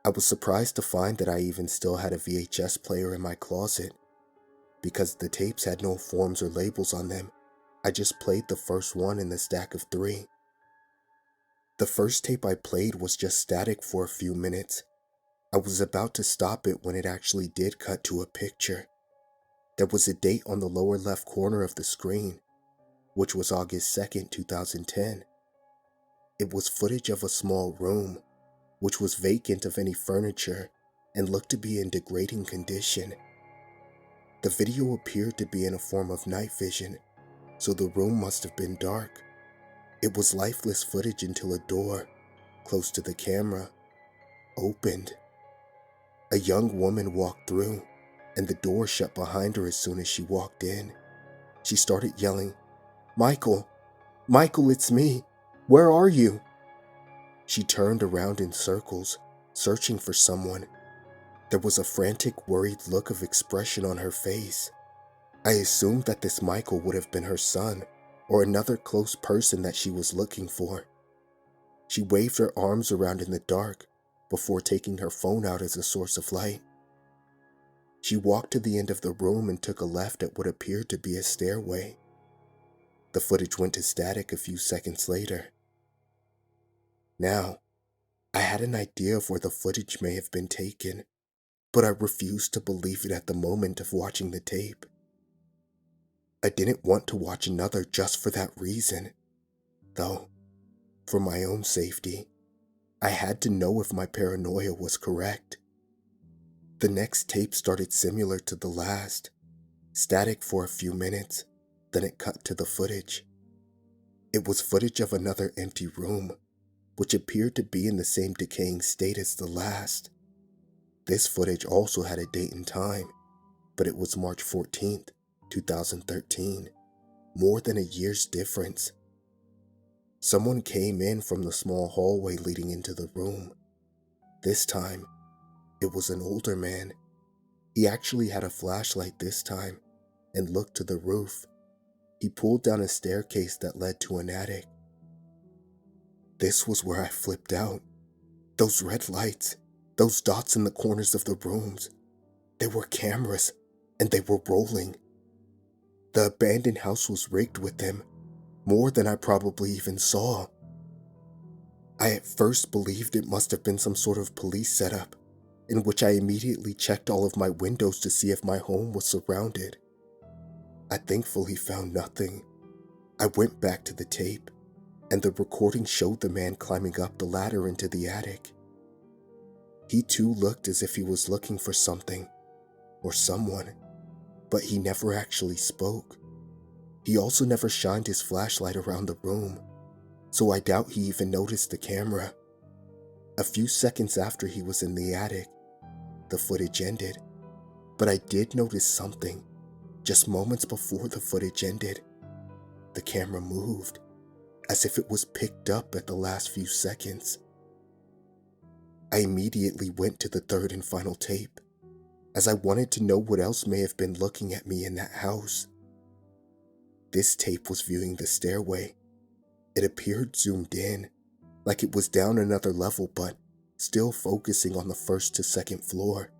I was surprised to find that I even still had a VHS player in my closet. Because the tapes had no forms or labels on them, I just played the first one in the stack of 3. The first tape I played was just static for a few minutes. I was about to stop it when it actually did cut to a picture. There was a date on the lower left corner of the screen, which was August 2nd, 2010. It was footage of a small room, which was vacant of any furniture and looked to be in degrading condition. The video appeared to be in a form of night vision, so the room must have been dark. It was lifeless footage until a door, close to the camera, opened. A young woman walked through, and the door shut behind her as soon as she walked in. She started yelling, "Michael! Michael, it's me! Where are you?" She turned around in circles, searching for someone. There was a frantic, worried look of expression on her face. I assumed that this Michael would have been her son, or another close person that she was looking for. She waved her arms around in the dark before taking her phone out as a source of light. She walked to the end of the room and took a left at what appeared to be a stairway. The footage went to static a few seconds later. Now, I had an idea of where the footage may have been taken, but I refused to believe it at the moment of watching the tape. I didn't want to watch another just for that reason, though, for my own safety, I had to know if my paranoia was correct. The next tape started similar to the last, static for a few minutes, then it cut to the footage. It was footage of another empty room, which appeared to be in the same decaying state as the last. This footage also had a date and time, but it was March 14th, 2013, more than a year's difference. Someone came in from the small hallway leading into the room. This time, it was an older man. He actually had a flashlight this time and looked to the roof. He pulled down a staircase that led to an attic. This was where I flipped out. Those red lights, those dots in the corners of the rooms, they were cameras, and they were rolling. The abandoned house was rigged with them, more than I probably even saw. I at first believed it must have been some sort of police setup, in which I immediately checked all of my windows to see if my home was surrounded. I thankfully found nothing. I went back to the tape, and the recording showed the man climbing up the ladder into the attic. He too looked as if he was looking for something, or someone, but he never actually spoke. He also never shined his flashlight around the room, so I doubt he even noticed the camera. A few seconds after he was in the attic, the footage ended, but I did notice something. Just moments before the footage ended, the camera moved, as if it was picked up at the last few seconds. I immediately went to the third and final tape, as I wanted to know what else may have been looking at me in that house. This tape was viewing the stairway. It appeared zoomed in, like it was down another level but still focusing on the first to second floor.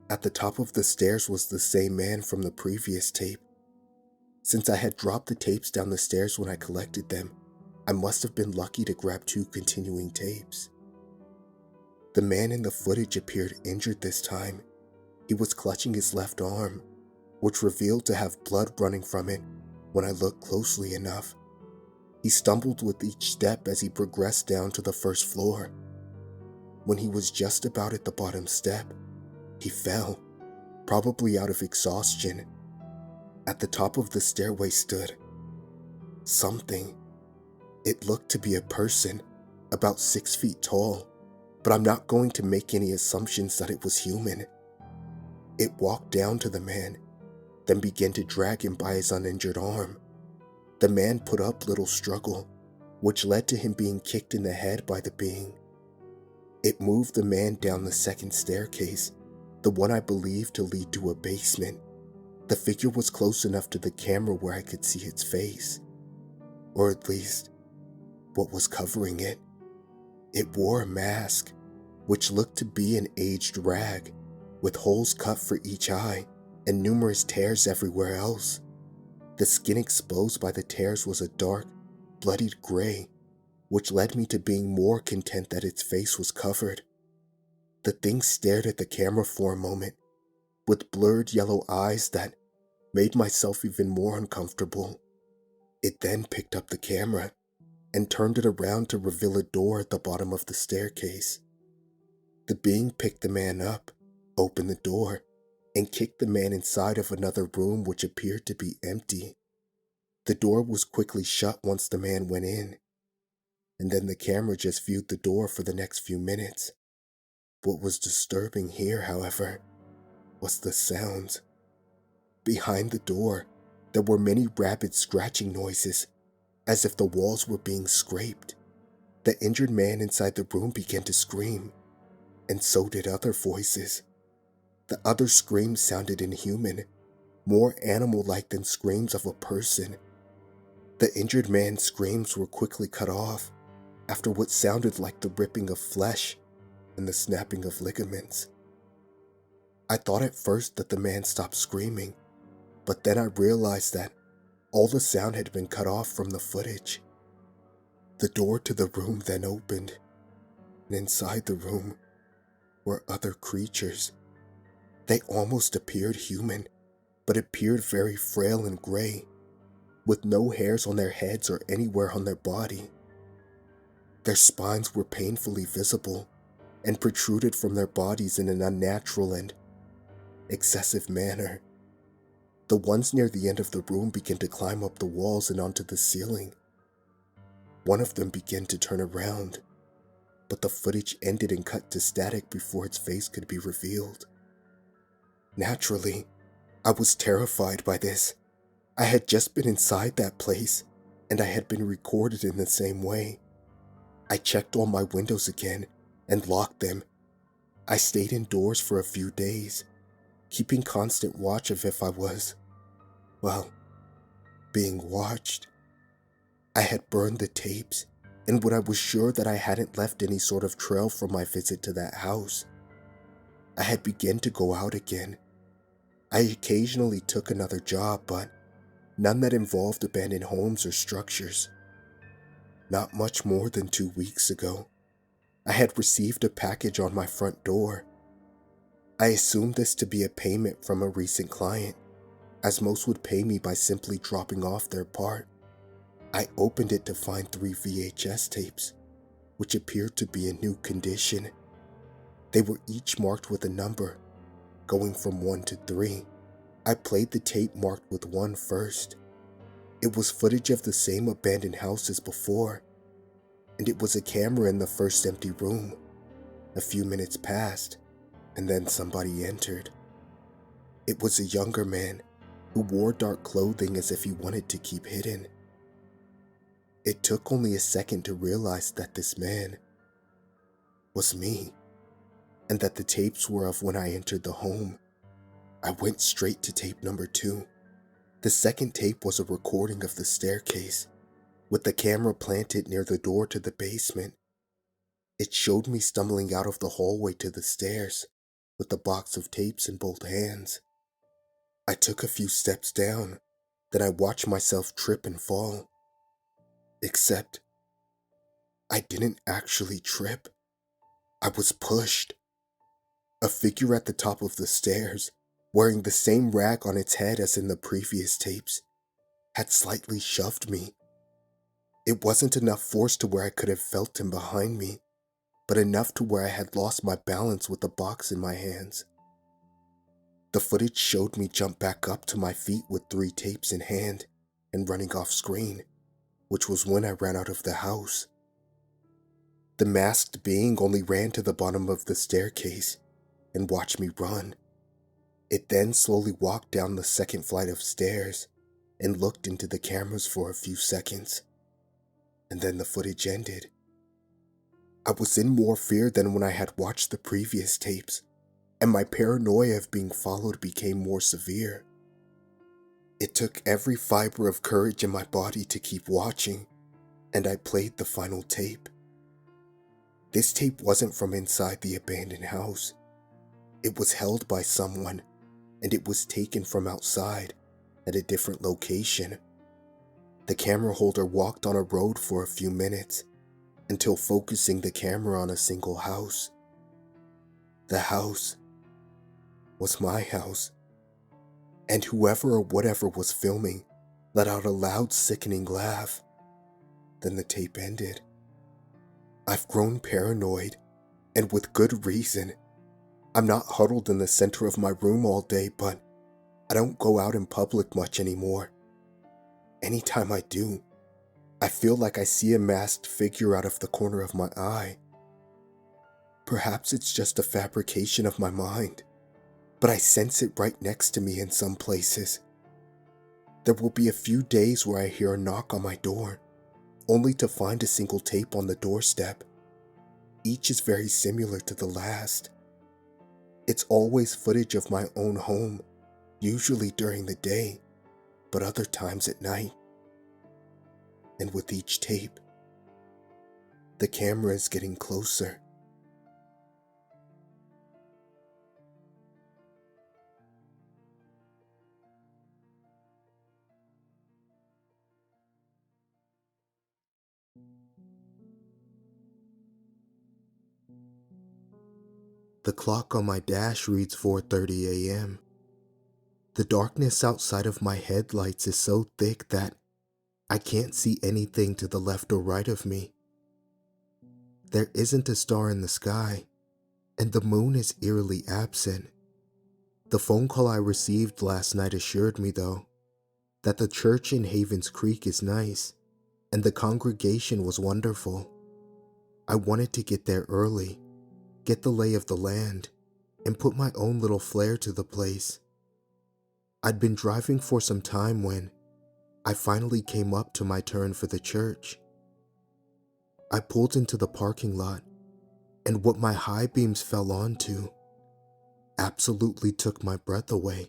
At the top of the stairs was the same man from the previous tape. Since I had dropped the tapes down the stairs when I collected them, I must have been lucky to grab 2 continuing tapes. The man in the footage appeared injured this time. He was clutching his left arm, which revealed to have blood running from it when I looked closely enough. He stumbled with each step as he progressed down to the first floor. When he was just about at the bottom step, he fell, probably out of exhaustion. At the top of the stairway stood something. It looked to be a person, about 6 feet tall, but I'm not going to make any assumptions that it was human. It walked down to the man, then began to drag him by his uninjured arm. The man put up little struggle, which led to him being kicked in the head by the being. It moved the man down the second staircase, the one I believed to lead to a basement. The figure was close enough to the camera where I could see its face, or at least what was covering it. It wore a mask. which looked to be an aged rag, with holes cut for each eye and numerous tears everywhere else. The skin exposed by the tears was a dark, bloodied gray, which led me to being more content that its face was covered. The thing stared at the camera for a moment, with blurred yellow eyes that made myself even more uncomfortable. It then picked up the camera and turned it around to reveal a door at the bottom of the staircase. The being picked the man up, opened the door, and kicked the man inside of another room which appeared to be empty. The door was quickly shut once the man went in, and then the camera just viewed the door for the next few minutes. What was disturbing here, however, was the sounds. Behind the door, there were many rapid scratching noises, as if the walls were being scraped. The injured man inside the room began to scream, and so did other voices. The other screams sounded inhuman, more animal-like than screams of a person. The injured man's screams were quickly cut off after what sounded like the ripping of flesh and the snapping of ligaments. I thought at first that the man stopped screaming, but then I realized that all the sound had been cut off from the footage. The door to the room then opened, and inside the room were other creatures. They almost appeared human, but appeared very frail and gray, with no hairs on their heads or anywhere on their body. Their spines were painfully visible and protruded from their bodies in an unnatural and excessive manner. The ones near the end of the room began to climb up the walls and onto the ceiling. One of them began to turn around, but the footage ended and cut to static before its face could be revealed. Naturally, I was terrified by this. I had just been inside that place, and I had been recorded in the same way. I checked all my windows again and locked them. I stayed indoors for a few days, keeping constant watch of if I was, well, being watched. I had burned the tapes, and when I was sure that I hadn't left any sort of trail from my visit to that house, I had begun to go out again. I occasionally took another job, but none that involved abandoned homes or structures. Not much more than 2 weeks ago, I had received a package on my front door. I assumed this to be a payment from a recent client, as most would pay me by simply dropping off their part. I opened it to find 3 VHS tapes, which appeared to be in new condition. They were each marked with a number, going from 1 to 3. I played the tape marked with 1 first. It was footage of the same abandoned house as before, and it was a camera in the first empty room. A few minutes passed, and then somebody entered. It was a younger man who wore dark clothing as if he wanted to keep hidden. It took only a second to realize that this man was me, and that the tapes were of when I entered the home. I went straight to tape number 2. The second tape was a recording of the staircase, with the camera planted near the door to the basement. It showed me stumbling out of the hallway to the stairs, with the box of tapes in both hands. I took a few steps down, then I watched myself trip and fall. Except, I didn't actually trip. I was pushed. A figure at the top of the stairs, wearing the same rag on its head as in the previous tapes, had slightly shoved me. It wasn't enough force to where I could have felt him behind me, but enough to where I had lost my balance with the box in my hands. The footage showed me jump back up to my feet with 3 tapes in hand and running off screen, which was when I ran out of the house. The masked being only ran to the bottom of the staircase and watched me run. It then slowly walked down the second flight of stairs and looked into the cameras for a few seconds, and then the footage ended. I was in more fear than when I had watched the previous tapes, and my paranoia of being followed became more severe. It took every fiber of courage in my body to keep watching, and I played the final tape. This tape wasn't from inside the abandoned house. It was held by someone, and it was taken from outside at a different location. The camera holder walked on a road for a few minutes until focusing the camera on a single house. The house was my house, and whoever or whatever was filming let out a loud, sickening laugh. Then the tape ended. I've grown paranoid, and with good reason. I'm not huddled in the center of my room all day, but I don't go out in public much anymore. Anytime I do, I feel like I see a masked figure out of the corner of my eye. Perhaps it's just a fabrication of my mind, but I sense it right next to me in some places. There will be a few days where I hear a knock on my door, only to find a single tape on the doorstep. Each is very similar to the last. It's always footage of my own home, usually during the day, but other times at night. And with each tape, the camera is getting closer. The clock on my dash reads 4:30 a.m. The darkness outside of my headlights is so thick that I can't see anything to the left or right of me. There isn't a star in the sky, and the moon is eerily absent. The phone call I received last night assured me, though, that the church in Havens Creek is nice, and the congregation was wonderful. I wanted to get there early, get the lay of the land, and put my own little flair to the place. I'd been driving for some time when I finally came up to my turn for the church. I pulled into the parking lot, and what my high beams fell onto absolutely took my breath away.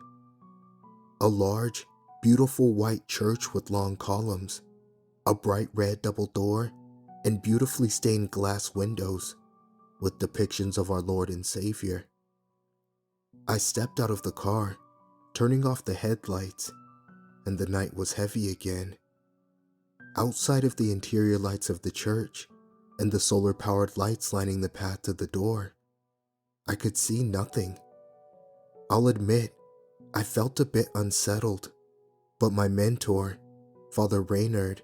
A large, beautiful white church with long columns, a bright red double door, and beautifully stained glass windows with depictions of our Lord and Savior. I stepped out of the car, turning off the headlights, and the night was heavy again. Outside of the interior lights of the church and the solar-powered lights lining the path to the door, I could see nothing. I'll admit, I felt a bit unsettled, but my mentor, Father Reynard,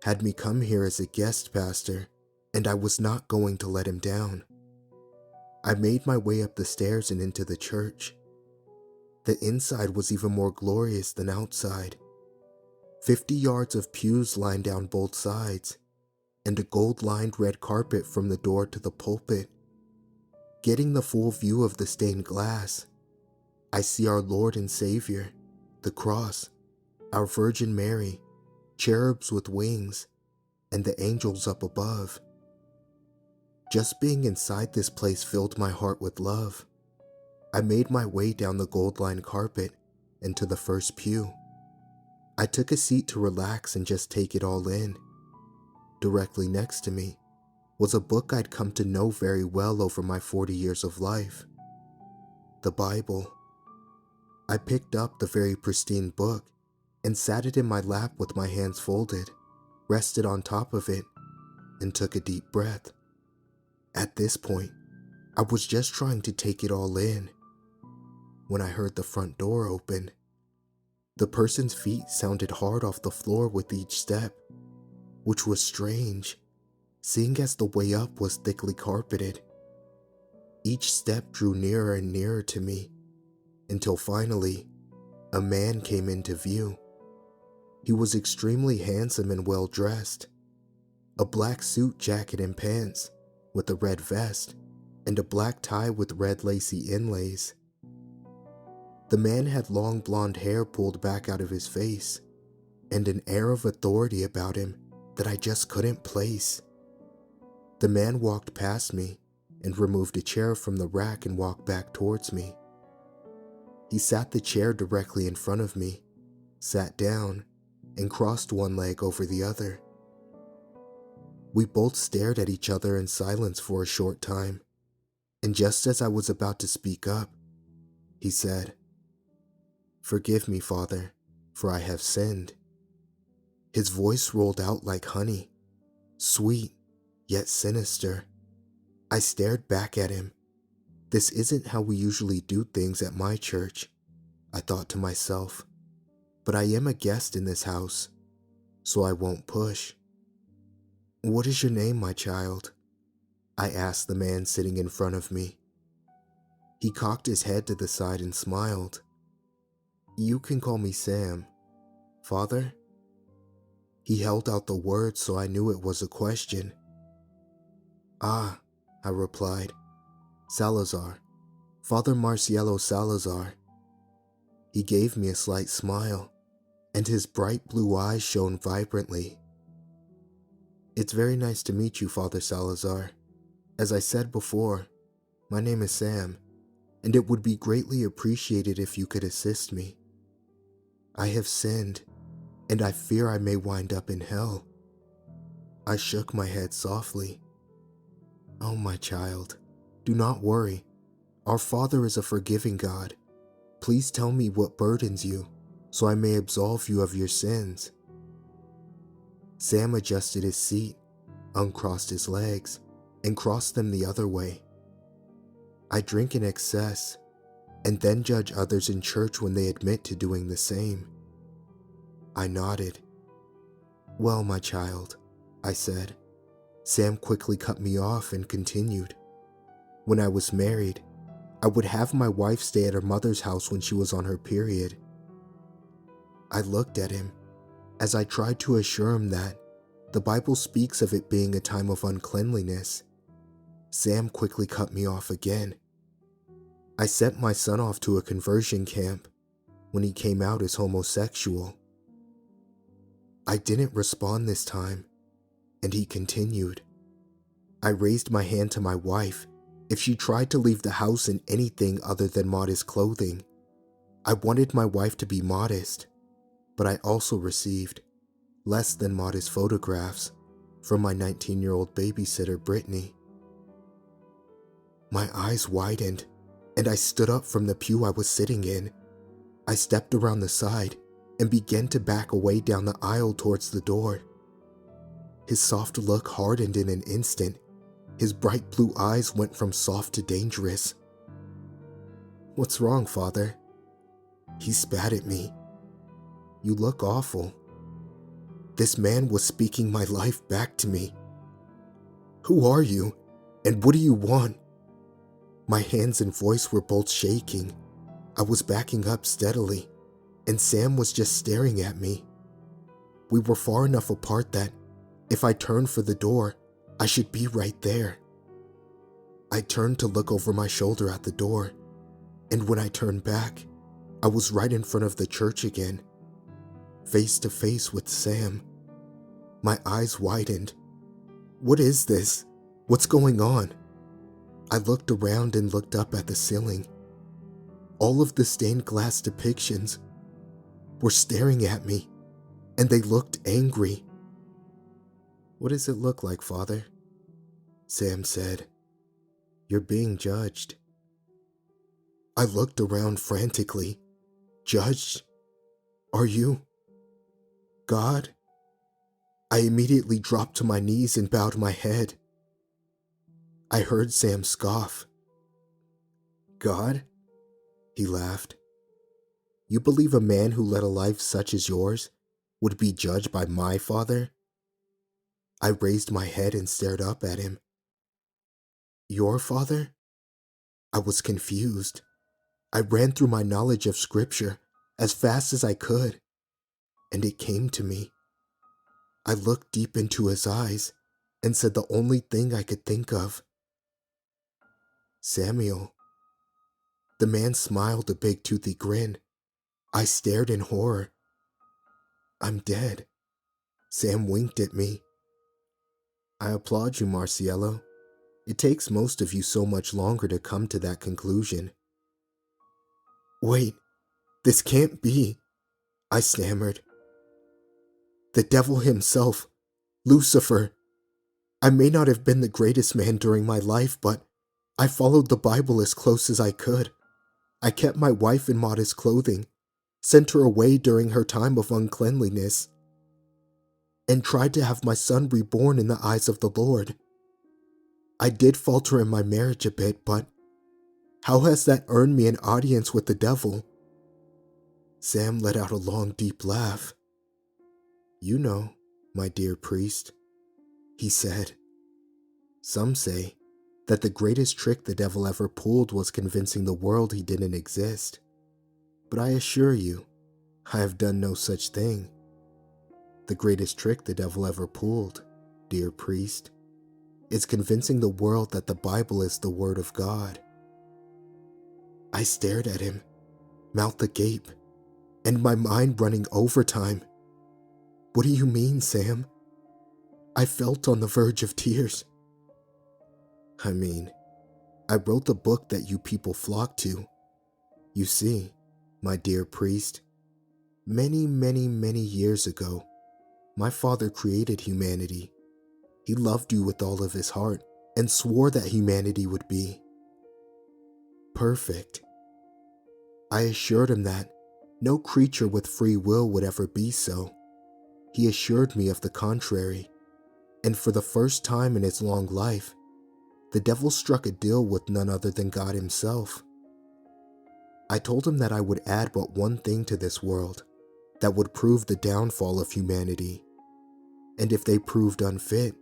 had me come here as a guest pastor, and I was not going to let him down. I made my way up the stairs and into the church. The inside was even more glorious than outside. 50 yards of pews lined down both sides, and a gold-lined red carpet from the door to the pulpit. Getting the full view of the stained glass, I see our Lord and Savior, the cross, our Virgin Mary, cherubs with wings, and the angels up above. Just being inside this place filled my heart with love. I made my way down the gold-lined carpet and to the first pew. I took a seat to relax and just take it all in. Directly next to me was a book I'd come to know very well over my 40 years of life. The Bible. I picked up the very pristine book and sat it in my lap with my hands folded, rested on top of it, and took a deep breath. At this point, I was just trying to take it all in when I heard the front door open. The person's feet sounded hard off the floor with each step, which was strange, seeing as the way up was thickly carpeted. Each step drew nearer and nearer to me, until finally, a man came into view. He was extremely handsome and well dressed. A black suit jacket and pants, with a red vest, and a black tie with red lacy inlays. The man had long blonde hair pulled back out of his face, and an air of authority about him that I just couldn't place. The man walked past me and removed a chair from the rack and walked back towards me. He sat the chair directly in front of me, sat down, and crossed one leg over the other. We both stared at each other in silence for a short time, and just as I was about to speak up, he said, "Forgive me, Father, for I have sinned." His voice rolled out like honey, sweet, yet sinister. I stared back at him. This isn't how we usually do things at my church, I thought to myself, but I am a guest in this house, so I won't push. "What is your name, my child?" I asked the man sitting in front of me. He cocked his head to the side and smiled. "You can call me Sam. Father?" He held out the word, so I knew it was a question. "Ah," I replied. "Salazar. Father Marcielo Salazar." He gave me a slight smile, and his bright blue eyes shone vibrantly. "It's very nice to meet you, Father Salazar. As I said before, my name is Sam, and it would be greatly appreciated if you could assist me. I have sinned, and I fear I may wind up in hell." I shook my head softly. "Oh, my child, do not worry. Our Father is a forgiving God. Please tell me what burdens you, so I may absolve you of your sins." Sam adjusted his seat, uncrossed his legs, and crossed them the other way. "I drink in excess, and then judge others in church when they admit to doing the same." I nodded. "Well, my child," I said. Sam quickly cut me off and continued. "When I was married, I would have my wife stay at her mother's house when she was on her period." I looked at him as I tried to assure him that the Bible speaks of it being a time of uncleanliness. Sam quickly cut me off again. "I sent my son off to a conversion camp when he came out as homosexual." I didn't respond this time, and he continued. "I raised my hand to my wife if she tried to leave the house in anything other than modest clothing. I wanted my wife to be modest, but I also received less than modest photographs from my 19-year-old babysitter, Brittany." My eyes widened, and I stood up from the pew I was sitting in. I stepped around the side and began to back away down the aisle towards the door. His soft look hardened in an instant. His bright blue eyes went from soft to dangerous. "What's wrong, Father?" He spat at me. "You look awful." This man was speaking my life back to me. "Who are you, and what do you want?" My hands and voice were both shaking. I was backing up steadily, and Sam was just staring at me. We were far enough apart that if I turned for the door, I should be right there. I turned to look over my shoulder at the door, and when I turned back, I was right in front of the church again, face to face with Sam. My eyes widened. "What is this? What's going on?" I looked around and looked up at the ceiling. All of the stained glass depictions were staring at me, and they looked angry. "What does it look like, Father?" Sam said. "You're being judged." I looked around frantically. "Judged? Are you God?" I immediately dropped to my knees and bowed my head. I heard Sam scoff. "God?" He laughed. "You believe a man who led a life such as yours would be judged by my Father?" I raised my head and stared up at him. "Your Father?" I was confused. I ran through my knowledge of Scripture as fast as I could, and it came to me. I looked deep into his eyes and said the only thing I could think of. "Samuel." The man smiled a big toothy grin. I stared in horror. "I'm dead." Sam winked at me. "I applaud you, Marcielo. It takes most of you so much longer to come to that conclusion." "Wait, this can't be," I stammered. "The devil himself, Lucifer." I may not have been the greatest man during my life, but I followed the Bible as close as I could. I kept my wife in modest clothing, sent her away during her time of uncleanliness, and tried to have my son reborn in the eyes of the Lord. I did falter in my marriage a bit, but how has that earned me an audience with the devil? Sam let out a long, deep laugh. You know, my dear priest, he said. Some say that the greatest trick the devil ever pulled was convincing the world he didn't exist. But I assure you, I have done no such thing. The greatest trick the devil ever pulled, dear priest, is convincing the world that the Bible is the Word of God. I stared at him, mouth agape, and my mind running overtime. What do you mean, Sam? I felt on the verge of tears. I mean, I wrote the book that you people flock to. You see, my dear priest, many, many, many years ago, my father created humanity. He loved you with all of his heart and swore that humanity would be perfect. I assured him that no creature with free will would ever be so. He assured me of the contrary, and for the first time in his long life, the devil struck a deal with none other than God himself. I told him that I would add but one thing to this world that would prove the downfall of humanity, and if they proved unfit,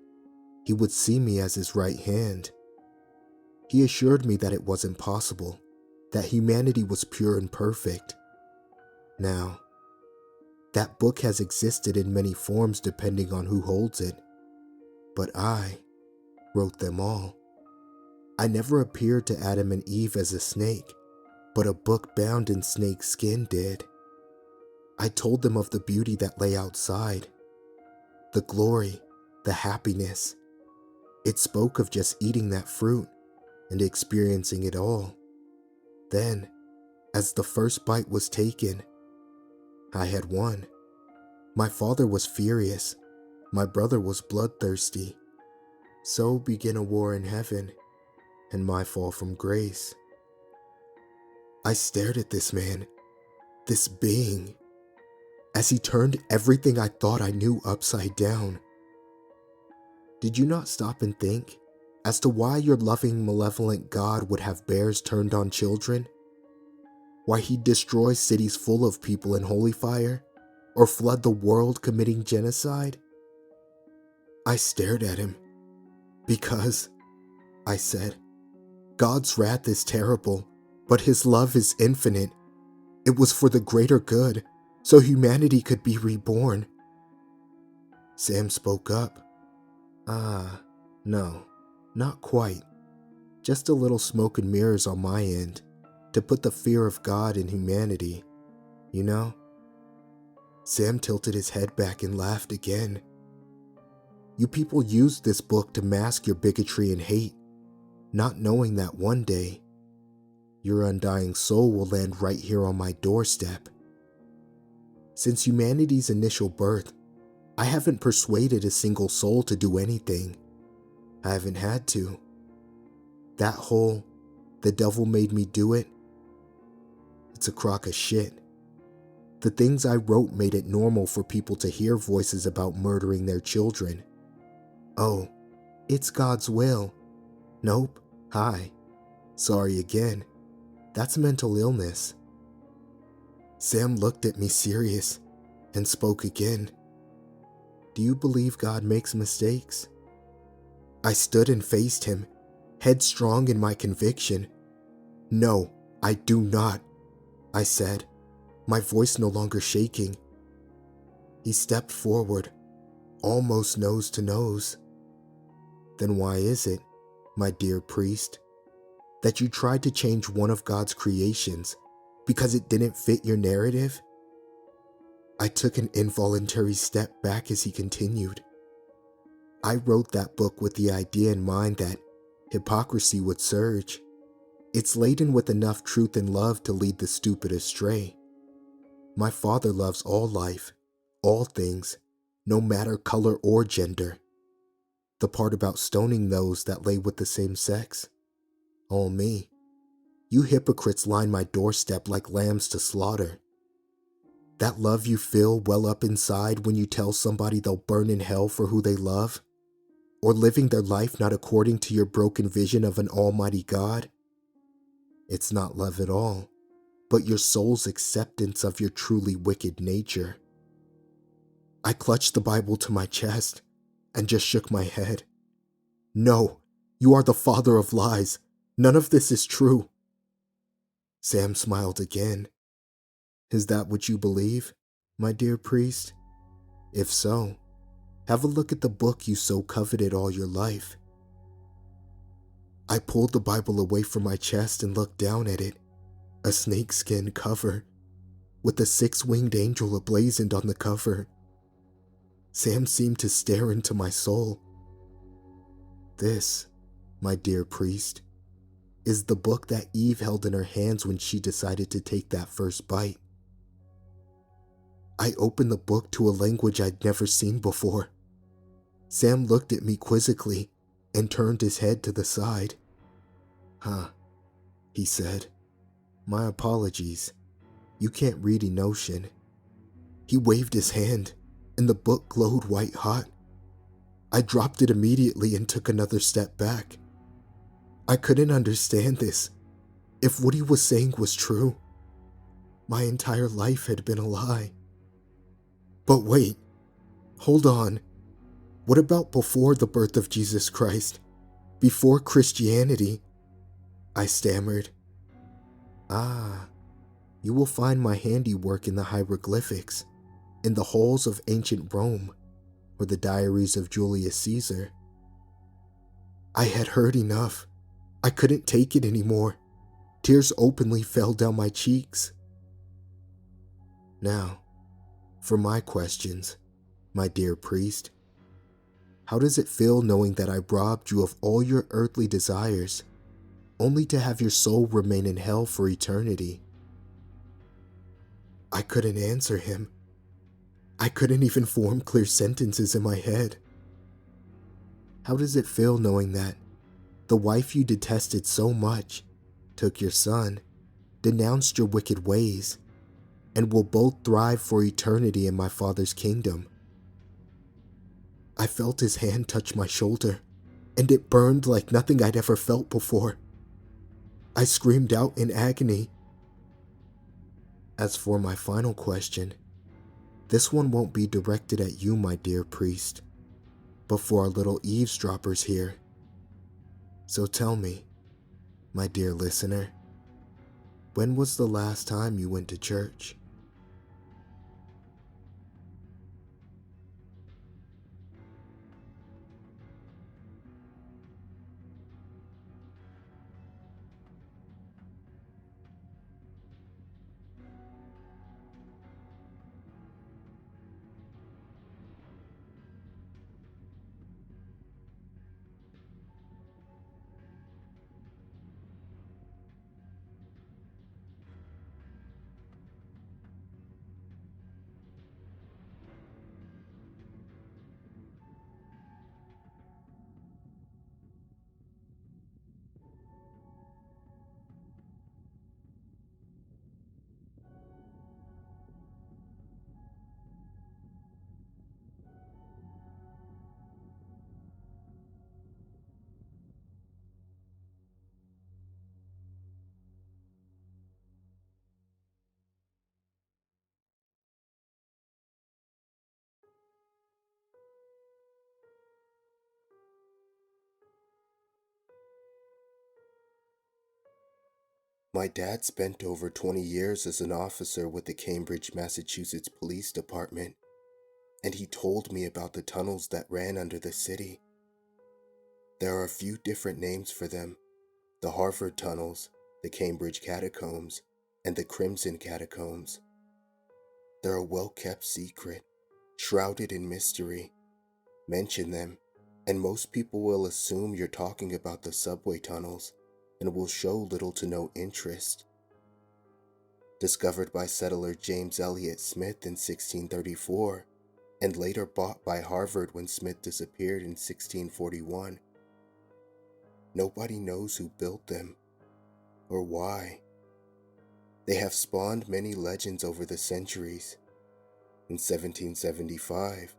he would see me as his right hand. He assured me that it wasn't possible, that humanity was pure and perfect. Now, that book has existed in many forms depending on who holds it, but I wrote them all. I never appeared to Adam and Eve as a snake, but a book bound in snake skin did. I told them of the beauty that lay outside, the glory, the happiness. It spoke of just eating that fruit and experiencing it all. Then, as the first bite was taken, I had won. My father was furious. My brother was bloodthirsty. So began a war in heaven, and my fall from grace. I stared at this man, this being, as he turned everything I thought I knew upside down. Did you not stop and think as to why your loving, malevolent God would have bears turned on children? Why he'd destroy cities full of people in holy fire, or flood the world committing genocide? I stared at him, because, I said, God's wrath is terrible, but his love is infinite. It was for the greater good, so humanity could be reborn. Sam spoke up. No, not quite. Just a little smoke and mirrors on my end, to put the fear of God in humanity, you know? Sam tilted his head back and laughed again. You people used this book to mask your bigotry and hate, not knowing that one day, your undying soul will land right here on my doorstep. Since humanity's initial birth, I haven't persuaded a single soul to do anything. I haven't had to. That whole, the devil made me do it, it's a crock of shit. The things I wrote made it normal for people to hear voices about murdering their children. Oh, it's God's will. Nope, hi. Sorry again. That's mental illness. Sam looked at me serious and spoke again. Do you believe God makes mistakes? I stood and faced him, headstrong in my conviction. No, I do not, I said, my voice no longer shaking. He stepped forward, almost nose to nose. Then why is it, my dear priest, that you tried to change one of God's creations because it didn't fit your narrative? I took an involuntary step back as he continued. I wrote that book with the idea in mind that hypocrisy would surge. It's laden with enough truth and love to lead the stupid astray. My father loves all life, all things, no matter color or gender. The part about stoning those that lay with the same sex. Oh me, you hypocrites line my doorstep like lambs to slaughter. That love you feel well up inside when you tell somebody they'll burn in hell for who they love, or living their life not according to your broken vision of an almighty God. It's not love at all, but your soul's acceptance of your truly wicked nature. I clutched the Bible to my chest and just shook my head. No, you are the father of lies. None of this is true. Sam smiled again. Is that what you believe, my dear priest? If so, have a look at the book you so coveted all your life. I pulled the Bible away from my chest and looked down at it, a snakeskin cover, with a six-winged angel emblazoned on the cover. Sam seemed to stare into my soul. This, my dear priest, is the book that Eve held in her hands when she decided to take that first bite. I opened the book to a language I'd never seen before. Sam looked at me quizzically and turned his head to the side. Huh, he said. My apologies. You can't read Enotion. He waved his hand, and the book glowed white hot. I dropped it immediately and took another step back. I couldn't understand this. If what he was saying was true, my entire life had been a lie. But wait, hold on. What about before the birth of Jesus Christ? Before Christianity? I stammered. Ah, you will find my handiwork in the hieroglyphics, in the halls of ancient Rome, or the diaries of Julius Caesar. I had heard enough. I couldn't take it anymore. Tears openly fell down my cheeks. Now, for my questions, my dear priest. How does it feel knowing that I robbed you of all your earthly desires, only to have your soul remain in hell for eternity? I couldn't answer him. I couldn't even form clear sentences in my head. How does it feel knowing that the wife you detested so much took your son, denounced your wicked ways, and will both thrive for eternity in my Father's kingdom? I felt his hand touch my shoulder, and it burned like nothing I'd ever felt before. I screamed out in agony. As for my final question, this one won't be directed at you, my dear priest, but for our little eavesdroppers here. So tell me, my dear listener, when was the last time you went to church? My dad spent over 20 years as an officer with the Cambridge, Massachusetts Police Department, and he told me about the tunnels that ran under the city. There are a few different names for them: the Harvard tunnels, the Cambridge catacombs, and the Crimson catacombs. They're a well-kept secret, shrouded in mystery. Mention them, and most people will assume you're talking about the subway tunnels and will show little to no interest. Discovered by settler James Elliott Smith in 1634, and later bought by Harvard when Smith disappeared in 1641. Nobody knows who built them or why. They have spawned many legends over the centuries. In 1775,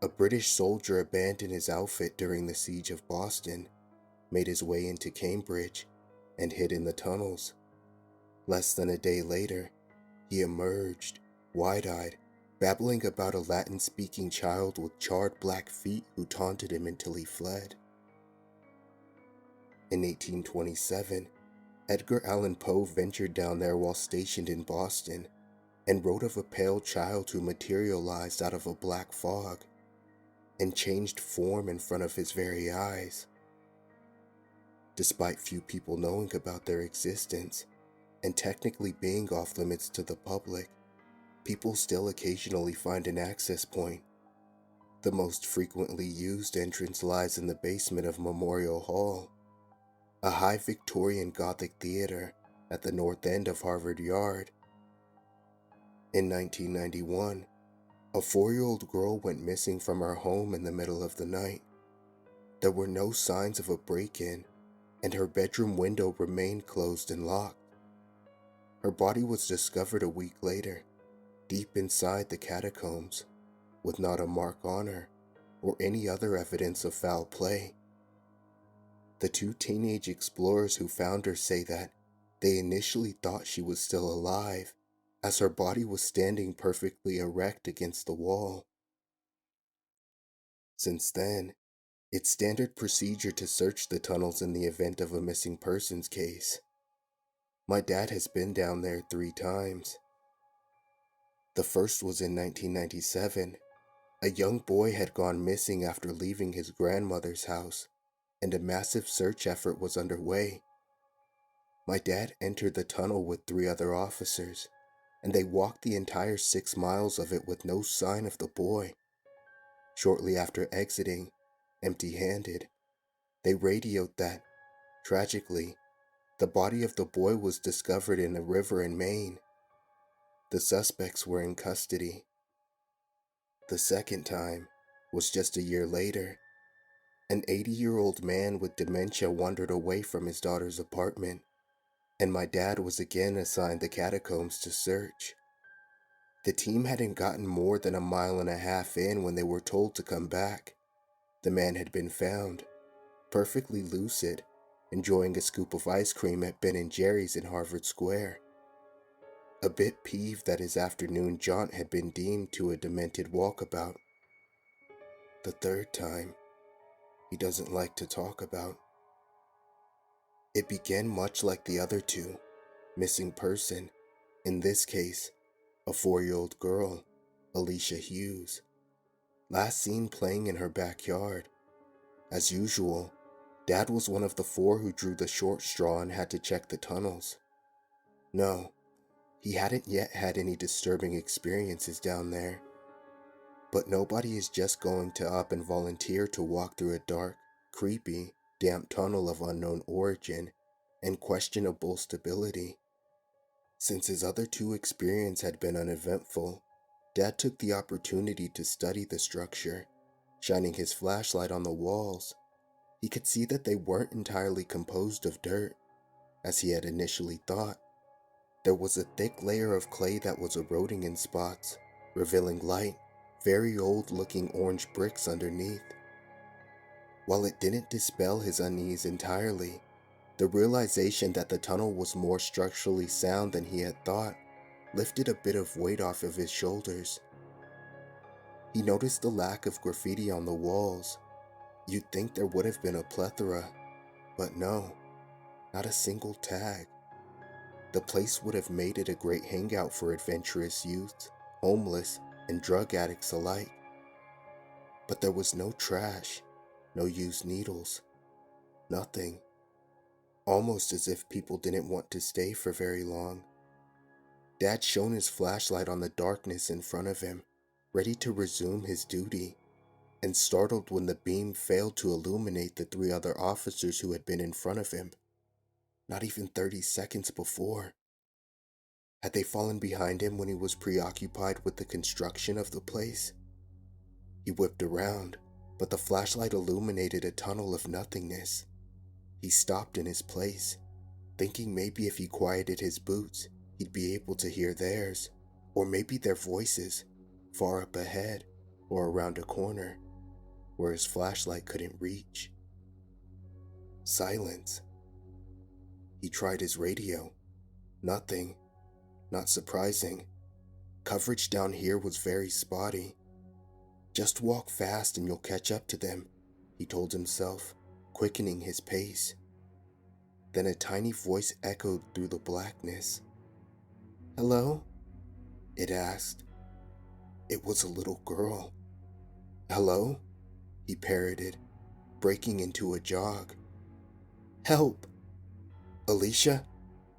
a British soldier abandoned his outfit during the siege of Boston, made his way into Cambridge, and hid in the tunnels. Less than a day later, he emerged, wide-eyed, babbling about a Latin-speaking child with charred black feet who taunted him until he fled. In 1827, Edgar Allan Poe ventured down there while stationed in Boston and wrote of a pale child who materialized out of a black fog and changed form in front of his very eyes. Despite few people knowing about their existence and technically being off limits to the public, people still occasionally find an access point. The most frequently used entrance lies in the basement of Memorial Hall, a high Victorian Gothic theater at the north end of Harvard Yard. In 1991, a 4-year-old girl went missing from her home in the middle of the night. There were no signs of a break-in, and her bedroom window remained closed and locked. Her body was discovered a week later, deep inside the catacombs, with not a mark on her or any other evidence of foul play. The 2 teenage explorers who found her say that they initially thought she was still alive, as her body was standing perfectly erect against the wall. Since then, it's standard procedure to search the tunnels in the event of a missing persons case. My dad has been down there 3 times. The first was in 1997. A young boy had gone missing after leaving his grandmother's house, and a massive search effort was underway. My dad entered the tunnel with 3 other officers, and they walked the entire 6 miles of it with no sign of the boy. Shortly after exiting, empty-handed, they radioed that, tragically, the body of the boy was discovered in a river in Maine. The suspects were in custody. The second time was just a year later. An 80-year-old man with dementia wandered away from his daughter's apartment, and my dad was again assigned the catacombs to search. The team hadn't gotten more than a mile and a half in when they were told to come back. The man had been found, perfectly lucid, enjoying a scoop of ice cream at Ben & Jerry's in Harvard Square. A bit peeved that his afternoon jaunt had been deemed to a demented walkabout. The third time, he doesn't like to talk about. It began much like the other 2, missing person, in this case, a 4-year-old girl, Alicia Hughes, last seen playing in her backyard. As usual, Dad was one of the 4 who drew the short straw and had to check the tunnels. No, he hadn't yet had any disturbing experiences down there. But nobody is just going to up and volunteer to walk through a dark, creepy, damp tunnel of unknown origin and questionable stability. Since his other 2 experiences had been uneventful, Dad took the opportunity to study the structure. Shining his flashlight on the walls, he could see that they weren't entirely composed of dirt, as he had initially thought. There was a thick layer of clay that was eroding in spots, revealing light, very old-looking orange bricks underneath. While it didn't dispel his unease entirely, the realization that the tunnel was more structurally sound than he had thought lifted a bit of weight off of his shoulders. He noticed the lack of graffiti on the walls. You'd think there would have been a plethora, but no, not a single tag. The place would have made it a great hangout for adventurous youths, homeless, and drug addicts alike. But there was no trash, no used needles, nothing. Almost as if people didn't want to stay for very long. Dad shone his flashlight on the darkness in front of him, ready to resume his duty, and startled when the beam failed to illuminate the 3 other officers who had been in front of him. Not even 30 seconds before. Had they fallen behind him when he was preoccupied with the construction of the place? He whipped around, but the flashlight illuminated a tunnel of nothingness. He stopped in his place, thinking maybe if he quieted his boots, he'd be able to hear theirs, or maybe their voices, far up ahead or around a corner, where his flashlight couldn't reach. Silence. He tried his radio. Nothing. Not surprising. Coverage down here was very spotty. Just walk fast and you'll catch up to them, he told himself, quickening his pace. Then a tiny voice echoed through the blackness. "Hello?" it asked. It was a little girl. "Hello?" he parroted, breaking into a jog. "Help! Alicia?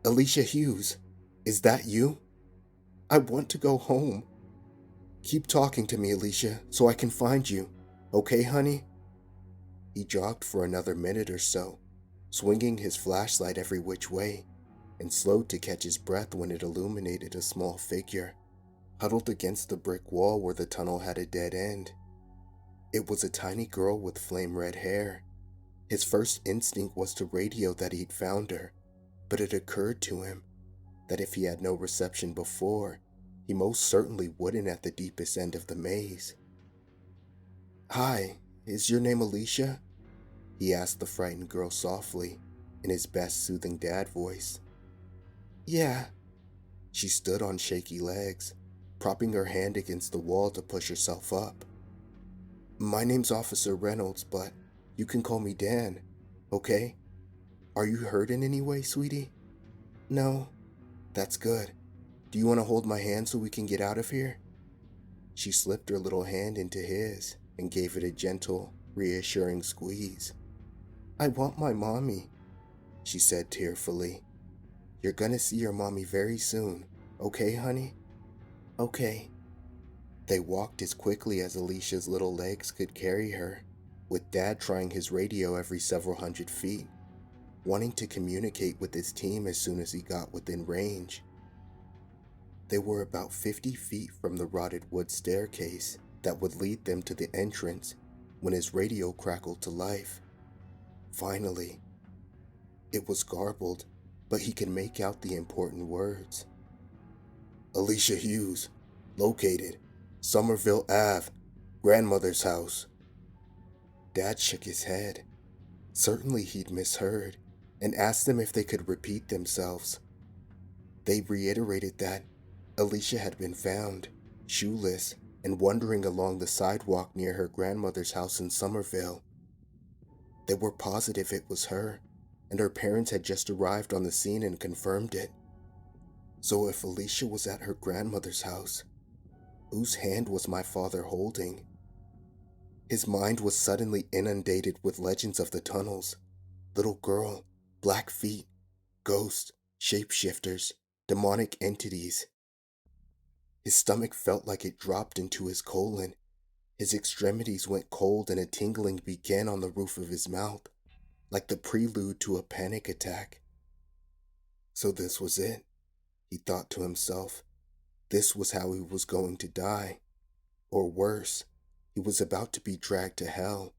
Alicia Hughes, is that you? I want to go home. Keep talking to me, Alicia, so I can find you. Okay, honey?" He jogged for another minute or so, swinging his flashlight every which way, and slowed to catch his breath when it illuminated a small figure, huddled against the brick wall where the tunnel had a dead end. It was a tiny girl with flame-red hair. His first instinct was to radio that he'd found her, but it occurred to him that if he had no reception before, he most certainly wouldn't at the deepest end of the maze. "Hi, is your name Alicia?" he asked the frightened girl softly, in his best soothing dad voice. "Yeah." She stood on shaky legs, propping her hand against the wall to push herself up. "My name's Officer Reynolds, but you can call me Dan, okay? Are you hurt in any way, sweetie?" "No." "That's good. Do you want to hold my hand so we can get out of here?" She slipped her little hand into his and gave it a gentle, reassuring squeeze. "I want my mommy," she said tearfully. "You're gonna see your mommy very soon, okay, honey?" "Okay." They walked as quickly as Alicia's little legs could carry her, with Dad trying his radio every several hundred feet, wanting to communicate with his team as soon as he got within range. They were about 50 feet from the rotted wood staircase that would lead them to the entrance when his radio crackled to life. Finally. It was garbled, but he could make out the important words. "Alicia Hughes, located, Somerville Ave, grandmother's house." Dad shook his head. Certainly he'd misheard, and asked them if they could repeat themselves. They reiterated that Alicia had been found, shoeless, and wandering along the sidewalk near her grandmother's house in Somerville. They were positive it was her, and her parents had just arrived on the scene and confirmed it. So if Alicia was at her grandmother's house, whose hand was my father holding? His mind was suddenly inundated with legends of the tunnels. Little girl, black feet, ghosts, shapeshifters, demonic entities. His stomach felt like it dropped into his colon. His extremities went cold and a tingling began on the roof of his mouth, like the prelude to a panic attack. So this was it, he thought to himself. This was how he was going to die. Or worse, he was about to be dragged to hell.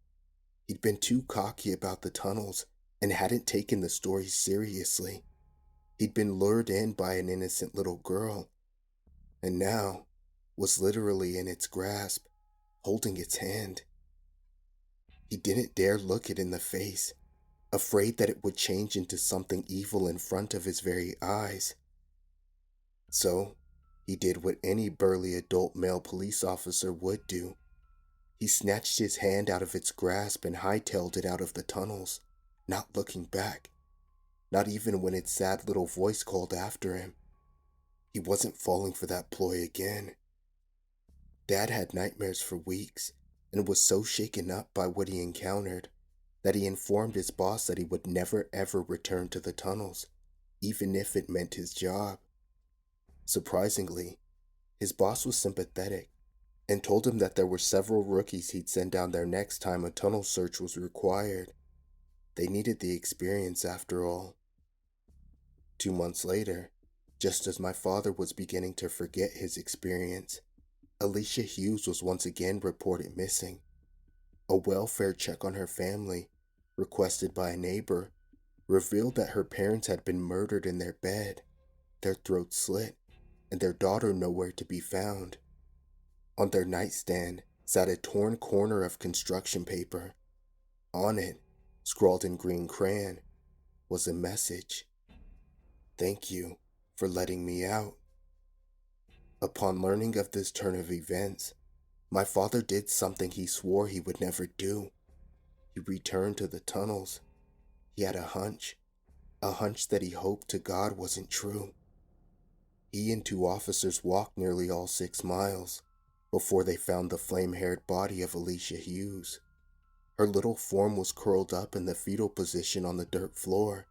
He'd been too cocky about the tunnels and hadn't taken the story seriously. He'd been lured in by an innocent little girl, and now was literally in its grasp, holding its hand. He didn't dare look it in the face, afraid that it would change into something evil in front of his very eyes. So, he did what any burly adult male police officer would do. He snatched his hand out of its grasp and hightailed it out of the tunnels, not looking back, not even when its sad little voice called after him. He wasn't falling for that ploy again. Dad had nightmares for weeks and was so shaken up by what he encountered that he informed his boss that he would never ever return to the tunnels, even if it meant his job. Surprisingly, his boss was sympathetic and told him that there were several rookies he'd send down there next time a tunnel search was required. They needed the experience after all. 2 months later, just as my father was beginning to forget his experience, Alicia Hughes was once again reported missing. A welfare check on her family, requested by a neighbor, revealed that her parents had been murdered in their bed, their throats slit, and their daughter nowhere to be found. On their nightstand sat a torn corner of construction paper. On it, scrawled in green crayon, was a message. "Thank you for letting me out." Upon learning of this turn of events, my father did something he swore he would never do. He returned to the tunnels. He had a hunch that he hoped to God wasn't true. He and two officers walked nearly all 6 miles before they found the flame-haired body of Alicia Hughes. Her little form was curled up in the fetal position on the dirt floor,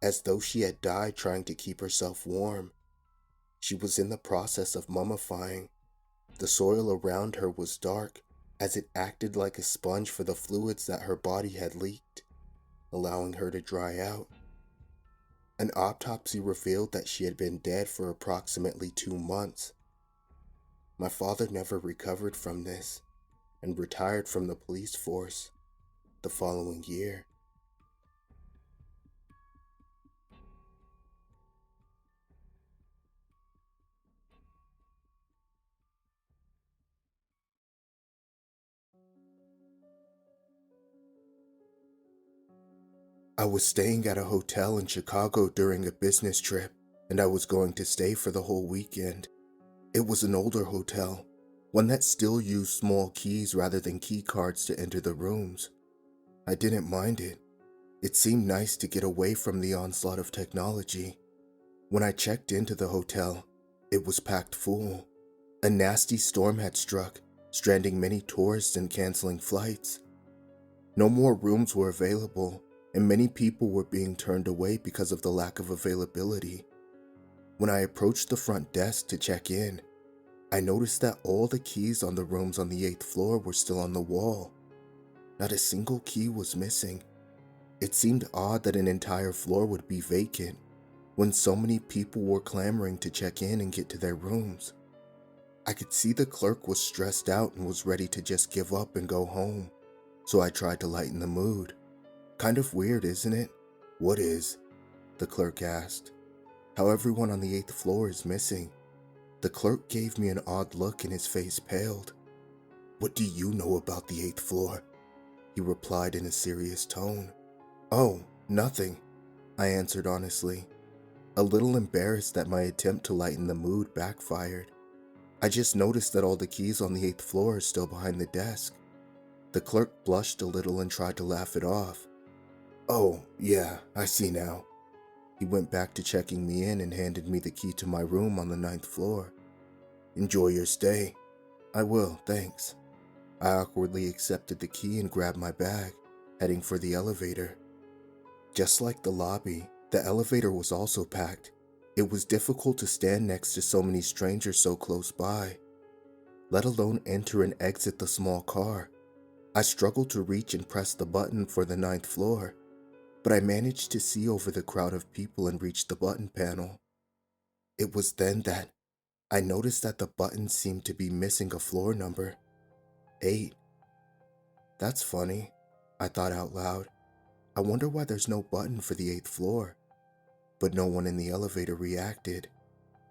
as though she had died trying to keep herself warm. She was in the process of mummifying. The soil around her was dark, as it acted like a sponge for the fluids that her body had leaked, allowing her to dry out. An autopsy revealed that she had been dead for approximately 2 months. My father never recovered from this and retired from the police force the following year. I was staying at a hotel in Chicago during a business trip, and I was going to stay for the whole weekend. It was an older hotel, one that still used small keys rather than key cards to enter the rooms. I didn't mind it. It seemed nice to get away from the onslaught of technology. When I checked into the hotel, it was packed full. A nasty storm had struck, stranding many tourists and canceling flights. No more rooms were available, and many people were being turned away because of the lack of availability. When I approached the front desk to check in, I noticed that all the keys on the rooms on the 8th floor were still on the wall. Not a single key was missing. It seemed odd that an entire floor would be vacant when so many people were clamoring to check in and get to their rooms. I could see the clerk was stressed out and was ready to just give up and go home, so I tried to lighten the mood. "Kind of weird, isn't it?" "What is?" the clerk asked. "How everyone on the 8th floor is missing." The clerk gave me an odd look and his face paled. "What do you know about the 8th floor?" he replied in a serious tone. "Oh, nothing," I answered honestly, a little embarrassed that my attempt to lighten the mood backfired. "I just noticed that all the keys on the 8th floor are still behind the desk." The clerk blushed a little and tried to laugh it off. "Oh, yeah, I see now." He went back to checking me in and handed me the key to my room on the 9th floor. "Enjoy your stay." "I will, thanks." I awkwardly accepted the key and grabbed my bag, heading for the elevator. Just like the lobby, the elevator was also packed. It was difficult to stand next to so many strangers so close by, let alone enter and exit the small car. I struggled to reach and press the button for the 9th floor, but I managed to see over the crowd of people and reach the button panel. It was then that I noticed that the button seemed to be missing a floor number, 8. "That's funny," I thought out loud. "I wonder why there's no button for the 8th floor." But no one in the elevator reacted.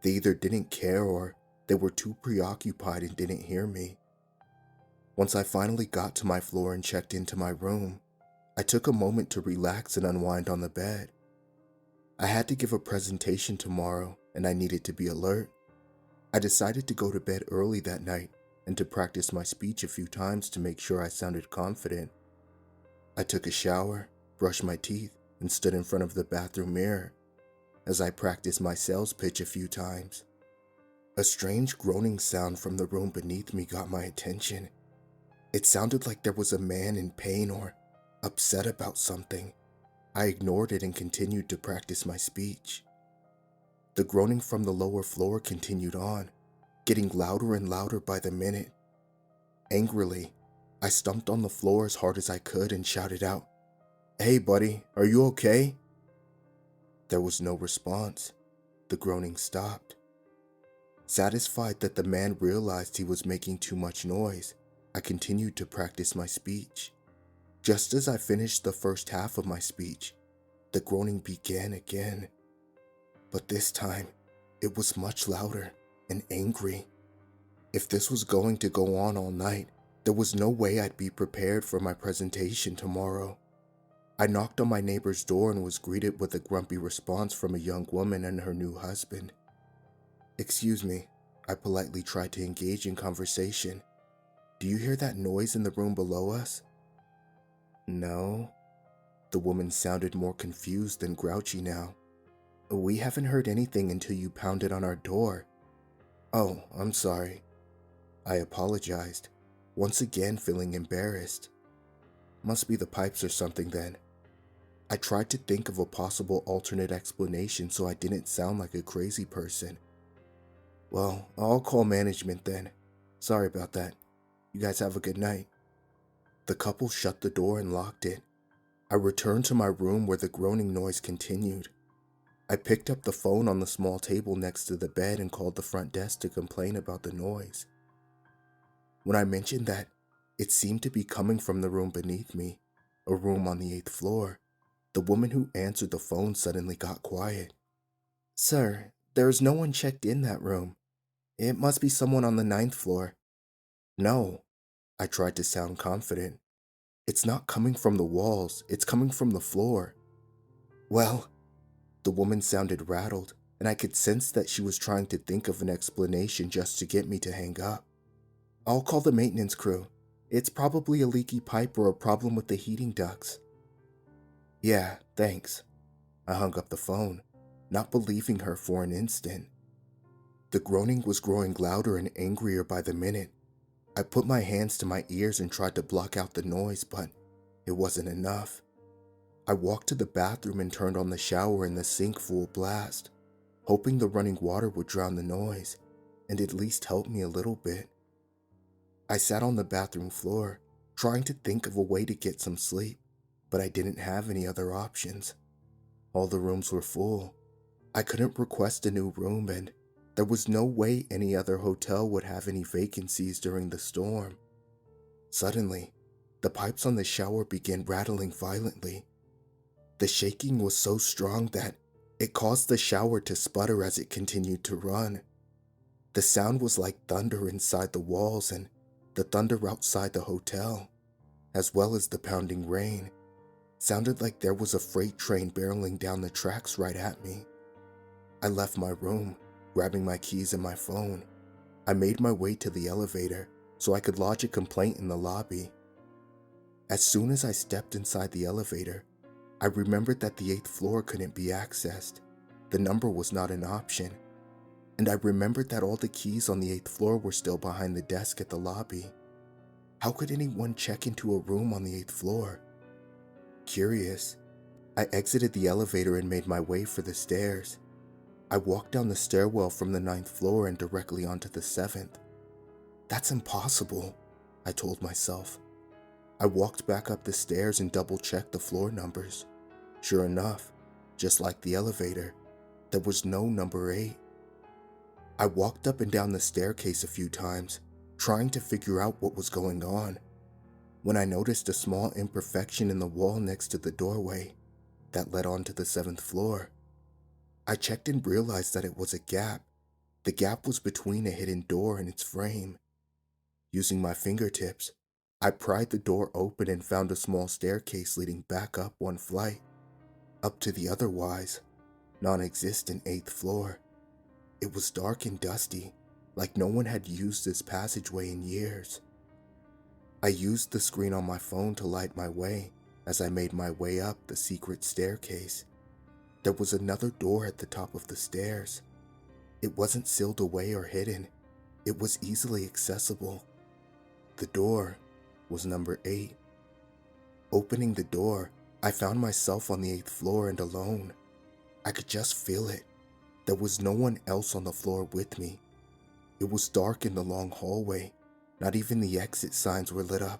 They either didn't care or they were too preoccupied and didn't hear me. Once I finally got to my floor and checked into my room, I took a moment to relax and unwind on the bed. I had to give a presentation tomorrow and I needed to be alert. I decided to go to bed early that night and to practice my speech a few times to make sure I sounded confident. I took a shower, brushed my teeth, and stood in front of the bathroom mirror as I practiced my sales pitch a few times. A strange groaning sound from the room beneath me got my attention. It sounded like there was a man in pain or upset about something. I ignored it and continued to practice my speech. The groaning from the lower floor continued on, getting louder and louder by the minute. Angrily, I stomped on the floor as hard as I could and shouted out, "Hey buddy, are you okay?" There was no response. The groaning stopped. Satisfied that the man realized he was making too much noise, I continued to practice my speech. Just as I finished the first half of my speech, the groaning began again. But this time, it was much louder and angry. If this was going to go on all night, there was no way I'd be prepared for my presentation tomorrow. I knocked on my neighbor's door and was greeted with a grumpy response from a young woman and her new husband. "Excuse me," I politely tried to engage in conversation. "Do you hear that noise in the room below us?" "No." The woman sounded more confused than grouchy now. "We haven't heard anything until you pounded on our door." "Oh, I'm sorry." I apologized, once again feeling embarrassed. "Must be the pipes or something then." I tried to think of a possible alternate explanation so I didn't sound like a crazy person. "Well, I'll call management then. Sorry about that. You guys have a good night." The couple shut the door and locked it. I returned to my room where the groaning noise continued. I picked up the phone on the small table next to the bed and called the front desk to complain about the noise. When I mentioned that it seemed to be coming from the room beneath me, a room on the 8th floor, the woman who answered the phone suddenly got quiet. "Sir, there is no one checked in that room. It must be someone on the 9th floor." "No," I tried to sound confident. "It's not coming from the walls, it's coming from the floor." "Well," the woman sounded rattled, and I could sense that she was trying to think of an explanation just to get me to hang up. "I'll call the maintenance crew. It's probably a leaky pipe or a problem with the heating ducts." "Yeah, thanks." I hung up the phone, not believing her for an instant. The groaning was growing louder and angrier by the minute. I put my hands to my ears and tried to block out the noise, but it wasn't enough. I walked to the bathroom and turned on the shower and the sink full blast, hoping the running water would drown the noise and at least help me a little bit. I sat on the bathroom floor, trying to think of a way to get some sleep, but I didn't have any other options. All the rooms were full. I couldn't request a new room, and there was no way any other hotel would have any vacancies during the storm. Suddenly, the pipes on the shower began rattling violently. The shaking was so strong that it caused the shower to sputter as it continued to run. The sound was like thunder inside the walls and the thunder outside the hotel, as well as the pounding rain. Sounded like there was a freight train barreling down the tracks right at me. I left my room, grabbing my keys and my phone. I made my way to the elevator so I could lodge a complaint in the lobby. As soon as I stepped inside the elevator, I remembered that the 8th floor couldn't be accessed. The number was not an option. And I remembered that all the keys on the 8th floor were still behind the desk at the lobby. How could anyone check into a room on the 8th floor? Curious, I exited the elevator and made my way for the stairs. I walked down the stairwell from the 9th floor and directly onto the 7th. That's impossible, I told myself. I walked back up the stairs and double-checked the floor numbers. Sure enough, just like the elevator, there was no number 8. I walked up and down the staircase a few times, trying to figure out what was going on, when I noticed a small imperfection in the wall next to the doorway that led onto the 7th floor. I checked and realized that it was a gap. The gap was between a hidden door and its frame. Using my fingertips, I pried the door open and found a small staircase leading back up one flight, up to the otherwise non-existent 8th floor. It was dark and dusty, like no one had used this passageway in years. I used the screen on my phone to light my way as I made my way up the secret staircase. There was another door at the top of the stairs. It wasn't sealed away or hidden. It was easily accessible. The door was number 8. Opening the door, I found myself on the 8th floor and alone. I could just feel it. There was no one else on the floor with me. It was dark in the long hallway. Not even the exit signs were lit up.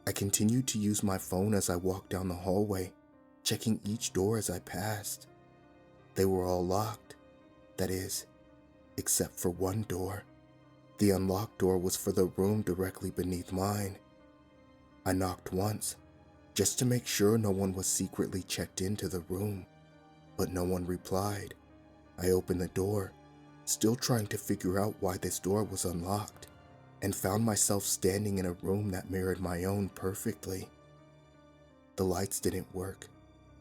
I continued to use my phone as I walked down the hallway, checking each door as I passed. They were all locked. That is, except for one door. The unlocked door was for the room directly beneath mine. I knocked once, just to make sure no one was secretly checked into the room, but no one replied. I opened the door, still trying to figure out why this door was unlocked, and found myself standing in a room that mirrored my own perfectly. The lights didn't work.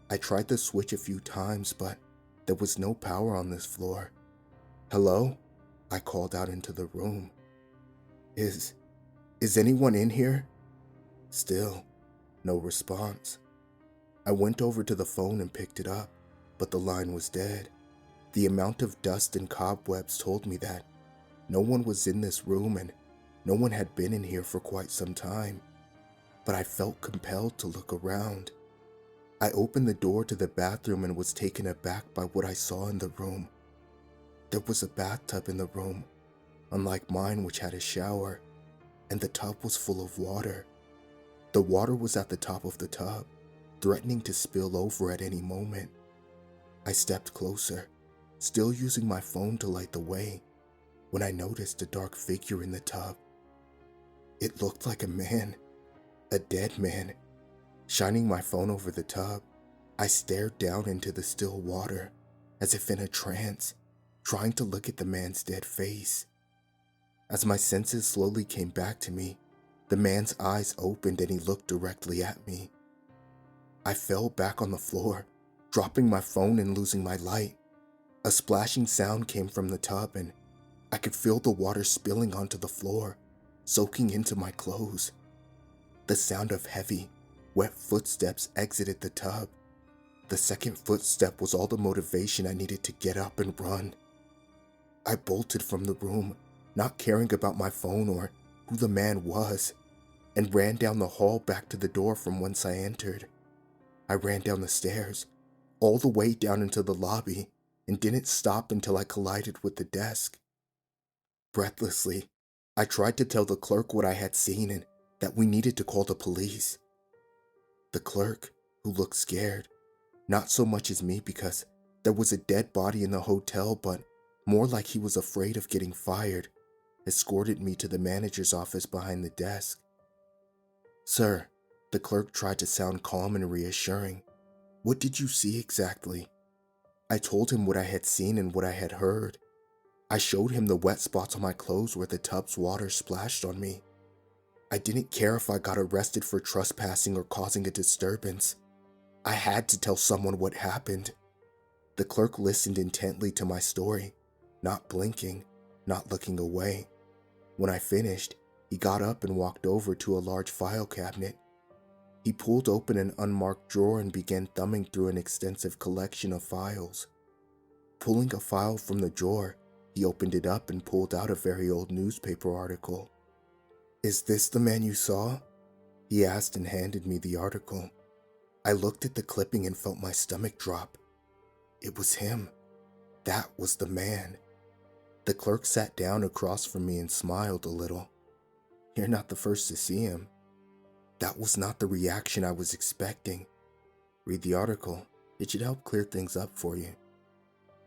I tried the switch a few times, but there was no power on this floor. "Hello?" I called out into the room. Is anyone in here?" Still, no response. I went over to the phone and picked it up, but the line was dead. The amount of dust and cobwebs told me that no one was in this room and no one had been in here for quite some time, but I felt compelled to look around. I opened the door to the bathroom and was taken aback by what I saw in the room. There was a bathtub in the room, unlike mine which had a shower, and the tub was full of water. The water was at the top of the tub, threatening to spill over at any moment. I stepped closer, still using my phone to light the way, when I noticed a dark figure in the tub. It looked like a man, a dead man. Shining my phone over the tub, I stared down into the still water, as if in a trance, trying to look at the man's dead face. As my senses slowly came back to me, the man's eyes opened and he looked directly at me. I fell back on the floor, dropping my phone and losing my light. A splashing sound came from the tub and I could feel the water spilling onto the floor, soaking into my clothes. The sound of heavy, wet footsteps exited the tub. The second footstep was all the motivation I needed to get up and run. I bolted from the room, not caring about my phone or who the man was, and ran down the hall back to the door from whence I entered. I ran down the stairs, all the way down into the lobby, and didn't stop until I collided with the desk. Breathlessly, I tried to tell the clerk what I had seen and that we needed to call the police. The clerk, who looked scared, not so much as me because there was a dead body in the hotel, but more like he was afraid of getting fired, escorted me to the manager's office behind the desk. "Sir," the clerk tried to sound calm and reassuring. "What did you see exactly?" I told him what I had seen and what I had heard. I showed him the wet spots on my clothes where the tub's water splashed on me. I didn't care if I got arrested for trespassing or causing a disturbance. I had to tell someone what happened. The clerk listened intently to my story, not blinking, not looking away. When I finished, he got up and walked over to a large file cabinet. He pulled open an unmarked drawer and began thumbing through an extensive collection of files. Pulling a file from the drawer, he opened it up and pulled out a very old newspaper article. "Is this the man you saw?" he asked and handed me the article. I looked at the clipping and felt my stomach drop. It was him. That was the man. The clerk sat down across from me and smiled a little. "You're not the first to see him." That was not the reaction I was expecting. "Read the article. It should help clear things up for you."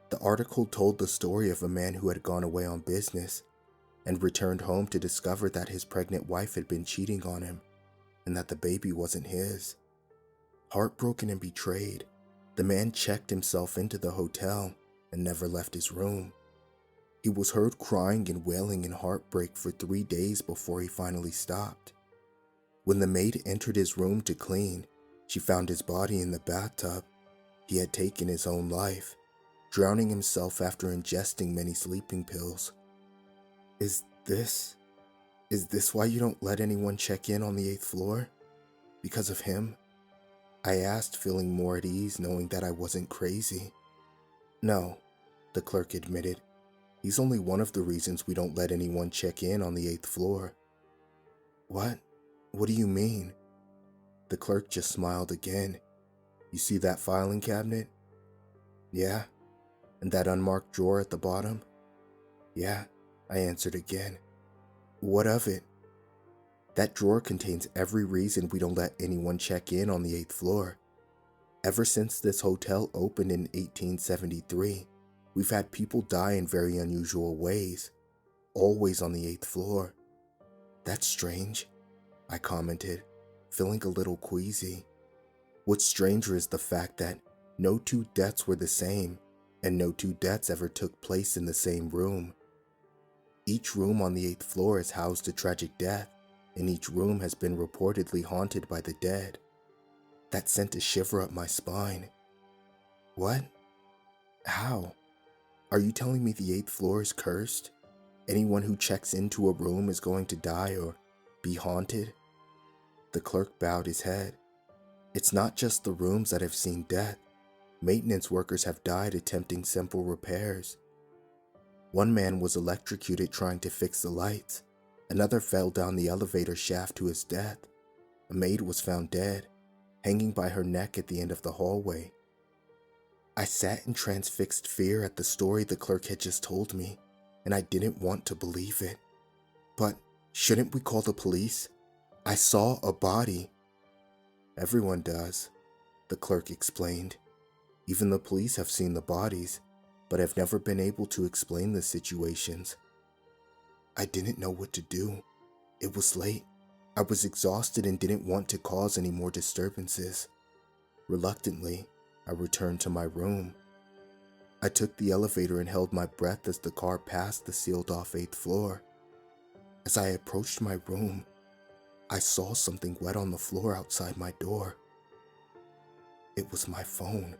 The article told the story of a man who had gone away on business and returned home to discover that his pregnant wife had been cheating on him and that the baby wasn't his. Heartbroken and betrayed, the man checked himself into the hotel and never left his room. He was heard crying and wailing in heartbreak for 3 days before he finally stopped. When the maid entered his room to clean, she found his body in the bathtub. He had taken his own life, drowning himself after ingesting many sleeping pills. Is this why you don't let anyone check in on the 8th floor? Because of him?" I asked, feeling more at ease knowing that I wasn't crazy. "No," the clerk admitted. "He's only one of the reasons we don't let anyone check in on the 8th floor." What? What do you mean?" The clerk just smiled again. "You see that filing cabinet?" "Yeah." "And that unmarked drawer at the bottom?" "Yeah," I answered again. "What of it?" "That drawer contains every reason we don't let anyone check in on the 8th floor. Ever since this hotel opened in 1873, We've had people die in very unusual ways, always on the 8th floor. That's strange, I commented, feeling a little queasy. What's stranger is the fact that no two deaths were the same, and no two deaths ever took place in the same room. Each room on the 8th floor has housed a tragic death, and each room has been reportedly haunted by the dead. That sent a shiver up my spine. What? How? Are you telling me the 8th floor is cursed? Anyone who checks into a room is going to die or be haunted? The clerk bowed his head. It's not just the rooms that have seen death. Maintenance workers have died attempting simple repairs. One man was electrocuted trying to fix the lights. Another fell down the elevator shaft to his death. A maid was found dead, hanging by her neck at the end of the hallway. I sat in transfixed fear at the story the clerk had just told me, and I didn't want to believe it. But shouldn't we call the police? I saw a body. Everyone does, the clerk explained. Even the police have seen the bodies, but have never been able to explain the situations. I didn't know what to do. It was late. I was exhausted and didn't want to cause any more disturbances. Reluctantly, I returned to my room. I took the elevator and held my breath as the car passed the sealed-off 8th floor. As I approached my room, I saw something wet on the floor outside my door. It was my phone.